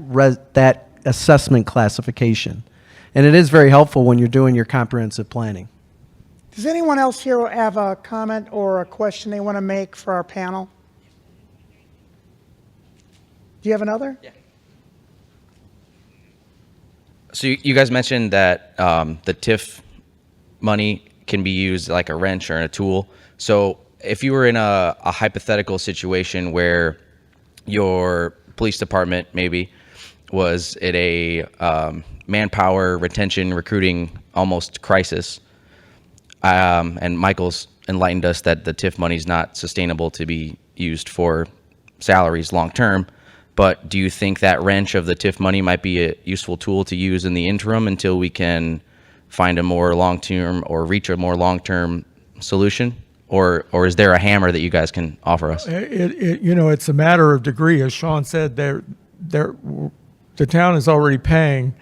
S7: assessment classification? And it is very helpful when you're doing your comprehensive planning.
S2: Does anyone else here have a comment or a question they want to make for our panel? Do you have another?
S10: Yeah. So you guys mentioned that the TIF money can be used like a wrench or a tool. So if you were in a hypothetical situation where your police department maybe was at a manpower retention recruiting almost crisis, and Michael's enlightened us that the TIF money is not sustainable to be used for salaries long term, but do you think that wrench of the TIF money might be a useful tool to use in the interim until we can find a more long-term or reach a more long-term solution? Or is there a hammer that you guys can offer us?
S6: It's a matter of degree. As Sean said, the town is already paying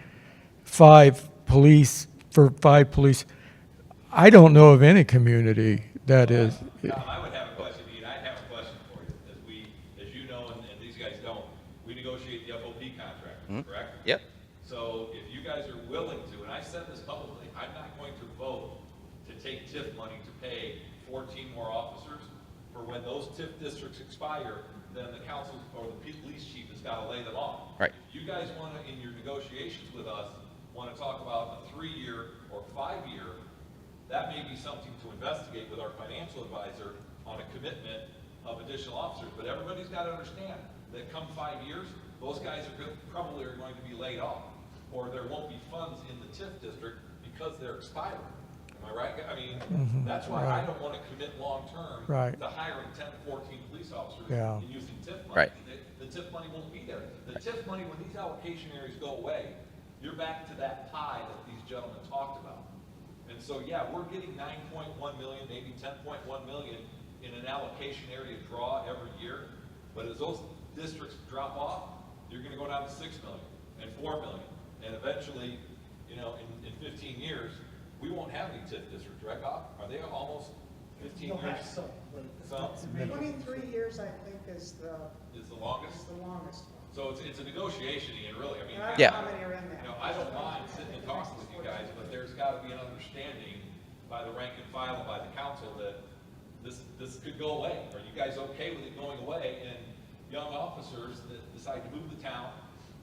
S6: 5 police for 5 police. I don't know of any community that is.
S8: I would have a question, Dean. I have a question for you. As you know, and these guys don't, we negotiate the FOP contract, correct?
S10: Yep.
S8: So if you guys are willing to, and I said this publicly, I'm not going to vote to take TIF money to pay 14 more officers for when those TIF districts expire, then the council or the police chief has got to lay them off.
S10: Right.
S8: You guys want to, in your negotiations with us, want to talk about a 3-year or 5-year, that may be something to investigate with our financial advisor on a commitment of additional officers. But everybody's got to understand that come 5 years, those guys probably are going to be laid off, or there won't be funds in the TIF district because they're expiring. Am I right? I mean, that's why I don't want to commit long-term
S6: Right.
S8: to hiring 10 to 14 police officers
S6: Yeah.
S8: and using TIF money.
S10: Right.
S8: The TIF money won't be there. The TIF money, when these allocation areas go away, you're back to that pie that these gentlemen talked about. And so, yeah, we're getting 9.1 million, maybe 10.1 million in an allocation area draw every year. But as those districts drop off, you're going to go down to 6 million and 4 million. And eventually, you know, in 15 years, we won't have any TIF districts, right, Bob? Are they almost 15
S2: You'll have
S8: years?
S2: some,
S8: Some?
S2: 23 years, I think, is the
S8: Longest?
S2: longest one.
S8: So it's a negotiation, Ian, really. I mean,
S2: And I don't
S10: Yeah.
S2: know how many are in there.
S8: you know, I don't mind sitting and talking with you guys, but there's got to be an understanding by the rank and file and by the council that this could go away. Are you guys okay with it going away? And young officers that decide to move to town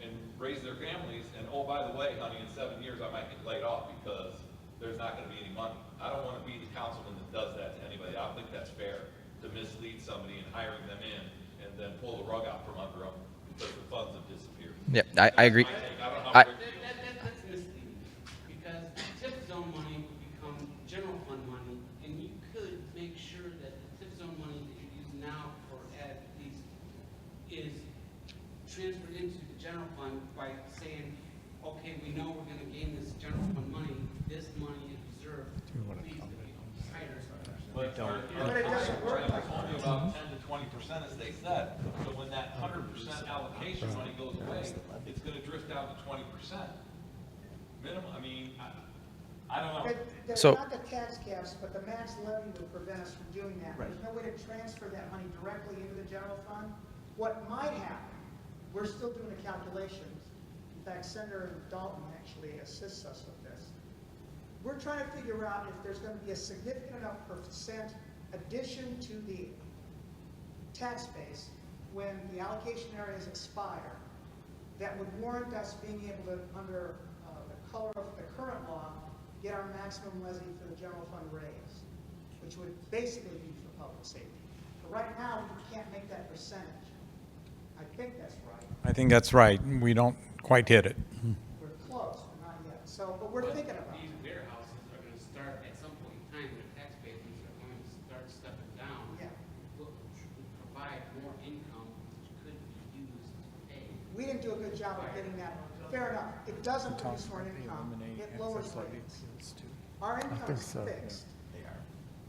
S8: and raise their families, and oh, by the way, honey, in 7 years I might get laid off because there's not going to be any money. I don't want to be the councilman that does that to anybody. I don't think that's fair to mislead somebody in hiring them in and then pull the rug out from under them because the funds have disappeared.
S10: Yeah, I agree.
S8: I don't know
S10: I-
S8: how Rick feels.
S11: That's misleading, because TIF zone money would become general fund money, and you could make sure that the TIF zone money that you're using now for ad fees is transferred into the general fund by saying, okay, we know we're gonna gain this general fund money, this money is reserved, please, hire us.
S8: But it
S2: doesn't work like
S8: only about 10 to 20%, as they said. So when that 100% allocation money goes away, it's going to drift down to 20%. Minimum, I mean, I don't know.
S2: There's
S10: So-
S2: not the tax caps, but the max levy would prevent us from doing that. There's no way to transfer that money directly into the general fund. What might happen, we're still doing the calculations. In fact, Cender and Dalton actually assists us with this. We're trying to figure out if there's going to be a significant enough percent addition to the tax base when the allocation areas expire that would warrant us being able to, under the color of the current law, get our maximum levy for the general fund raise, which would basically be for public safety. But right now, we can't make that percentage. I think that's right.
S4: I think that's right. We don't quite hit it.
S2: We're close, but not yet. So, but we're thinking about it.
S11: These warehouses are gonna start, at some point in time, their tax bases are going to start stepping down.
S2: Yeah.
S11: Will provide more income, which could be used to pay.
S2: We didn't do a good job of getting that. Fair enough. It doesn't produce more income. It lowers rates. Our income is fixed.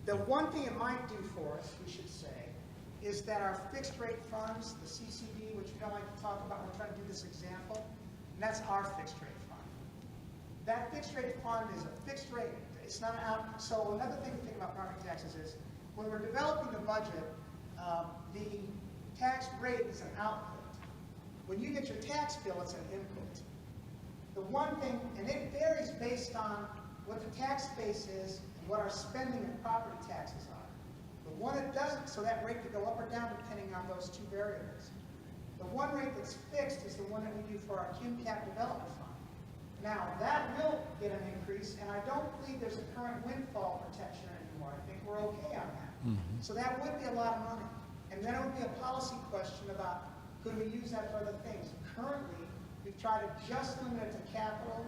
S2: The one thing it might do for us, we should say, is that our fixed rate funds, the CCD, which we don't like to talk about, we're trying to do this example, and that's our fixed rate fund. That fixed rate fund is a fixed rate. It's not out. So another thing to think about property taxes is when we're developing the budget, the tax rate is an output. When you get your tax bill, it's an input. The one thing, and it varies based on what the tax base is and what our spending and property taxes are. The one that doesn't, so that rate could go up or down depending on those two variables. The one rate that's fixed is the one that we do for our QCAP development fund. Now, that will get an increase, and I don't believe there's a current windfall protection anymore. I think we're okay on that. So that would be a lot of money. And then it would be a policy question about could we use that for other things. Currently, we've tried to just limit it to capital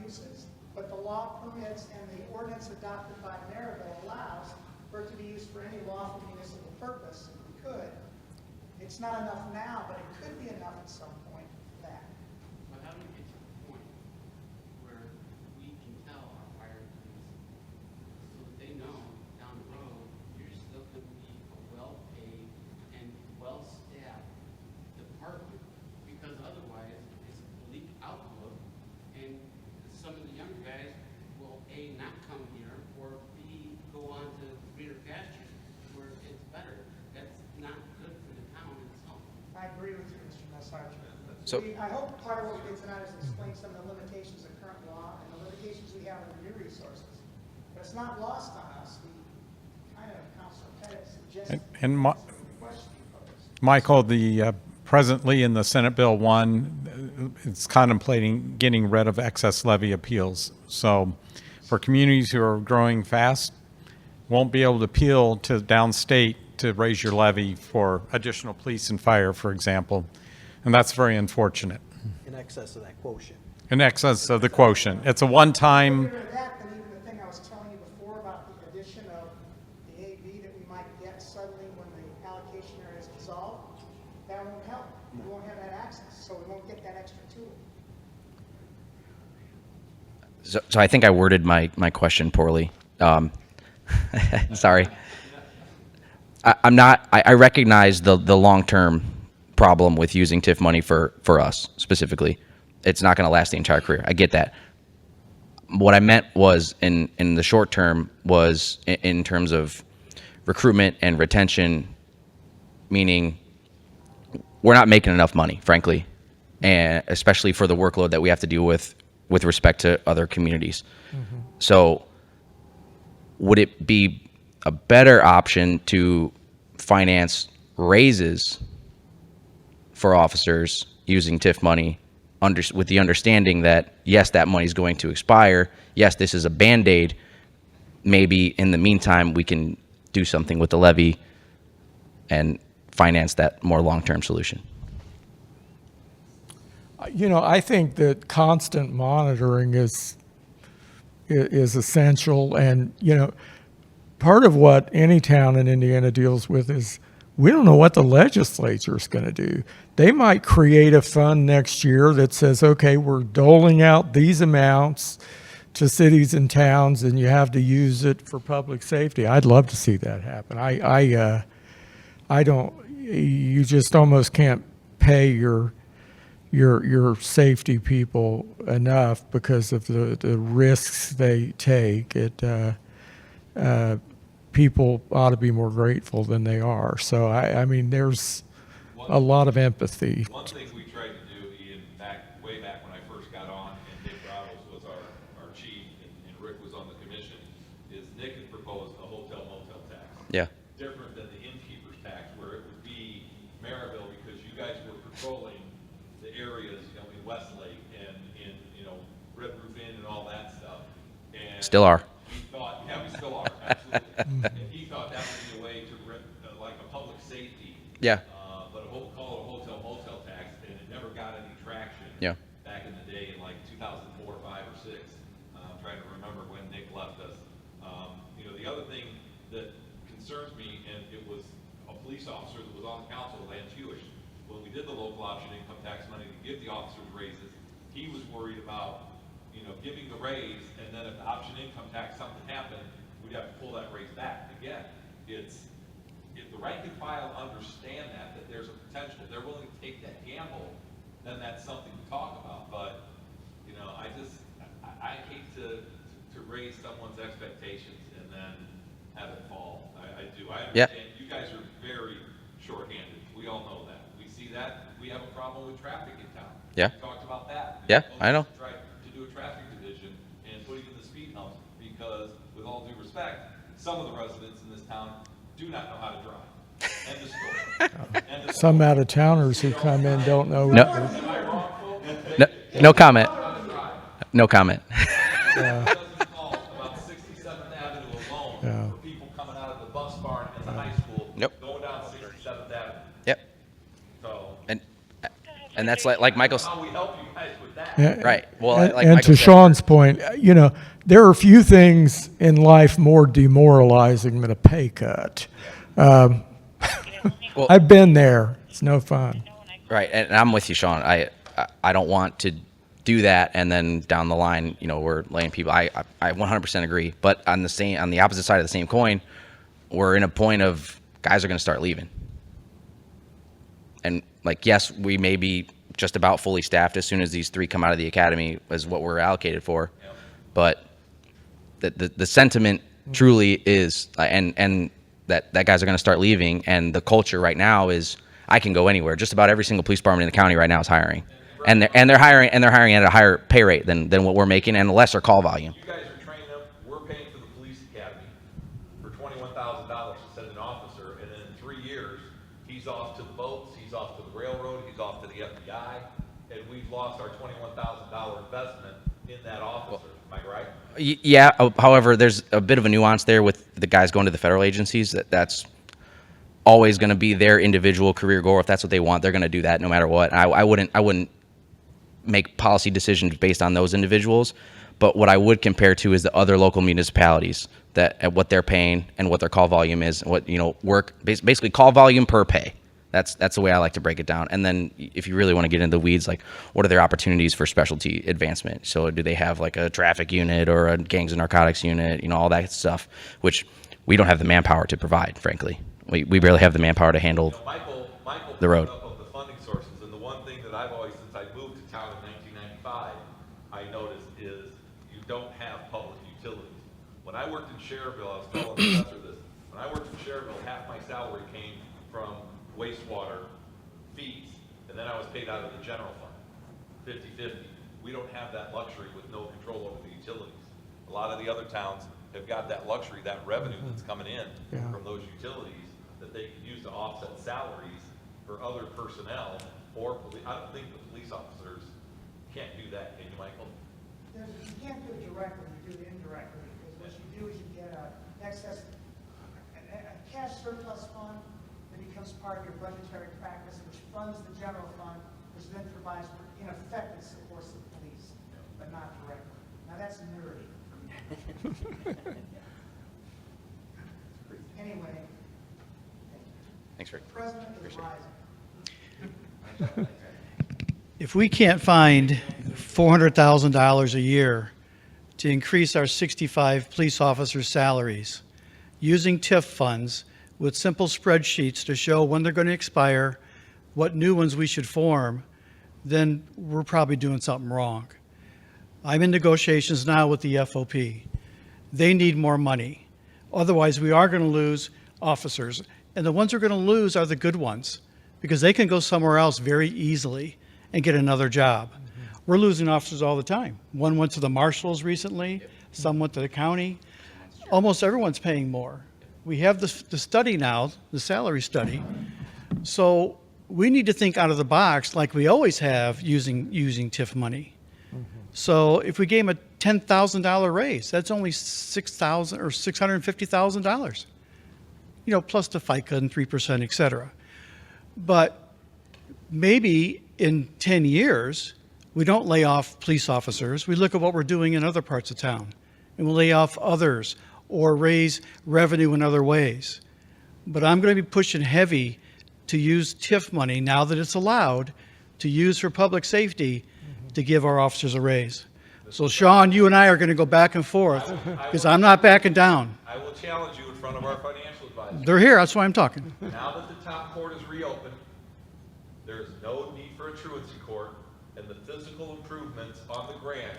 S2: uses, but the law permits and the ordinance adopted by Merrillville allows for it to be used for any lawful municipal purpose, if we could. It's not enough now, but it could be enough at some point for that.
S11: But how do we get to the point where we can tell our fire police so that they know down the road, you're still going to be a well-paid and well-staffed department? Because otherwise, it's a bleak outlook, and some of the younger guys will A, not come here, or B, go on to greener pastures where it's better. That's not good for the town itself.
S2: I agree with you, Mr. Messarger.
S10: So-
S2: I hope part of what we did tonight is explain some of the limitations of current law and the limitations we have with new resources. But it's not lost on us. We
S4: And Michael, presently in the Senate Bill 1, it's contemplating getting rid of excess levy appeals. So for communities who are growing fast, won't be able to appeal to downstate to raise your levy for additional police and fire, for example. And that's very unfortunate.
S7: In excess of that quotient.
S4: In excess of the quotient. It's a one-time.
S2: Get rid of that, then even the thing I was telling you before about the addition of the AV that we might get suddenly when the allocation area is dissolved, that won't help. We won't have that access, so we won't get that extra tool.
S10: So I think I worded my question poorly. Sorry. I recognize the long-term problem with using TIF money for us specifically. It's not going to last the entire career. I get that. What I meant was in the short term was in terms of recruitment and retention, meaning we're not making enough money, frankly, and especially for the workload that we have to deal with respect to other communities. Mm-hmm. So would it be a better option to finance raises for officers using TIF money with the understanding that, yes, that money is going to expire. Yes, this is a Band-Aid. Maybe in the meantime, we can do something with the levy and finance that more long-term solution.
S6: I think that constant monitoring is essential. And, part of what any town in Indiana deals with is we don't know what the legislature is going to do. They might create a fund next year that says, okay, we're doling out these amounts to cities and towns, and you have to use it for public safety. I'd love to see that happen. I don't. You just almost can't pay your safety people enough because of the risks they take. People ought to be more grateful than they are. So I mean, there's a lot of empathy.
S8: One thing we tried to do, Ian, way back when I first got on, and Nick Bravos was our chief, and Rick was on the commission, is Nick had proposed a hotel-motel tax.
S10: Yeah.
S8: Different than the innkeeper's tax, where it would be Merrillville, because you guys were patrolling the areas, in Westlake and in, Red Roof Inn and all that stuff. And
S10: Still are.
S8: we thought, yeah, we still are, absolutely. And he thought that would be a way to, like a public safety.
S10: Yeah.
S8: But call it a hotel-motel tax, and it never got any traction.
S10: Yeah.
S8: Back in the day, in like 2004, 5, or 6. I'm trying to remember when Nick left us. The other thing that concerns me, and it was a police officer that was on the council, Lance Hewish, when we did the local option income tax money to give the officers raises, he was worried about, giving the raise, and then if the option income tax, something happened, we'd have to pull that raise back. Again, if the rank and file understand that there's a potential, they're willing to take that gamble, then that's something to talk about. But, I hate to raise someone's expectations and then have it fall. I do. I understand. You guys are very shorthanded. We all know that. We see that. We have a problem with traffic in town.
S10: Yeah.
S8: We talked about that.
S10: Yeah, I know.
S8: Try to do a traffic division and putting in the speed humps because, with all due respect, some of the residents in this town do not know how to drive. End of story. End of
S6: Some out-of-towners who come in don't know.
S10: No.
S8: Am I wrong, folks?
S10: No comment. No comment.
S8: Dozens of calls about 67th Avenue alone for people coming out of the bus barn at the high school,
S10: Yep.
S8: going down 67th Avenue.
S10: Yep.
S8: So,
S10: And that's like Michael.
S8: how we help you guys with that.
S6: Yeah.
S10: Right. Well,
S6: And,
S10: like
S6: and
S10: Michael
S6: to
S10: said,
S6: Sean's point, there are few things in life more demoralizing than a pay cut.
S10: Well-
S6: I've been there. It's no fun.
S10: Right, and I'm with you, Sean. I don't want to do that, and then down the line, we're laying people. I 100% agree. But on the opposite side of the same coin, we're in a point of guys are going to start leaving, and yes, we may be just about fully staffed as soon as these 3 come out of the academy, is what we're allocated for. Yep. But the sentiment truly is, and that guys are going to start leaving, and the culture right now is I can go anywhere. Just about every single police department in the county right now is hiring, and they're hiring at a higher pay rate than what we're making, and a lesser call volume.
S8: You guys are training them. We're paying for the police academy for $21,000 investment in that officer, am I right?
S10: Yeah. However, there's a bit of a nuance there with the guys going to the federal agencies. That's always going to be their individual career goal. If that's what they want, they're going to do that no matter what. I wouldn't make policy decisions based on those individuals. But what I would compare to is the other local municipalities that at what they're paying and what their call volume is, and what basically call volume per pay. That's the way I like to break it down. And then if you really want to get into the weeds, like what are their opportunities for specialty advancement? So do they have like a traffic unit or a gangs and narcotics unit? All that stuff, which we don't have the manpower to provide. Frankly, we barely have the manpower to handle
S8: Michael
S10: the road.
S8: brought up of the funding sources, and the one thing that I've always, since I moved to town in 1995, I noticed is you don't have public utilities. When I worked in Schererville, I was telling the professor this, when I worked in Schererville, half my salary came from wastewater fees, and then I was paid out of the general fund, 50-50. We don't have that luxury with no control over the utilities. A lot of the other towns have got that luxury, that revenue that's coming in from those utilities that they can use to offset salaries for other personnel or I don't think the police officers can't do that, can you, Michael?
S2: You can't do it directly, you do it indirectly, because what you do is you get a cash surplus fund that becomes part of your budgetary practice, which funds the general fund, which then provides, in effect, it supports the police, but not directly. Now, that's nerdy. Anyway.
S10: Thanks, Rick.
S2: The president is rising.
S1: If we can't find $400,000 a year to increase our 65 police officers' salaries using TIF funds with simple spreadsheets to show when they're going to expire, what new ones we should form, then we're probably doing something wrong. I'm in negotiations now with the FOP. They need more money. Otherwise, we are going to lose officers. And the ones we're going to lose are the good ones because they can go somewhere else very easily and get another job. We're losing officers all the time. One went to the marshals recently. Some went to the county. Almost everyone's paying more. We have the study now, the salary study. So we need to think out of the box like we always have using TIF money. So if we gave him a $10,000 raise, that's only $6,000 or $650,000, plus the FICA and 3%, et cetera. But maybe in 10 years, we don't lay off police officers. We look at what we're doing in other parts of town, and we'll lay off others or raise revenue in other ways. But I'm going to be pushing heavy to use TIF money now that it's allowed to use for public safety to give our officers a raise. So Sean, you and I are going to go back and forth because I'm not backing down.
S8: I will challenge you in front of our financial advisors.
S1: They're here, that's why I'm talking.
S8: Now that the top court is reopened, there is no need for a truancy court, and the physical improvements on the grant,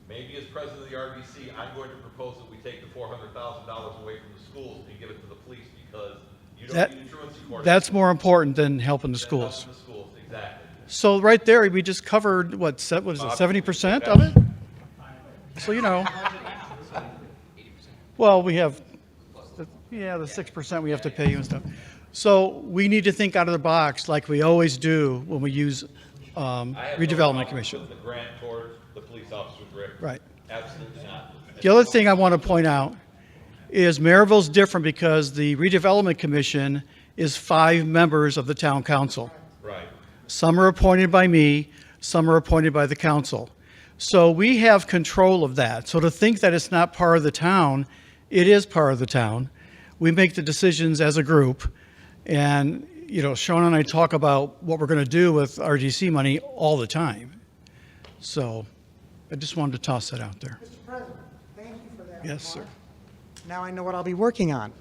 S8: maybe as president of the RDC, I'm going to propose that we take the $400,000 away from the schools and give it to the police because you don't need a truancy court.
S1: That's more important than helping the schools.
S8: Helping the schools, exactly.
S1: So right there, we just covered, what is it, 70% of it? So, well, we have, the 6% we have to pay you and stuff. So we need to think out of the box like we always do when we use redevelopment commission.
S8: The grant toward the police officers, Rick.
S1: Right.
S8: Absolutely not.
S1: The other thing I want to point out is Merrillville's different because the redevelopment commission is 5 members of the town council.
S8: Right.
S1: Some are appointed by me, some are appointed by the council. So we have control of that. So to think that it's not part of the town, it is part of the town. We make the decisions as a group. And, Sean and I talk about what we're going to do with RDC money all the time. So I just wanted to toss that out there.
S2: Mr. President, thank you for that.
S1: Yes, sir.
S2: Now I know what I'll be working on.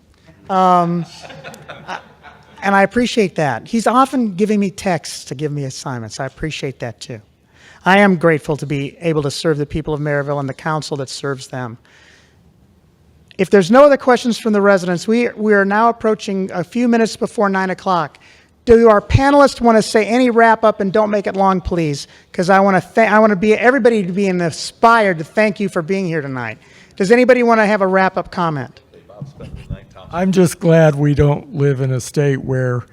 S2: And I appreciate that. He's often giving me texts to give me assignments. I appreciate that too. I am grateful to be able to serve the people of Merrillville and the council that serves them. If there's no other questions from the residents, we are now approaching a few minutes before 9 o'clock. Do our panelists want to say any wrap up, and don't make it long, please, because I want everybody to be inspired to thank you for being here tonight. Does anybody want to have a wrap up comment?
S6: I'm just glad we don't live in a state where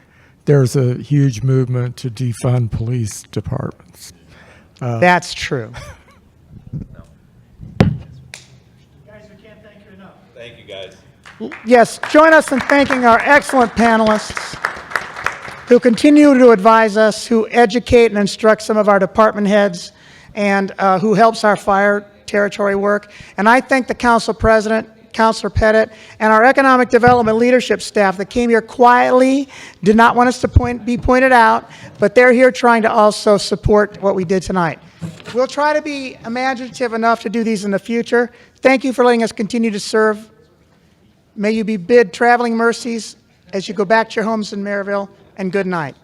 S6: there's a huge movement to defund police departments.
S2: That's true. Yes, join us in thanking our excellent panelists who continue to advise us, who educate and instruct some of our department heads, and who helps our fire territory work. And I thank the council president, Councilor Pettit, and our economic development leadership staff that came here quietly, did not want us to be pointed out, but they're here trying to also support what we did tonight. We'll try to be imaginative enough to do these in the future. Thank you for letting us continue to serve. May you be bid traveling mercies as you go back to your homes in Merrillville, and good night.